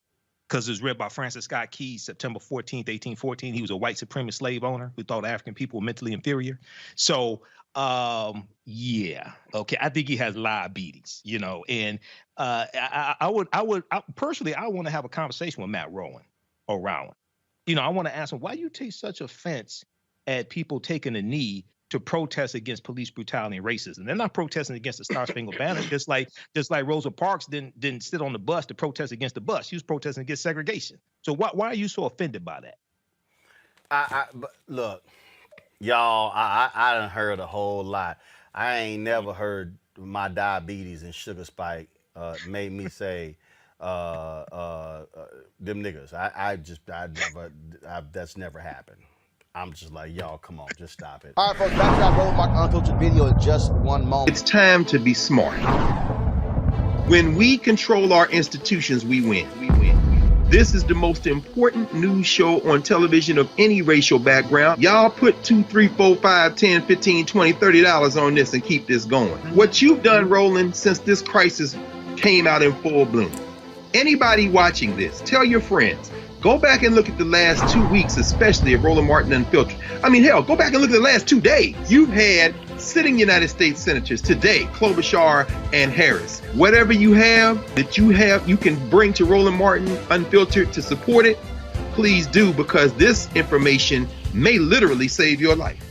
because it was read by Francis Scott Key, September 14th, 1814. He was a white supremacist slave owner who thought African people were mentally inferior. So. Okay. I think he has diabetes, and I would personally, I want to have a conversation with Matt Roland or Roland. I want to ask him, why you take such offense at people taking a knee to protest against police brutality and racism? They're not protesting against the Star Spangled Banner, just like Rosa Parks didn't sit on the bus to protest against the bus. She was protesting against segregation. So why are you so offended by that? But look. Y'all, I done heard a whole lot. I ain't never heard my diabetes and sugar spike made me say them niggas. That's never happened. I'm just like, y'all, come on, just stop it. All right, folks, back to our Roland Martin Unfiltered video in just one moment. It's time to be smart. When we control our institutions, we win. This is the most important news show on television of any racial background. Y'all put $2, $3, $4, $5, $10, $15, $20, $30 on this and keep this going. What you've done, Roland, since this crisis came out in full bloom. Anybody watching this, tell your friends. Go back and look at the last 2 weeks, especially of Roland Martin Unfiltered. I mean, hell, go back and look at the last 2 days. You've had sitting United States senators today, Klobuchar and Harris. Whatever you have that you can bring to Roland Martin Unfiltered to support it, please do, because this information may literally save your life.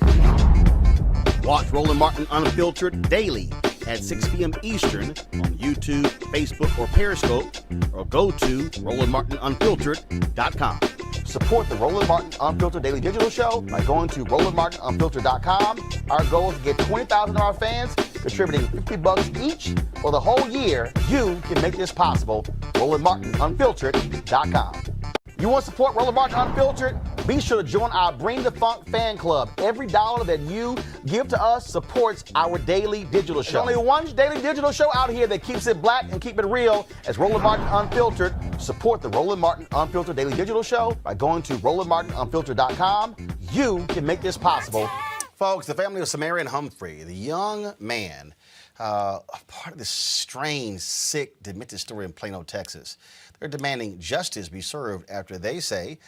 Watch Roland Martin Unfiltered daily at 6 p.m. Eastern on YouTube, Facebook, or Periscope, or go to RolandMartinUnfiltered.com. Support the Roland Martin Unfiltered Daily Digital Show by going to RolandMartinUnfiltered.com. Our goal is to get 20,000 of our fans Contributing $50 each for the whole year, you can make this possible. RolandMartinUnfiltered.com. You want to support Roland Martin Unfiltered? Be sure to join our Bring the Funk fan club. Every dollar that you give to us supports our daily digital show. There's only one daily digital show out here that keeps it black and keep it real. As Roland Martin Unfiltered. Support the Roland Martin Unfiltered daily digital show by going to RolandMartinUnfiltered.com. You can make this possible. Folks, the family of Samarian Humphrey, the young man, part of this strange, sick, demented story in Plano, Texas. They're demanding justice be served after they say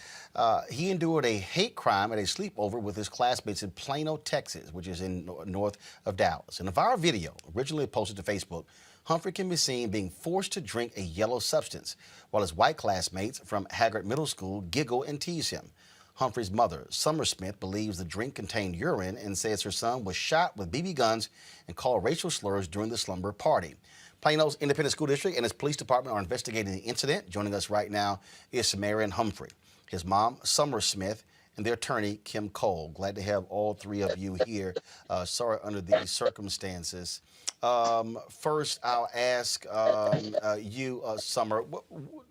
he endured a hate crime at a sleepover with his classmates in Plano, Texas, which is in north of Dallas. In a viral video originally posted to Facebook, Humphrey can be seen being forced to drink a yellow substance while his white classmates from Haggard Middle School giggle and tease him. Humphrey's mother, Summer Smith, believes the drink contained urine and says her son was shot with BB guns and called racial slurs during the slumber party. Plano's Independent School District and its police department are investigating the incident. Joining us right now is Samarian Humphrey, his mom, Summer Smith, and their attorney, Kim Cole. Glad to have all three of you here. Sorry under these circumstances. First, I'll ask you, Summer,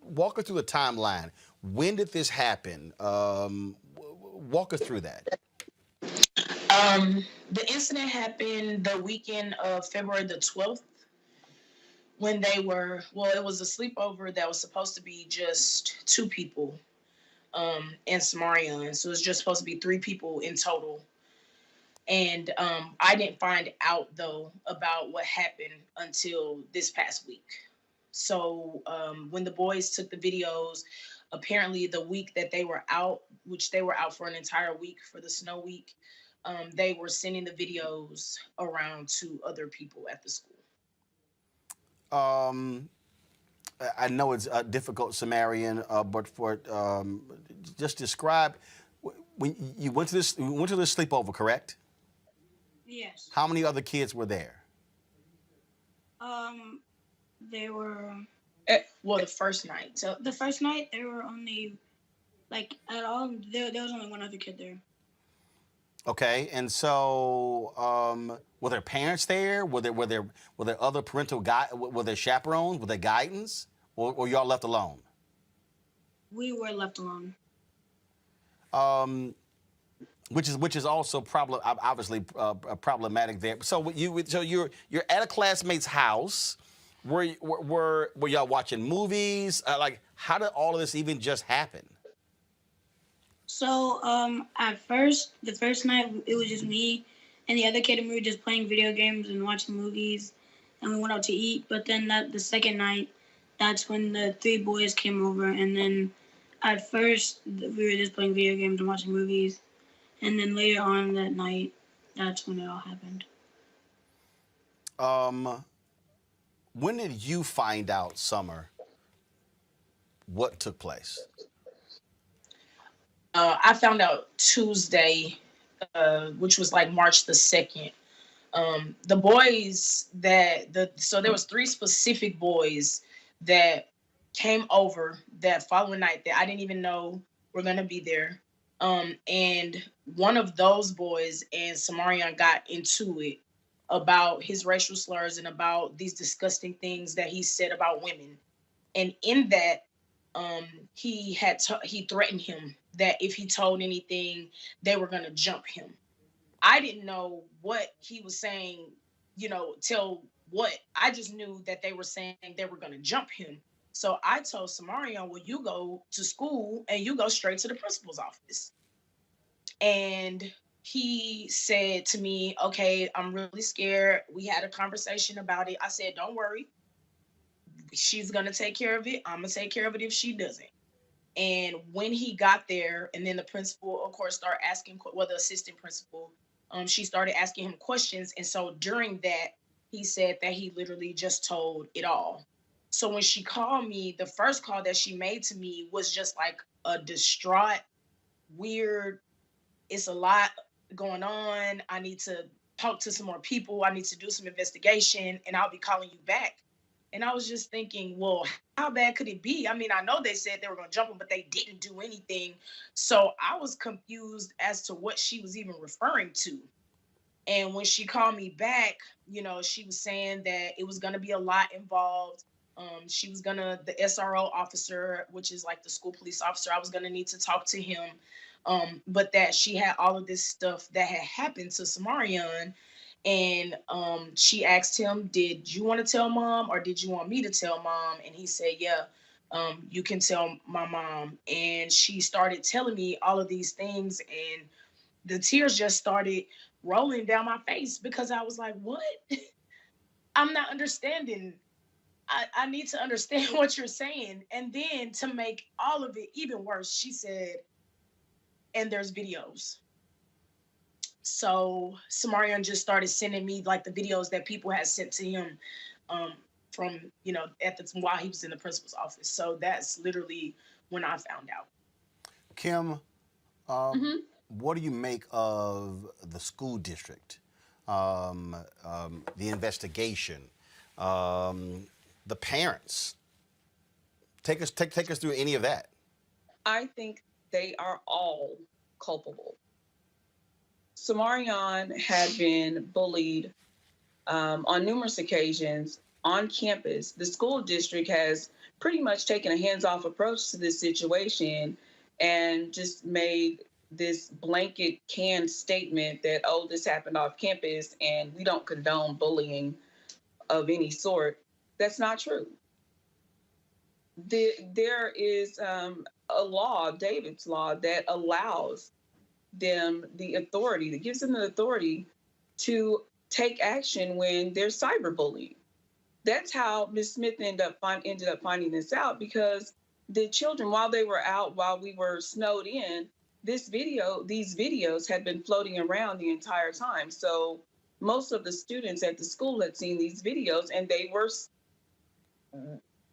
walk us through the timeline. When did this happen? Walk us through that. The incident happened the weekend of February the 12th when they were, it was a sleepover that was supposed to be just 2 people in Samarian. So it was just supposed to be 3 people in total. And I didn't find out, though, about what happened until this past week. So when the boys took the videos, apparently the week that they were out, which they were out for an entire week for the snow week, they were sending the videos around to other people at the school. I know it's difficult, Samarian, but for just describe when you went to this sleepover, correct? Yes. How many other kids were there? There were. The first night. So the first night there were only, like, at all there was only 1 other kid there. Okay, and so were there parents there? Were there other parental were there chaperones? Were there guidance, or y'all left alone? We were left alone. Which is also obviously problematic there. So you're at a classmate's house. Were y'all watching movies? Like, how did all of this even just happen? So at first, the first night, it was just me and the other kid, and we were just playing video games and watching movies, and we went out to eat. But then the second night, that's when the 3 boys came over, and then at first we were just playing video games and watching movies, and then later on that night, that's when it all happened. When did you find out, Summer, what took place? I found out Tuesday, which was like March the 2nd. The boys so there was 3 specific boys that came over that following night that I didn't even know were going to be there. And one of those boys and Samarian got into it about his racial slurs and about these disgusting things that he said about women. And in that, he threatened him that if he told anything, they were going to jump him. I didn't know what he was saying, till what. I just knew that they were saying they were going to jump him. So I told Samarian, well, you go to school and you go straight to the principal's office. And he said to me, okay, I'm really scared. We had a conversation about it. I said, don't worry. She's going to take care of it. I'm going to take care of it if she doesn't. And when he got there, and then the principal, of course, started asking, the assistant principal, she started asking him questions. And so during that, he said that he literally just told it all. So when she called me, the first call that she made to me was just like a distraught, weird, it's a lot going on. I need to talk to some more people. I need to do some investigation, and I'll be calling you back. And I was just thinking, well, how bad could it be? I mean, I know they said they were going to jump him, but they didn't do anything. So I was confused as to what she was even referring to. And when she called me back, she was saying that it was going to be a lot involved. She was the SRO officer, which is like the school police officer, I was going to need to talk to him. But that she had all of this stuff that had happened to Samarian. And she asked him, did you want to tell mom or did you want me to tell mom? And he said, yeah, you can tell my mom. And she started telling me all of these things, and the tears just started rolling down my face because I was like, what? I'm not understanding. I need to understand what you're saying. And then to make all of it even worse, she said, and there's videos. So Samarian just started sending me like the videos that people had sent to him from, while he was in the principal's office. So that's literally when I found out. Kim, what do you make of the school district, the investigation, the parents? Take us through any of that. I think they are all culpable. Samarian had been bullied on numerous occasions on campus. The school district has pretty much taken a hands-off approach to this situation and just made this blanket canned statement that, oh, this happened off campus and we don't condone bullying of any sort. That's not true. There is a law, David's law, that allows them the authority, that gives them the authority to take action when there's cyberbullying. That's how Ms. Smith ended up finding this out, because the children, while they were out, while we were snowed in, these videos had been floating around the entire time. So most of the students at the school had seen these videos, and they were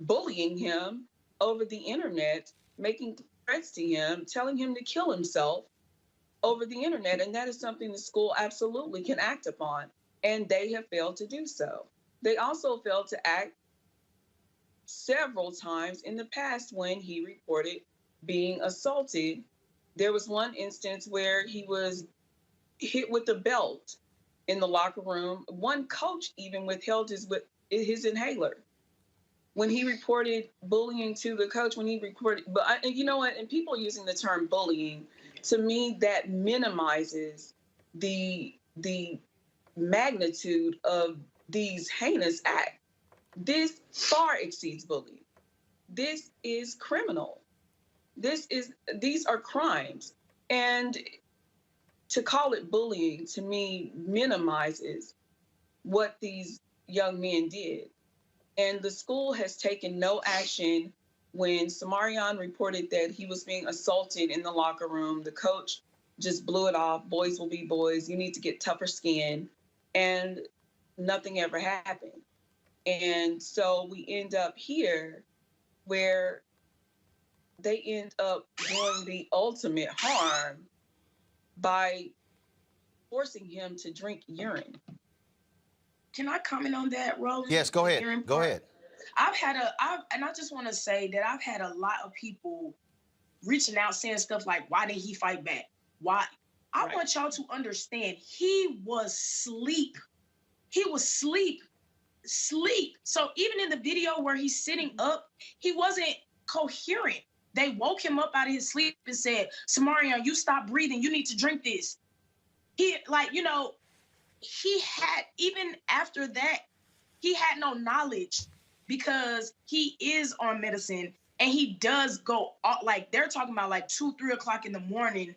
bullying him over the internet, making threats to him, telling him to kill himself over the internet. And that is something the school absolutely can act upon. And they have failed to do so. They also failed to act several times in the past when he reported being assaulted. There was one instance where he was hit with a belt in the locker room. One coach even withheld his inhaler. When he reported bullying to the coach, you know what, and people using the term bullying, to me, that minimizes the magnitude of these heinous acts. This far exceeds bullying. This is criminal. These are crimes. And to call it bullying, to me, minimizes what these young men did. And the school has taken no action. When Samarian reported that he was being assaulted in the locker room, the coach just blew it off. Boys will be boys. You need to get tougher skin. And nothing ever happened. And so we end up here where they end up doing the ultimate harm by forcing him to drink urine. Can I comment on that, Roland? Yes, go ahead. Go ahead. And I just want to say that I've had a lot of people reaching out saying stuff like, why didn't he fight back? Why? I want y'all to understand, he was asleep. He was asleep. So even in the video where he's sitting up, he wasn't coherent. They woke him up out of his sleep and said, Samarian, you stop breathing. You need to drink this. He had, even after that, he had no knowledge, because he is on medicine and he does go, like they're talking about like 2-3 o'clock in the morning.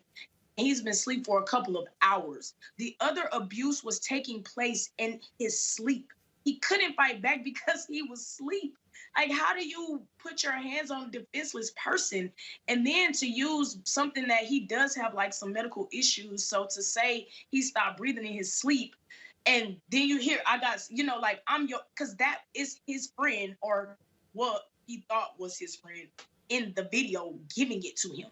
And he's been asleep for a couple of hours. The other abuse was taking place in his sleep. He couldn't fight back because he was asleep. Like, how do you put your hands on a defenseless person? And then to use something that he does have like some medical issues. So to say he stopped breathing in his sleep, and then you hear, because that is his friend, or what he thought was his friend in the video, giving it to him.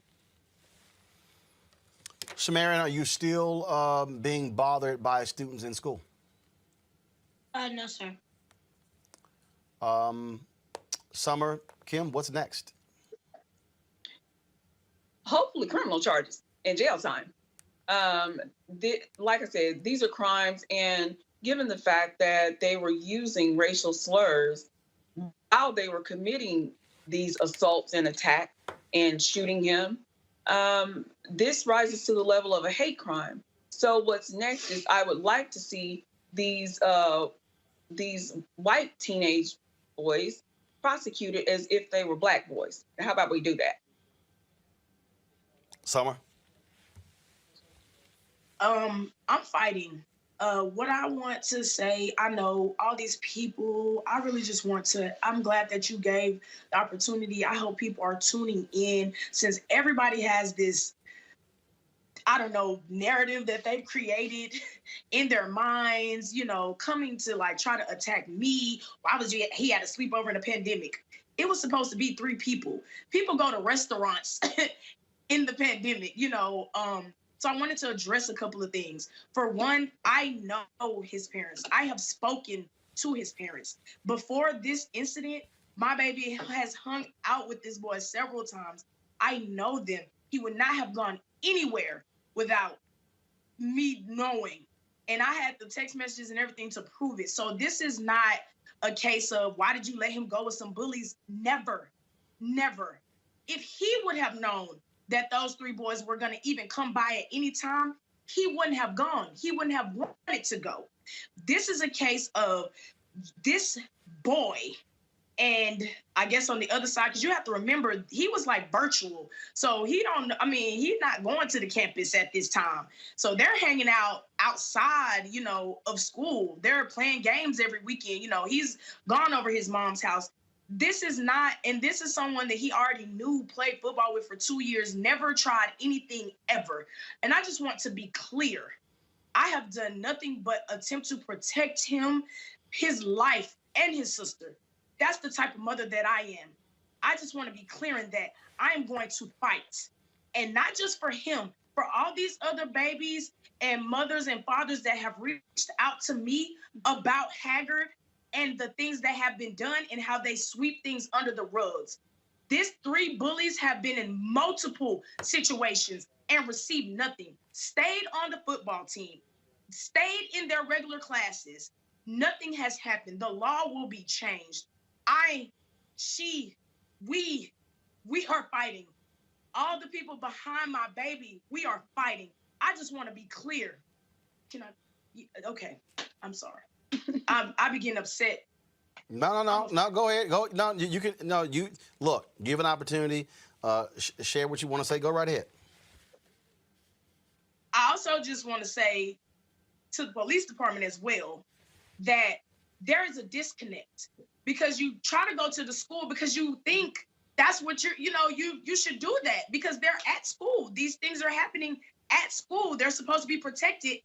Samarian, are you still being bothered by students in school? No, sir. Summer, Kim, what's next? Hopefully criminal charges and jail time. Like I said, these are crimes, and given the fact that they were using racial slurs while they were committing these assaults and attacks and shooting him, this rises to the level of a hate crime. So what's next is I would like to see these white teenage boys prosecuted as if they were black boys. How about we do that? Summer? I'm fighting. What I want to say, I know all these people, I really just want to, I'm glad that you gave the opportunity. I hope people are tuning in, since everybody has this, I don't know, narrative that they've created in their minds, you know, coming to like try to attack me. Why was he had a sleepover in a pandemic? It was supposed to be 3 people. People go to restaurants in the pandemic, you know. So I wanted to address a couple of things. For one, I know his parents. I have spoken to his parents. Before this incident, my baby has hung out with this boy several times. I know them. He would not have gone anywhere without me knowing. And I had the text messages and everything to prove it. So this is not a case of why did you let him go with some bullies? Never, never. If he would have known that those 3 boys were going to even come by at any time, he wouldn't have gone. He wouldn't have wanted to go. This is a case of this boy, and I guess on the other side, because you have to remember, he was like virtual. So he's not going to the campus at this time. So they're hanging out outside, you know, of school. They're playing games every weekend. You know, he's gone over his mom's house. This is someone that he already knew, played football with for 2 years, never tried anything ever. And I just want to be clear. I have done nothing but attempt to protect him, his life, and his sister. That's the type of mother that I am. I just want to be clear in that I am going to fight. And not just for him, for all these other babies and mothers and fathers that have reached out to me about Haggard and the things that have been done and how they sweep things under the rugs. These 3 bullies have been in multiple situations and received nothing. Stayed on the football team, stayed in their regular classes. Nothing has happened. The law will be changed. We are fighting. All the people behind my baby, we are fighting. I just want to be clear. Okay, I'm sorry. I begin upset. No. Go ahead. Go. No, you can. No, you look. Give an opportunity. Share what you want to say. Go right ahead. I also just want to say to the police department as well that there is a disconnect, because you try to go to the school because you think that's what you should do that because they're at school. These things are happening at school. They're supposed to be protected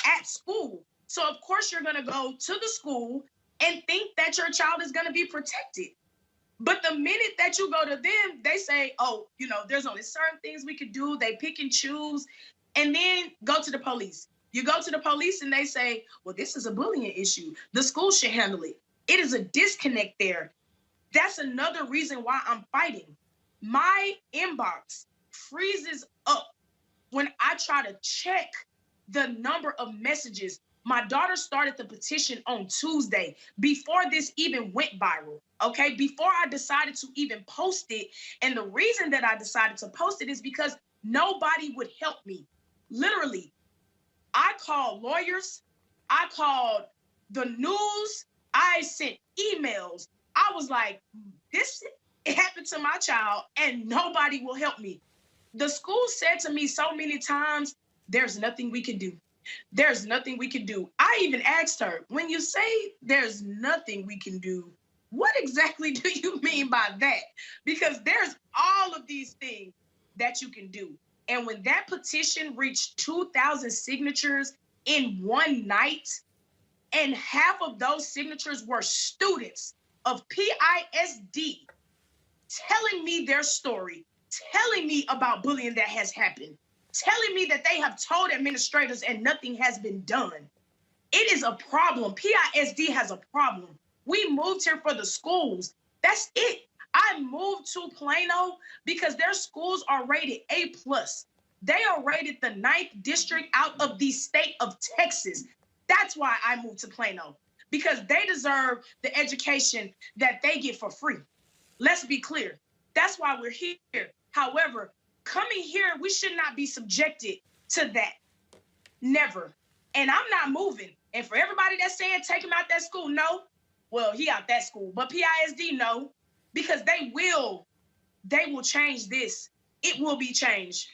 at school. So of course you're going to go to the school and think that your child is going to be protected. But the minute that you go to them, they say, oh, you know, there's only certain things we could do. They pick and choose, and then go to the police. You go to the police and they say, well, this is a bullying issue. The school should handle it. It is a disconnect there. That's another reason why I'm fighting. My inbox freezes up when I try to check the number of messages. My daughter started the petition on Tuesday before this even went viral, okay? Before I decided to even post it. And the reason that I decided to post it is because nobody would help me. Literally, I called lawyers. I called the news. I sent emails. I was like, it happened to my child and nobody will help me. The school said to me so many times, there's nothing we can do. There's nothing we can do. I even asked her, when you say there's nothing we can do, what exactly do you mean by that? Because there's all of these things that you can do. And when that petition reached 2,000 signatures in one night, and half of those signatures were students of PISD telling me their story, telling me about bullying that has happened, telling me that they have told administrators and nothing has been done. It is a problem. PISD has a problem. We moved here for the schools. That's it. I moved to Plano because their schools are rated A+. They are rated the 9th district out of the state of Texas. That's why I moved to Plano, because they deserve the education that they get for free. Let's be clear. That's why we're here. However, coming here, we should not be subjected to that. Never. And I'm not moving. And for everybody that's saying take him out that school, no. Well, he out that school. But PISD, no. Because they will change this. It will be changed.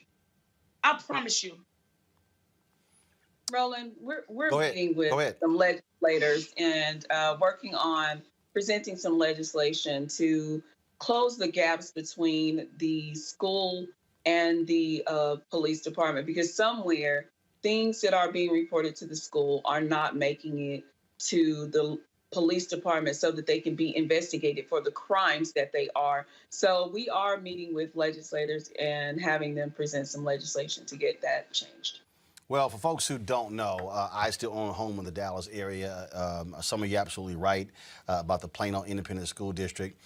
I promise you. Roland, we're meeting with some legislators and working on presenting some legislation to close the gaps between the school and the police department, because somewhere things that are being reported to the school are not making it to the police department so that they can be investigated for the crimes that they are. So we are meeting with legislators and having them present some legislation to get that changed. Well, for folks who don't know, I still own a home in the Dallas area. Some of you are absolutely right about the Plano Independent School District.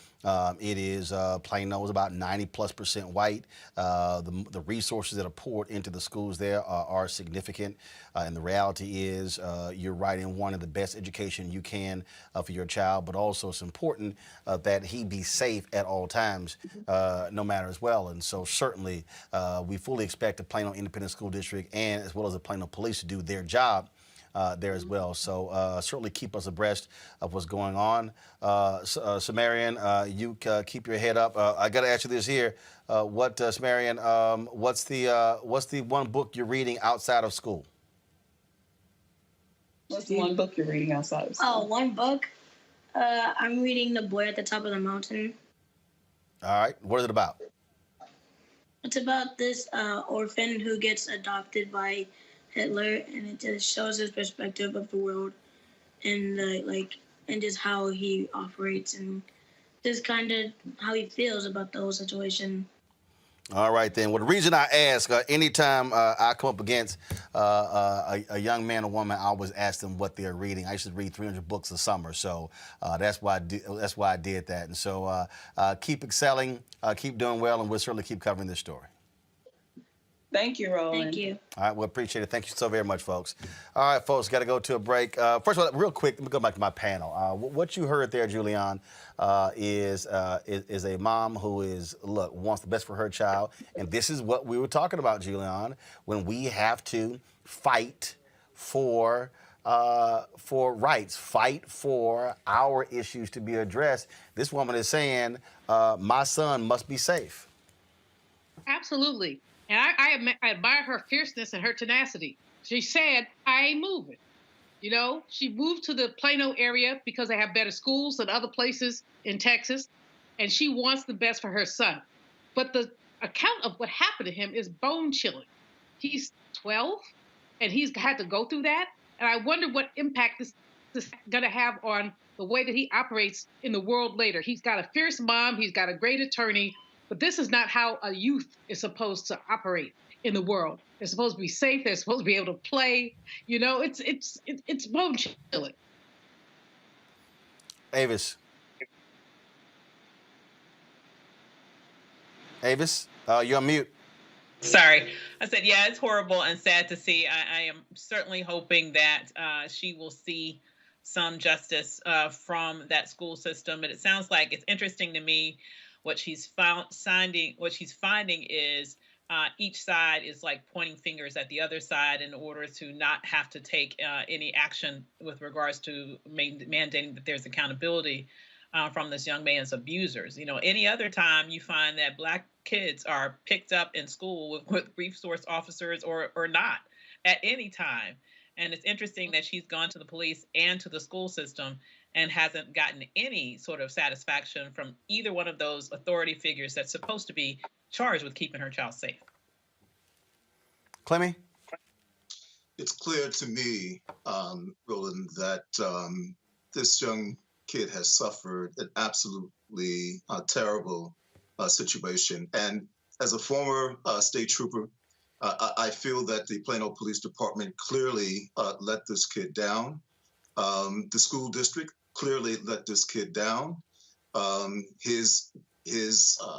It is, Plano is about 90+% white. The resources that are poured into the schools there are significant. And the reality is you're right in wanting the best education you can for your child, but also it's important that he be safe at all times, no matter as well. And so certainly we fully expect the Plano Independent School District and as well as the Plano Police to do their job there as well. So certainly keep us abreast of what's going on. Sumerian, you keep your head up. I got to ask you this here. Sumerian, what's the one book you're reading outside of school? What's the one book you're reading outside of school? Oh, one book? I'm reading The Boy at the Top of the Mountain. All right. What is it about? It's about this orphan who gets adopted by Hitler, and it just shows his perspective of the world and and just how he operates and just kind of how he feels about the whole situation. All right, then. Well, the reason I ask, anytime I come up against a young man or woman, I always ask them what they're reading. I used to read 300 books a summer, so that's why I did that. And so keep excelling, keep doing well, and we'll certainly keep covering this story. Thank you, Roland. Thank you. All right, well, appreciate it. Thank you so very much, folks. All right, folks, got to go to a break. First of all, real quick, let me go back to my panel. What you heard there, Julian, is a mom who wants the best for her child, and this is what we were talking about, Julian, when we have to fight for rights, fight for our issues to be addressed. This woman is saying, my son must be safe. Absolutely. And I admire her fierceness and her tenacity. She said, I ain't moving. You know, she moved to the Plano area because they have better schools than other places in Texas. And she wants the best for her son. But the account of what happened to him is bone chilling. He's 12 and he's had to go through that. And I wonder what impact this is going to have on the way that he operates in the world later. He's got a fierce mom. He's got a great attorney. But this is not how a youth is supposed to operate in the world. They're supposed to be safe. They're supposed to be able to play. You know, it's bone chilling. Avis, you're on mute. Sorry. I said, yeah, it's horrible and sad to see. I am certainly hoping that she will see some justice from that school system. But it sounds like it's interesting to me. What she's finding is each side is like pointing fingers at the other side in order to not have to take any action with regards to mandating that there's accountability from this young man's abusers. You know, any other time you find that Black kids are picked up in school with resource officers or not at any time. And it's interesting that she's gone to the police and to the school system and hasn't gotten any sort of satisfaction from either one of those authority figures that's supposed to be charged with keeping her child safe. Clemmy? It's clear to me, Roland, that this young kid has suffered an absolutely terrible situation. And as a former state trooper, I feel that the Plano Police Department clearly let this kid down. The school district clearly let this kid down. His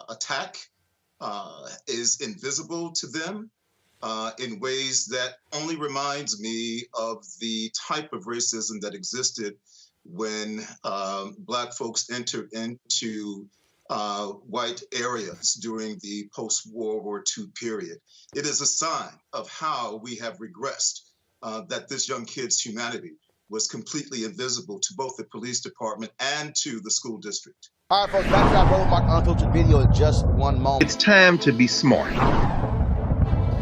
attack is invisible to them. in ways that only reminds me of the type of racism that existed when Black folks entered into white areas during the post-World War II period. It is a sign of how we have regressed, that this young kid's humanity was completely invisible to both the police department and to the school district. All right, folks, back to our Roland Martin Unfiltered video in just one moment. It's time to be smart.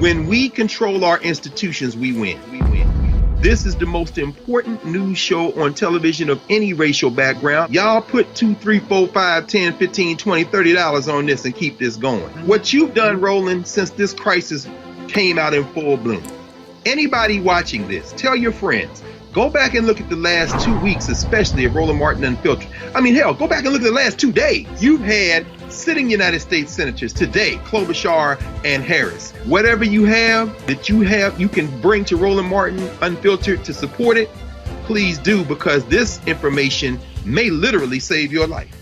When we control our institutions, we win. This is the most important news show on television of any racial background. Y'all put $2, $3, $4, $5, $10, $15, $20, $30 on this and keep this going. What you've done, Roland, since this crisis came out in full bloom. Anybody watching this, tell your friends. Go back and look at the last 2 weeks, especially of Roland Martin Unfiltered. I mean, hell, go back and look at the last 2 days. You've had sitting United States senators today, Klobuchar and Harris. Whatever you have that you can bring to Roland Martin Unfiltered to support it, please do, because this information may literally save your life.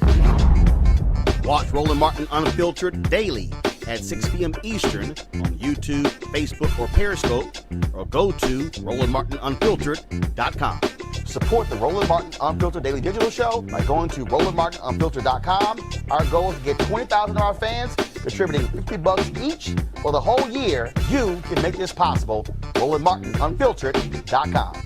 Watch Roland Martin Unfiltered daily at 6 p.m. Eastern on YouTube, Facebook, or Periscope, or go to RolandMartinUnfiltered.com. Support the Roland Martin Unfiltered Daily Digital Show by going to RolandMartinUnfiltered.com. Our goal is to get 20,000 of our fans contributing $50 each for the whole year. You can make this possible. RolandMartinUnfiltered.com.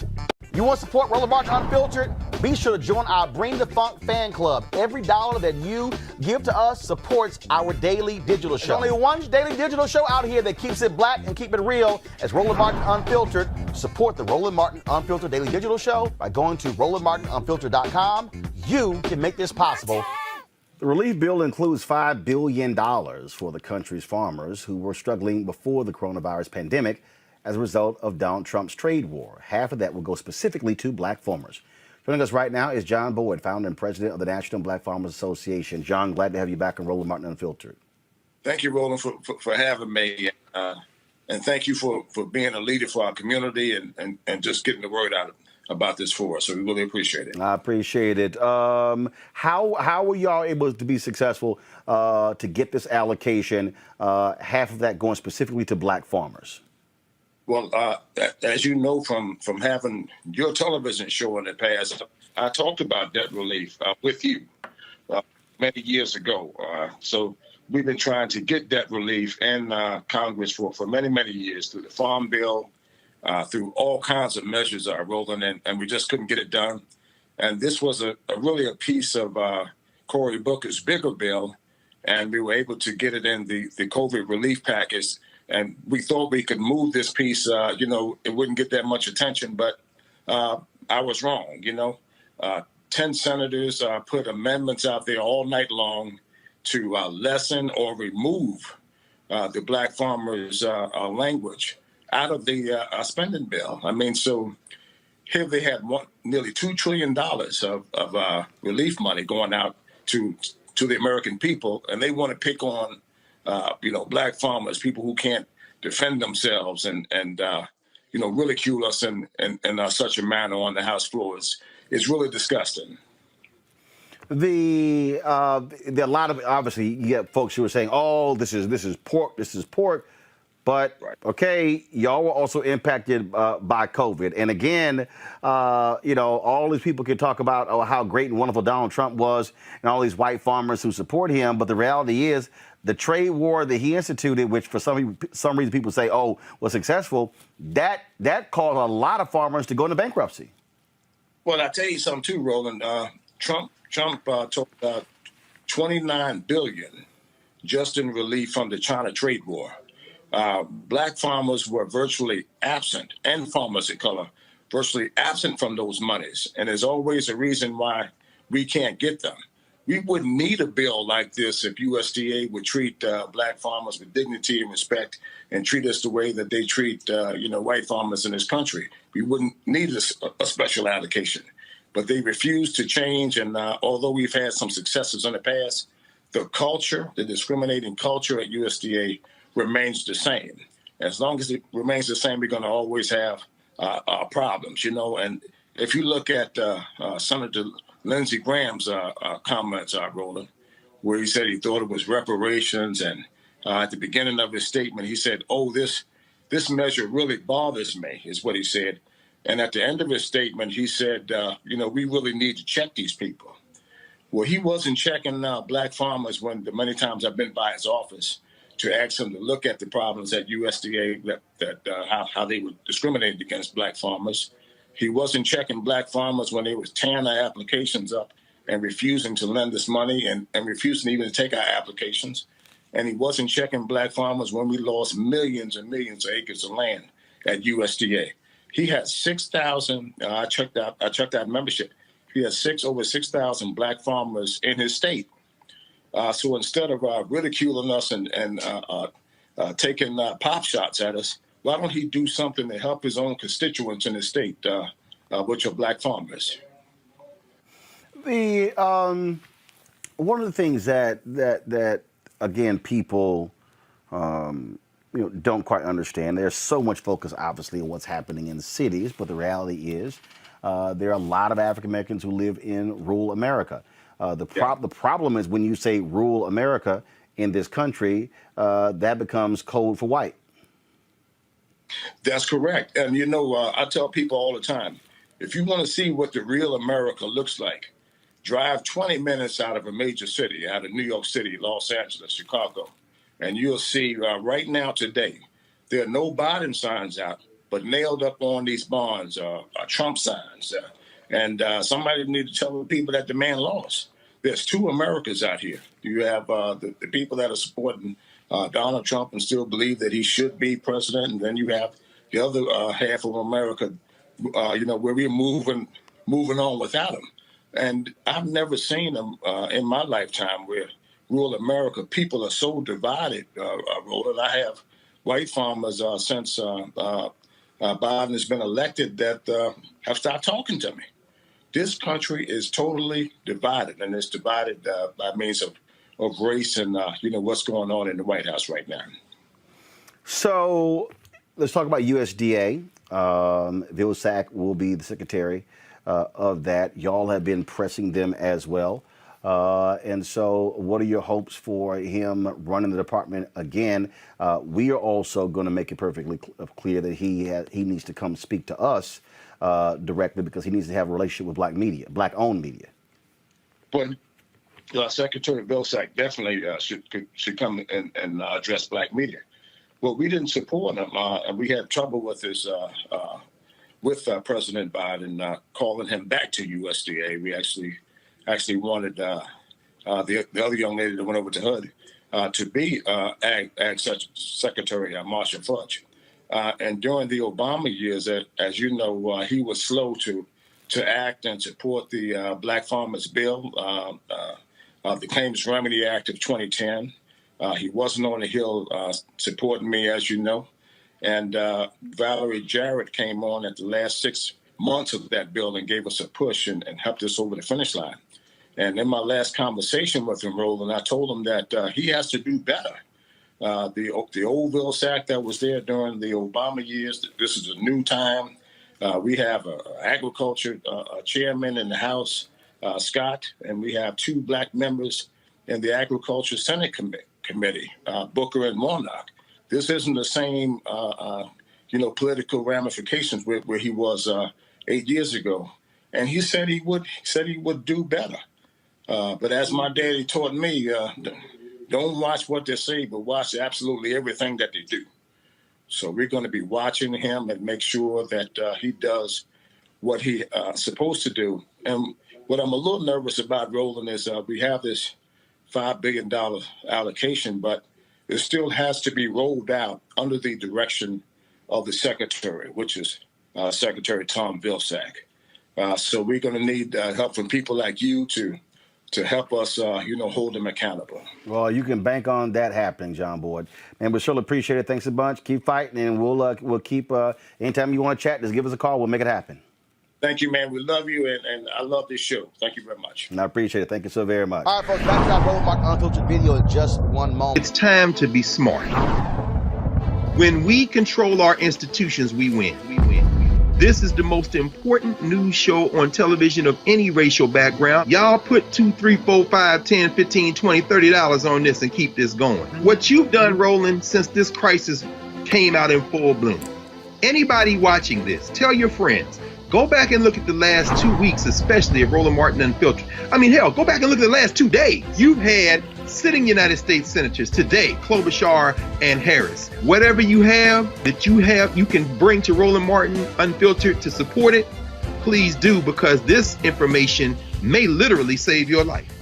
You want to support Roland Martin Unfiltered? Be sure to join our Bring the Funk fan club. Every dollar that you give to us supports our daily digital show. There's only one daily digital show out here that keeps it black and keep it real. It's Roland Martin Unfiltered. Support the Roland Martin Unfiltered Daily Digital Show by going to RolandMartinUnfiltered.com. You can make this possible. The relief bill includes $5 billion for the country's farmers who were struggling before the coronavirus pandemic as a result of Donald Trump's trade war. Half of that will go specifically to Black farmers. Joining us right now is John Boyd, founder and president of the National Black Farmers Association. John, glad to have you back on Roland Martin Unfiltered. Thank you, Roland, for having me. And thank you for being a leader for our community and just getting the word out about this for us. So we really appreciate it. I appreciate it. How were y'all able to be successful to get this allocation, half of that going specifically to Black farmers? Well, as you know from having your television show in the past, I talked about debt relief with you many years ago. So we've been trying to get debt relief in Congress for many, many years through the Farm Bill, through all kinds of measures rolling in, and we just couldn't get it done. And this was really a piece of Cory Booker's bigger bill, and we were able to get it in the COVID relief package. And we thought we could move this piece, it wouldn't get that much attention, but I was wrong, 10 senators put amendments out there all night long to lessen or remove the Black farmers' language out of the spending bill. I mean, so here they had nearly $2 trillion of relief money going out to the American people, and they want to pick on Black farmers, people who can't defend themselves and ridicule us in such a manner on the House floors. It's really disgusting. There are a lot of, obviously, you get folks who are saying, oh, this is pork. But, okay, y'all were also impacted by COVID. And again, all these people can talk about how great and wonderful Donald Trump was and all these white farmers who support him. But the reality is the trade war that he instituted, which for some reason people say, oh, was successful, that caused a lot of farmers to go into bankruptcy. Well, I'll tell you something, too, Roland. Trump took $29 billion just in relief from the China trade war. Black farmers were virtually absent, and farmers of color virtually absent from those monies. And there's always a reason why we can't get them. We wouldn't need a bill like this if USDA would treat Black farmers with dignity and respect and treat us the way that they treat, white farmers in this country. We wouldn't need a special allocation. But they refuse to change. And although we've had some successes in the past, the discriminating culture at USDA remains the same. As long as it remains the same, we're going to always have problems, And if you look at Senator Lindsey Graham's comments, Roland, where he said he thought it was reparations, and at the beginning of his statement, he said, "Oh, this this measure really bothers me, is what he said. And at the end of his statement, he said, we really need to check these people. Well, he wasn't checking black farmers when the many times I've been by his office to ask him to look at the problems at USDA, how they were discriminated against black farmers. He wasn't checking black farmers when they was tearing their applications up and refusing to lend us money and refusing even to take our applications. And he wasn't checking black farmers when we lost millions and millions of acres of land at USDA. He had 6,000, I checked out membership. He has over 6,000 black farmers in his state. So instead of ridiculing us and taking pop shots at us, why don't he do something to help his own constituents in his state, which are black farmers? One of the things that again people don't quite understand. There's so much focus, obviously, on what's happening in cities, but the reality is there are a lot of African Americans who live in rural America. The problem is when you say rural America in this country, that becomes code for white. That's correct. And, I tell people all the time, if you want to see what the real America looks like, drive 20 minutes out of a major city, out of New York City, Los Angeles, Chicago, and you'll see right now today, there are no Biden signs out, but nailed up on these barns are Trump signs. And somebody need to tell the people that the man lost. There's two Americas out here. You have the people that are supporting Donald Trump and still believe that he should be president. And then you have the other half of America, where we're moving on without him. And I've never seen them in my lifetime where rural America, people are so divided, Roland. I have white farmers since Biden has been elected that have stopped talking to me. This country is totally divided, and it's divided by means of race and, what's going on in the White House right now. So let's talk about USDA. Vilsack will be the secretary of that. Y'all have been pressing them as well. And so what are your hopes for him running the department again? We are also going to make it perfectly clear that he needs to come speak to us directly because he needs to have a relationship with black media, black-owned media. But Secretary Vilsack definitely should come and address black media. Well, we didn't support him, and we had trouble with his with President Biden calling him back to USDA. We actually wanted the other young lady that went over to HUD to be Ag Secretary Marsha Fudge. And during the Obama years, as you know, he was slow to act and support the Black Farmers Bill, the Claims Remedy Act of 2010. He wasn't on the Hill supporting me, as you know. And Valerie Jarrett came on at the last 6 months of that bill and gave us a push and helped us over the finish line. And in my last conversation with him, Roland, I told him that he has to do better. The old Vilsack that was there during the Obama years, this is a new time. We have an agriculture chairman in the House, Scott, and we have 2 black members in the Agriculture Senate Committee, Booker and Warnock. This isn't the same, political ramifications where he was 8 years ago. And he said he would do better. But as my daddy taught me, don't watch what they say, but watch absolutely everything that they do. So we're going to be watching him and make sure that he does what he's supposed to do. And what I'm a little nervous about, Roland, is we have this $5 billion allocation, but it still has to be rolled out under the direction of the secretary, which is Secretary Tom Vilsack. So we're going to need help from people like you to help us, hold them accountable. Well, you can bank on that happening, John Boyd. And we surely appreciate it. Thanks a bunch. Keep fighting, and we'll keep. Anytime you want to chat, just give us a call. We'll make it happen. Thank you, man. We love you, and I love this show. Thank you very much. And I appreciate it. Thank you so very much. All right, folks, back to our Roland Mark Unfiltered video in just one moment. It's time to be smart. When we control our institutions, we win. This is the most important news show on television of any racial background. Y'all put $2, $3, $4, $5, $10, $15, $20, $30 on this and keep this going. What you've done, Roland, since this crisis came out in full bloom. Anybody watching this, tell your friends. Go back and look at the last 2 weeks, especially of Roland Martin Unfiltered. I mean, hell, go back and look at the last 2 days. You've had sitting United States senators today, Klobuchar and Harris. Whatever you have that you can bring to Roland Martin Unfiltered to support it, please do, because this information may literally save your life.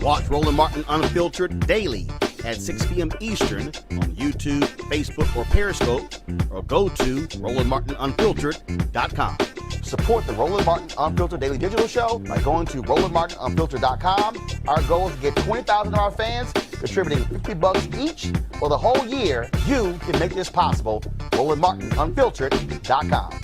Watch Roland Martin Unfiltered daily at 6 p.m. Eastern on YouTube, Facebook, or Periscope, or go to RolandMartinUnfiltered.com. Support the Roland Martin Unfiltered Daily Digital Show by going to RolandMartinUnfiltered.com. Our goal is to get 20,000 of our fans contributing $50 each for the whole year. You can make this possible. RolandMartinUnfiltered.com.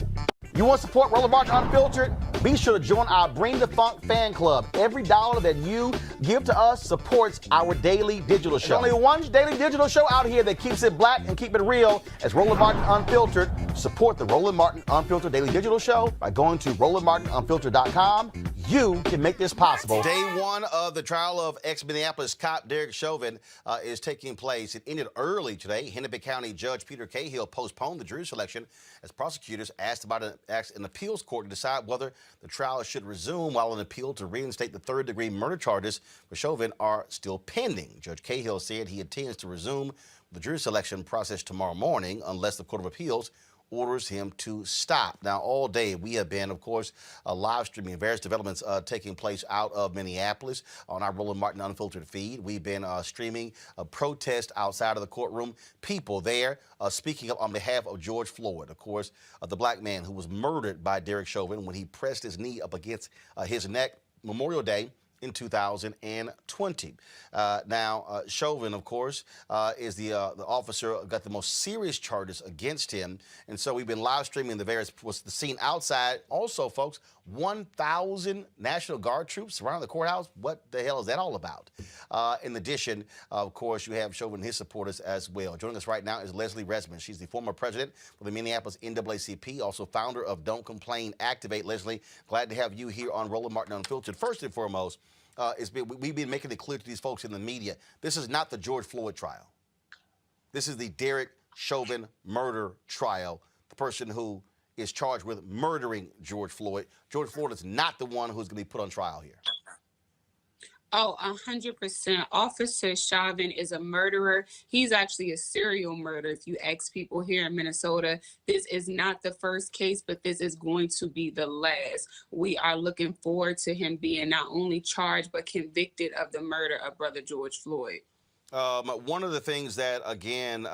You want to support Roland Martin Unfiltered? Be sure to join our Bring the Funk fan club. Every dollar that you give to us supports our daily digital show. There's only one daily digital show out here that keeps it black and keep it real as Roland Martin Unfiltered. Support the Roland Martin Unfiltered Daily Digital Show by going to RolandMartinUnfiltered.com. You can make this possible. Day one of the trial of ex-Minneapolis cop Derek Chauvin is taking place. It ended early today. Hennepin County Judge Peter Cahill postponed the jury selection as prosecutors asked an appeals court to decide whether the trial should resume, while an appeal to reinstate the third-degree murder charges for Chauvin are still pending. Judge Cahill said he intends to resume the jury selection process tomorrow morning unless the Court of Appeals orders him to stop. Now, all day we have been, of course, live streaming various developments taking place out of Minneapolis on our Roland Martin Unfiltered feed. We've been streaming a protest outside of the courtroom, people there speaking up on behalf of George Floyd, of course, the black man who was murdered by Derek Chauvin when he pressed his knee up against his neck Memorial Day in 2020. Now, Chauvin, of course, is the officer got the most serious charges against him. And so we've been live streaming the scene outside. Also, folks, 1,000 National Guard troops surrounding the courthouse. What the hell is that all about? In addition, of course, you have Chauvin and his supporters as well. Joining us right now is Leslie Resman. She's the former president for the Minneapolis NAACP, also founder of Don't Complain, Activate. Leslie, glad to have you here on Roland Martin Unfiltered. First and foremost, we've been making it clear to these folks in the media, this is not the George Floyd trial. This is the Derek Chauvin murder trial, the person who is charged with murdering George Floyd. George Floyd is not the one who's going to be put on trial here. Oh, 100%. Officer Chauvin is a murderer. He's actually a serial murderer. If you ask people here in Minnesota, this is not the first case, but this is going to be the last. We are looking forward to him being not only charged, but convicted of the murder of Brother George Floyd. One of the things that, again,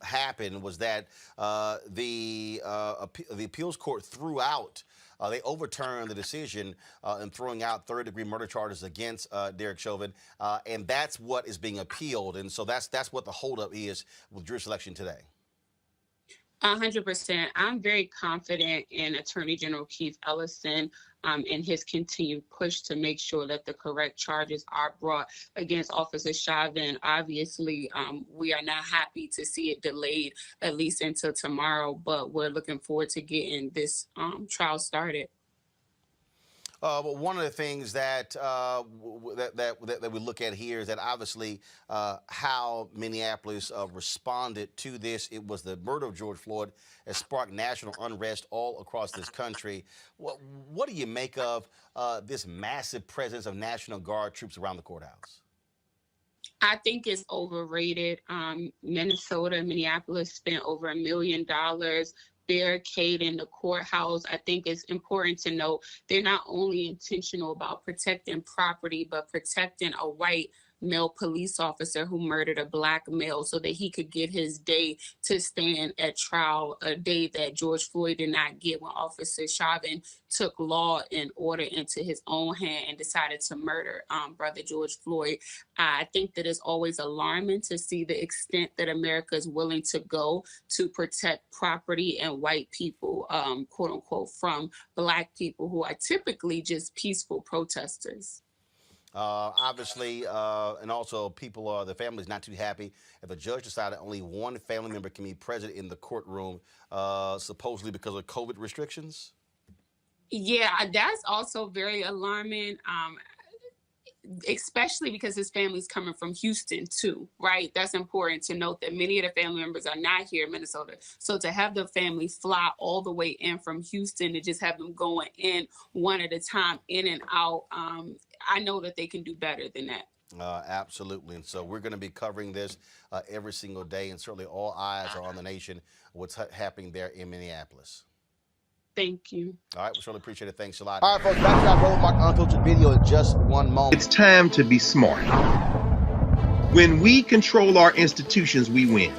happened was that the appeals court threw out they overturned the decision in throwing out third-degree murder charges against Derek Chauvin, and that's what is being appealed. And so that's what the holdup is with jury selection today. 100%. I'm very confident in Attorney General Keith Ellison and his continued push to make sure that the correct charges are brought against Officer Chauvin. Obviously, we are not happy to see it delayed at least until tomorrow, but we're looking forward to getting this trial started. But one of the things that that we look at here is that obviously how Minneapolis responded to this. It was the murder of George Floyd has sparked national unrest all across this country. What do you make of this massive presence of National Guard troops around the courthouse? I think it's overrated. Minneapolis spent over $1 million barricading the courthouse. I think it's important to note they're not only intentional about protecting property, but protecting a white male police officer who murdered a black male so that he could get his day to stand at trial, a day that George Floyd did not get when Officer Chauvin took law and order into his own hand and decided to murder Brother George Floyd. I think that it's always alarming to see the extent that America is willing to go to protect property and white people, quote unquote, from black people who are typically just peaceful protesters. Obviously, and also people the family's not too happy if a judge decided only one family member can be present in the courtroom, supposedly because of COVID restrictions. Yeah, that's also very alarming. especially because his family's coming from Houston too, right? That's important to note that many of the family members are not here in Minnesota. So to have the family fly all the way in from Houston to just have them going in one at a time, in and out, I know that they can do better than that. Absolutely. And so we're going to be covering this every single day, and certainly all eyes are on the nation, what's happening there in Minneapolis. Thank you. All right, we certainly appreciate it. Thanks a lot. All right, folks, back to our Roland Martin Unfiltered video in just one moment. It's time to be smart. When we control our institutions, we win.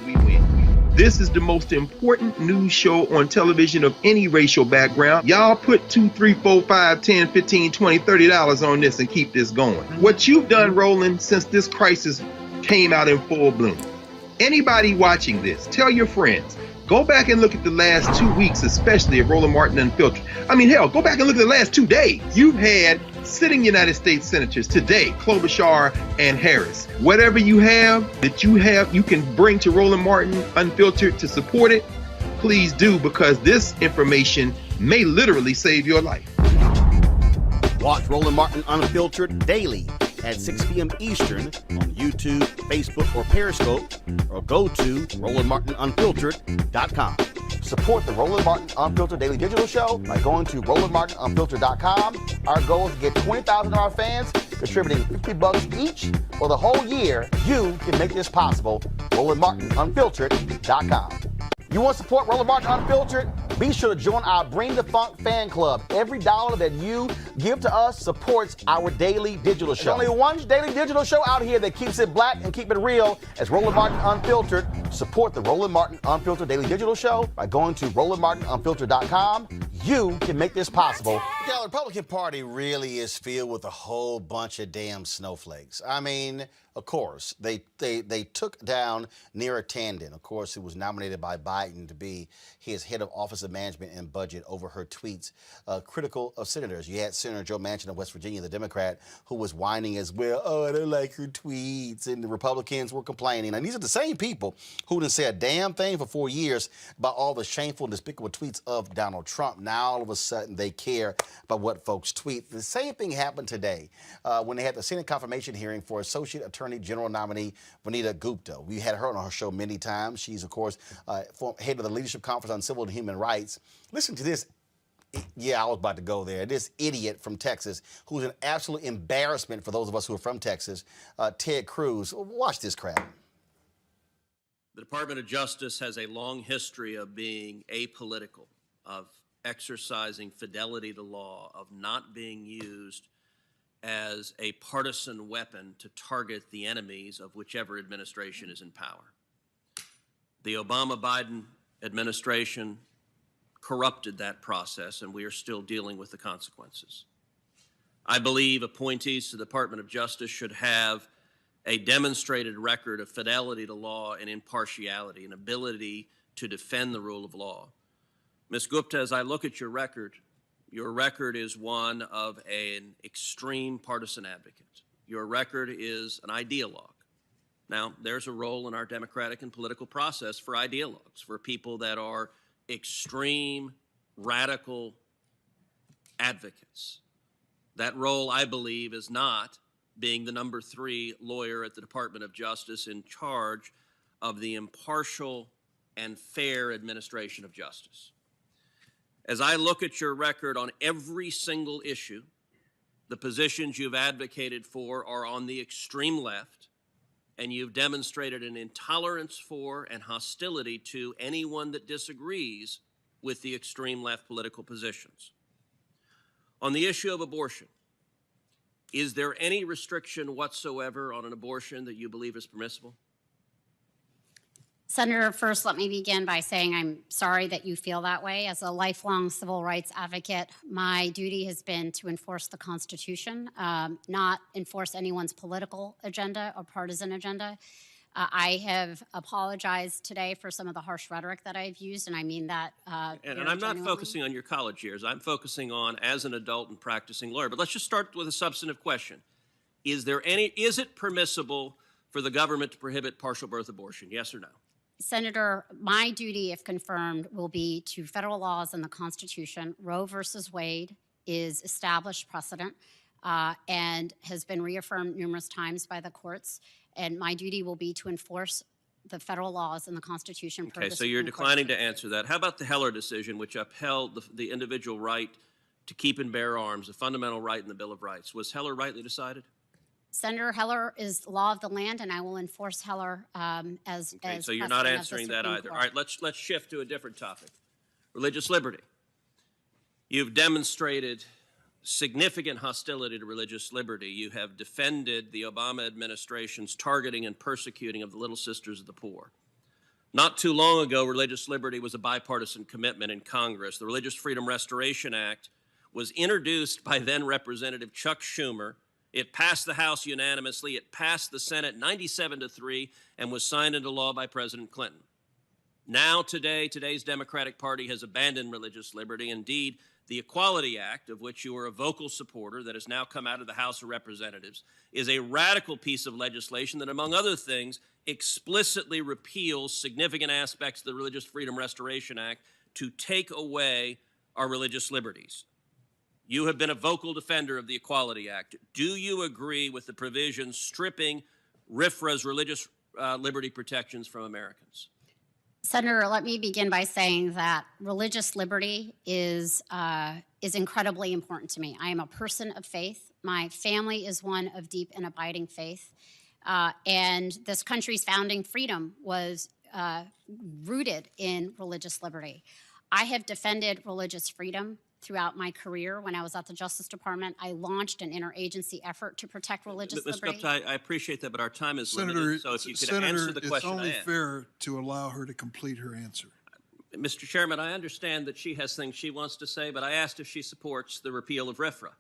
This is the most important news show on television of any racial background. Y'all put $2, $3, $4, $5, $10, $15, $20, $30 on this and keep this going. What you've done, Roland, since this crisis came out in full bloom. Anybody watching this, tell your friends. Go back and look at the last 2 weeks, especially of Roland Martin Unfiltered. I mean, hell, go back and look at the last 2 days. You've had sitting United States senators today, Klobuchar and Harris. Whatever you have that you can bring to Roland Martin Unfiltered to support it, please do, because this information may literally save your life. Watch Roland Martin Unfiltered daily at 6 p.m. Eastern on YouTube, Facebook, or Periscope, or go to RolandMartinUnfiltered.com. Support the Roland Martin Unfiltered Daily Digital Show by going to RolandMartinUnfiltered.com. Our goal is to get 20,000 of our fans contributing $50 each for the whole year. You can make this possible. RolandMartinUnfiltered.com. You want to support Roland Martin Unfiltered? Be sure to join our Bring the Funk fan club. Every dollar that you give to us supports our daily digital show. There's only one daily digital show out here that keeps it black and keep it real. As Roland Martin Unfiltered. Support the Roland Martin Unfiltered Daily Digital Show by going to RolandMartinUnfiltered.com. You can make this possible. Yeah, the Republican Party really is filled with a whole bunch of damn snowflakes. I mean, of course, they took down Neera Tanden, of course, who was nominated by Biden to be his head of Office of Management and Budget over her tweets critical of senators. You had Senator Joe Manchin of West Virginia, the Democrat, who was whining as well. Oh, I don't like her tweets. And the Republicans were complaining. And these are the same people who didn't say a damn thing for 4 years about all the shameful and despicable tweets of Donald Trump. Now, all of a sudden, they care about what folks tweet. The same thing happened today when they had the Senate confirmation hearing for Associate Attorney General nominee Vanita Gupta. We had her on our show many times. She's, of course, head of the Leadership Conference on Civil and Human Rights. Listen to this. Yeah, I was about to go there. This idiot from Texas, who's an absolute embarrassment for those of us who are from Texas, Ted Cruz. Watch this crap. The Department of Justice has a long history of being apolitical, of exercising fidelity to law, of not being used as a partisan weapon to target the enemies of whichever administration is in power. The Obama-Biden administration corrupted that process, and we are still dealing with the consequences. I believe appointees to the Department of Justice should have a demonstrated record of fidelity to law and impartiality, an ability to defend the rule of law. Ms. Gupta, as I look at your record is one of an extreme partisan advocate. Your record is an ideologue. Now, there's a role in our democratic and political process for ideologues, for people that are extreme, radical advocates. That role, I believe, is not being the number 3 lawyer at the Department of Justice in charge of the impartial and fair administration of justice. As I look at your record on every single issue, the positions you've advocated for are on the extreme left, and you've demonstrated an intolerance for and hostility to anyone that disagrees with the extreme left political positions. On the issue of abortion, is there any restriction whatsoever on an abortion that you believe is permissible? Senator, first, let me begin by saying I'm sorry that you feel that way. As a lifelong civil rights advocate, my duty has been to enforce the Constitution, not enforce anyone's political agenda or partisan agenda. I have apologized today for some of the harsh rhetoric that I've used, and I mean that And I'm not focusing on your college years. I'm focusing on as an adult and practicing lawyer. But let's just start with a substantive question. Is it permissible for the government to prohibit partial birth abortion? Yes or no? Senator, my duty, if confirmed, will be to federal laws and the Constitution. Roe versus Wade is established precedent. and has been reaffirmed numerous times by the courts. And my duty will be to enforce the federal laws and the Constitution. Okay, so you're declining to answer that. How about the Heller decision, which upheld the individual right to keep and bear arms, a fundamental right in the Bill of Rights? Was Heller rightly decided? Senator, Heller is law of the land, and I will enforce Heller as. Okay, as so you're not precedent of the answering that Supreme either. Court. All right, let's shift to a different topic. Religious liberty. You've demonstrated significant hostility to religious liberty. You have defended the Obama administration's targeting and persecuting of the Little Sisters of the Poor. Not too long ago, religious liberty was a bipartisan commitment in Congress. The Religious Freedom Restoration Act was introduced by then Representative Chuck Schumer. It passed the House unanimously. It passed the Senate 97-3 and was signed into law by President Clinton. Now, today's Democratic Party has abandoned religious liberty. Indeed, the Equality Act, of which you are a vocal supporter, that has now come out of the House of Representatives, is a radical piece of legislation that, among other things, explicitly repeals significant aspects of the Religious Freedom Restoration Act to take away our religious liberties. You have been a vocal defender of the Equality Act. Do you agree with the provisions stripping RFRA's religious liberty protections from Americans? Senator, let me begin by saying that religious liberty is incredibly important to me. I am a person of faith. My family is one of deep and abiding faith. And this country's founding freedom was rooted in religious liberty. I have defended religious freedom throughout my career. When I was at the Justice Department, I launched an interagency effort to protect religious Ms. liberty. Gupta, I appreciate that, but our time is Senator, limited. So if you could answer the question it's only I asked. fair to allow her to complete her answer. Mr. Chairman, I understand that she has things she wants to say, but I asked if she supports the repeal of RFRA.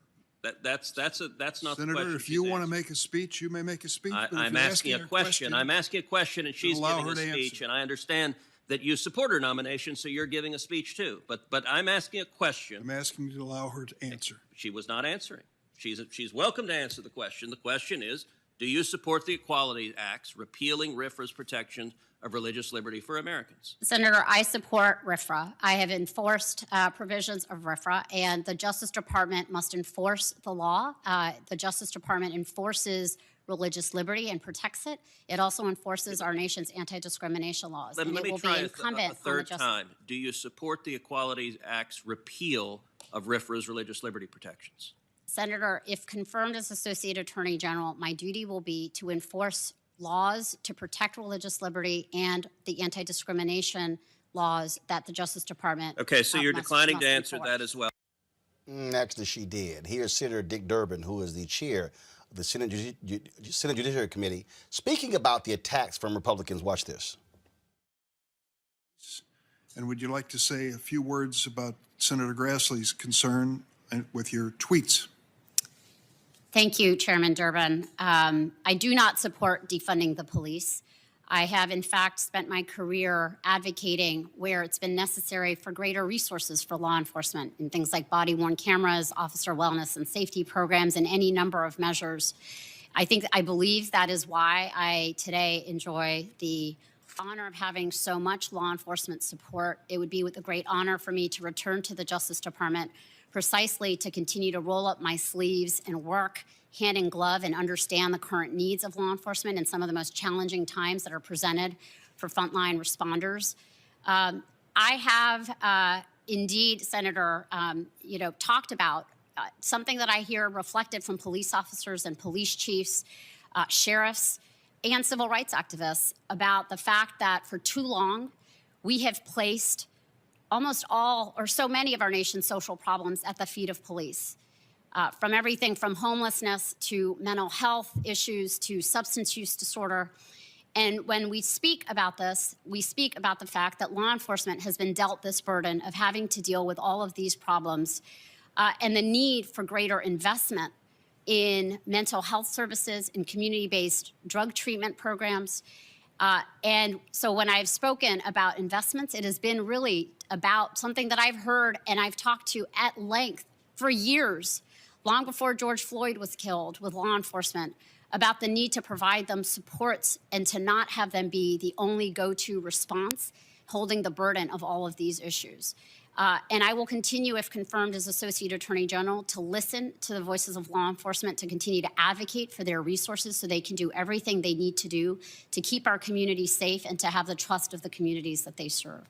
That's not the question. Senator, if you want to make a speech, you may make a speech. But I'm asking a question. I'm asking a question, and she's giving a speech, and I understand that you support her nomination, so you're giving a speech too. But I'm asking a question. I'm asking you to allow her to answer. She was not answering. She's welcome to answer the question. The question is, do you support the Equality Acts repealing RFRA's protections of religious liberty for Americans? Senator, I support RFRA. I have enforced provisions of RFRA, and the Justice Department must enforce the law. The Justice Department enforces religious liberty and protects it. It also enforces our nation's anti-discrimination laws. Let me try a third time. Do you support the Equality Act's repeal of RFRA's religious liberty protections? Senator, if confirmed as Associate Attorney General, my duty will be to enforce laws to protect religious liberty and the anti-discrimination laws that the Justice Department Okay, so you're declining to answer that as well. Actually, she did. Here's Senator Dick Durbin, who is the chair of the Senate Judiciary Committee, speaking about the attacks from Republicans. Watch this. And would you like to say a few words about Senator Grassley's concern with your tweets? Thank you, Chairman Durbin. I do not support defunding the police. I have, in fact, spent my career advocating where it's been necessary for greater resources for law enforcement in things like body-worn cameras, officer wellness and safety programs, and any number of measures. I believe that is why I today enjoy the honor of having so much law enforcement support. It would be with a great honor for me to return to the Justice Department precisely to continue to roll up my sleeves and work hand in glove and understand the current needs of law enforcement in some of the most challenging times that are presented for frontline responders. I have indeed, Senator, talked about something that I hear reflected from police officers and police chiefs, sheriffs, and civil rights activists about the fact that for too long we have placed almost all or so many of our nation's social problems at the feet of police. From everything from homelessness to mental health issues to substance use disorder. And when we speak about this, we speak about the fact that law enforcement has been dealt this burden of having to deal with all of these problems and the need for greater investment in mental health services and community-based drug treatment programs. And so when I've spoken about investments, it has been really about something that I've heard and I've talked to at length for years, long before George Floyd was killed, with law enforcement, about the need to provide them supports and to not have them be the only go-to response, holding the burden of all of these issues. And I will continue, if confirmed as Associate Attorney General, to listen to the voices of law enforcement, to continue to advocate for their resources so they can do everything they need to do to keep our communities safe and to have the trust of the communities that they serve.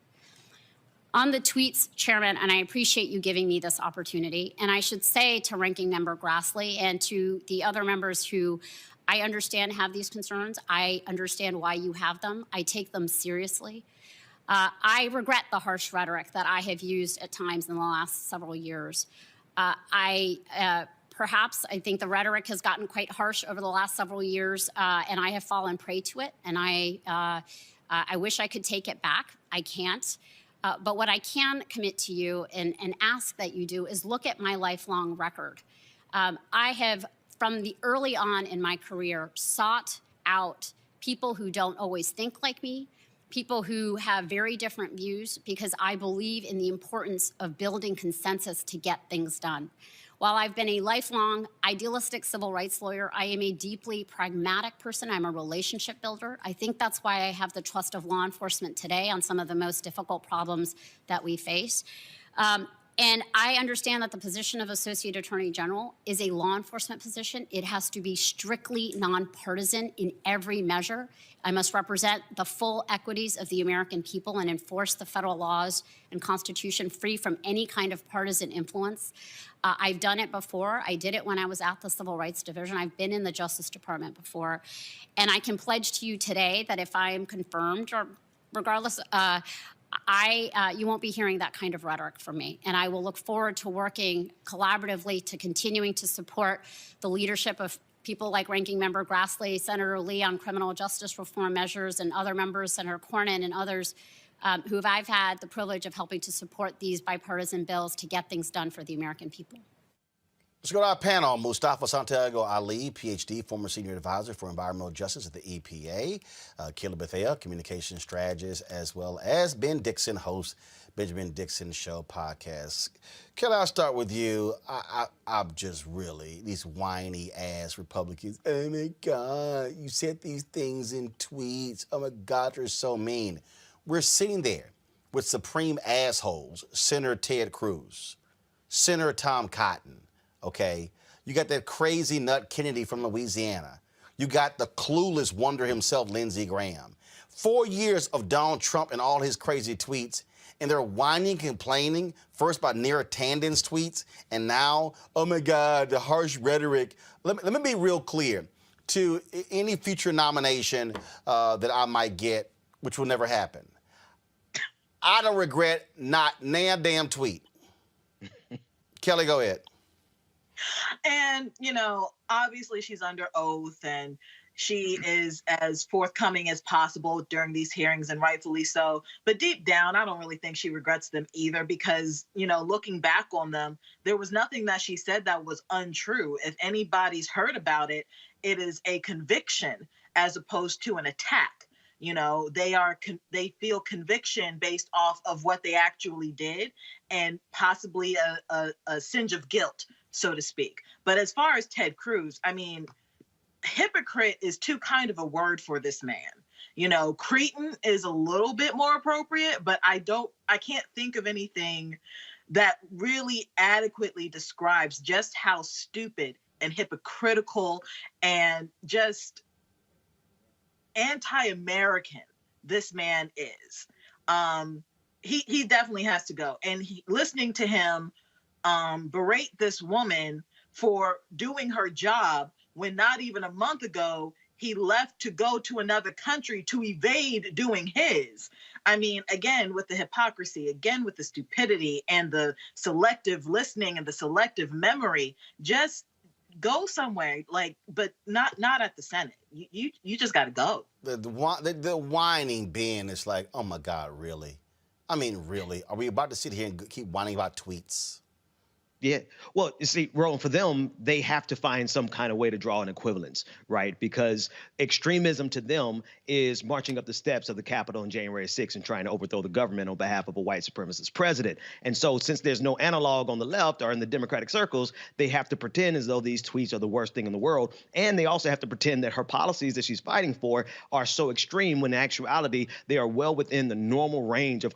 On the tweets, Chairman, and I appreciate you giving me this opportunity, and I should say to Ranking Member Grassley and to the other members who I understand have these concerns, I understand why you have them. I take them seriously. I regret the harsh rhetoric that I have used at times in the last several years. Perhaps I think the rhetoric has gotten quite harsh over the last several years, and I have fallen prey to it, and I wish I could take it back. I can't. But what I can commit to you and ask that you do is look at my lifelong record. I have, from the early on in my career, sought out people who don't always think like me, people who have very different views, because I believe in the importance of building consensus to get things done. While I've been a lifelong idealistic civil rights lawyer, I am a deeply pragmatic person. I'm a relationship builder. I think that's why I have the trust of law enforcement today on some of the most difficult problems that we face. And I understand that the position of Associate Attorney General is a law enforcement position. It has to be strictly nonpartisan in every measure. I must represent the full equities of the American people and enforce the federal laws and Constitution free from any kind of partisan influence. I've done it before. I did it when I was at the Civil Rights Division. I've been in the Justice Department before. And I can pledge to you today that if I am confirmed, or regardless, you won't be hearing that kind of rhetoric from me. And I will look forward to working collaboratively to continuing to support the leadership of people like Ranking Member Grassley, Senator Lee on criminal justice reform measures, and other members, Senator Cornyn and others, who I've had the privilege of helping to support these bipartisan bills to get things done for the American people. Let's go to our panel. Mustafa Santiago Ali, PhD, former senior advisor for environmental justice at the EPA. Kayla Bethea, communication strategist, as well as Ben Dixon, host Benjamin Dixon Show podcast. Kayla, I'll start with you. I'm just really, these whiny ass Republicans. Oh my God, you said these things in tweets. Oh my God, they're so mean. We're sitting there with supreme assholes, Senator Ted Cruz, Senator Tom Cotton. Okay, you got that crazy nut Kennedy from Louisiana. You got the clueless wonder himself, Lindsey Graham. 4 years of Donald Trump and all his crazy tweets, and they're whining, complaining, first about Neera Tanden's tweets, and now, oh my God, the harsh rhetoric. Let me be real clear. To any future nomination that I might get, which will never happen, I don't regret not a damn tweet. Kelly, go ahead. And, obviously she's under oath and she is as forthcoming as possible during these hearings, and rightfully so. But deep down, I don't really think she regrets them either because, looking back on them, there was nothing that she said that was untrue. If anybody's heard about it, it is a conviction as opposed to an attack. They feel conviction based off of what they actually did and possibly a singe of guilt, so to speak. But as far as Ted Cruz, hypocrite is too kind of a word for this man. Cretin is a little bit more appropriate, but I can't think of anything that really adequately describes just how stupid and hypocritical and just anti-American this man is. He definitely has to go. And listening to him berate this woman for doing her job when not even a month ago he left to go to another country to evade doing his. Again, with the hypocrisy, again, with the stupidity and the selective listening and the selective memory, just go somewhere, but not at the Senate. You just got to go. The whining Ben is like, oh my God, really? Really? Are we about to sit here and keep whining about tweets? Yeah. Well, you see, Roland, for them, they have to find some kind of way to draw an equivalence, right? Because extremism to them is marching up the steps of the Capitol on January 6th and trying to overthrow the government on behalf of a white supremacist president. And so since there's no analog on the left or in the Democratic circles, they have to pretend as though these tweets are the worst thing in the world. And they also have to pretend that her policies that she's fighting for are so extreme when in actuality, they are well within the normal range of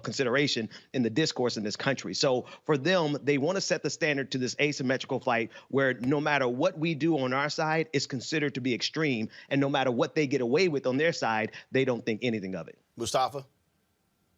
consideration in the discourse in this country. So for them, they want to set the standard to this asymmetrical fight where no matter what we do on our side, it's considered to be extreme. And no matter what they get away with on their side, they don't think anything of it. Mustafa?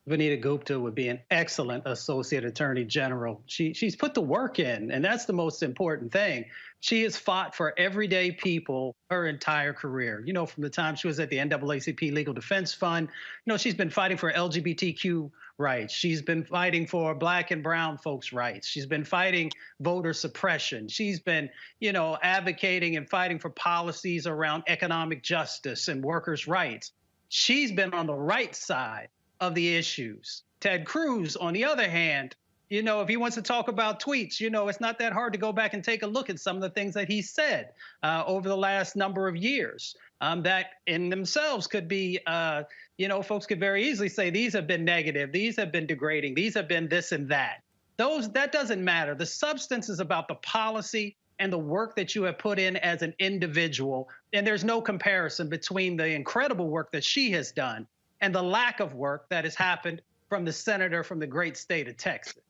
Vanita Gupta would be an excellent Associate Attorney General. She's put the work in, and that's the most important thing. She has fought for everyday people her entire career. You know, from the time she was at the NAACP Legal Defense Fund, you know, she's been fighting for LGBTQ rights. She's been fighting for Black and brown folks' rights. She's been fighting voter suppression. She's been, you know, advocating and fighting for policies around economic justice and workers' rights. She's been on the right side of the issues. Ted Cruz, on the other hand, you know, if he wants to talk about tweets, you know, it's not that hard to go back and take a look at some of the things that he said over the last number of years that in themselves could be, you know, folks could very easily say these have been negative, these have been degrading, these have been this and that. That doesn't matter. The substance is about the policy and the work that you have put in as an individual. And there's no comparison between the incredible work that she has done and the lack of work that has happened from the senator from the great state of Texas.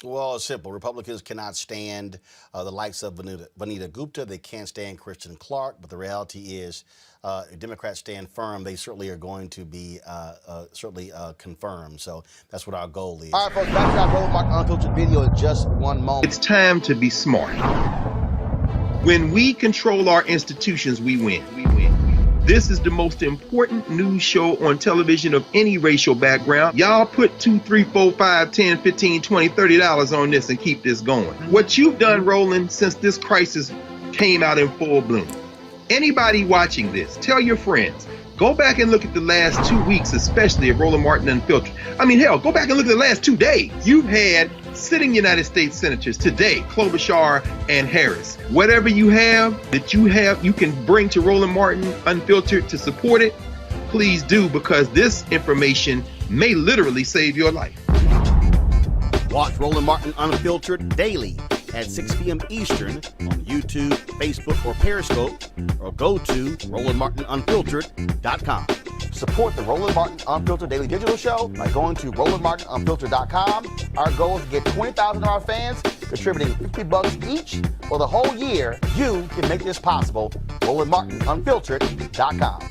Well, it's simple. Republicans cannot stand the likes of Vanita Gupta. They can't stand Christian Clark. But the reality is, if Democrats stand firm, they certainly are going to be confirmed. So that's what our goal is. All right, folks, back to our Roland Martin Unfiltered video in just one moment. It's time to be smart. When we control our institutions, we win. This is the most important news show on television of any racial background. Y'all put $2, $3, $4, $5, $10, $15, $20, $30 on this and keep this going. What you've done, Roland, since this crisis came out in full bloom. Anybody watching this, tell your friends. Go back and look at the last 2 weeks, especially of Roland Martin Unfiltered. I mean, hell, go back and look at the last 2 days. You've had sitting United States senators today, Klobuchar and Harris. Whatever you have you can bring to Roland Martin Unfiltered to support it, please do, because this information may literally save your life. Watch Roland Martin Unfiltered daily at 6 p.m. Eastern on YouTube, Facebook, or Periscope, or go to RolandMartinUnfiltered.com. Support the Roland Martin Unfiltered Daily Digital Show by going to RolandMartinUnfiltered.com. Our goal is to get 20,000 of our fans contributing $50 each for the whole year. You can make this possible. RolandMartinUnfiltered.com.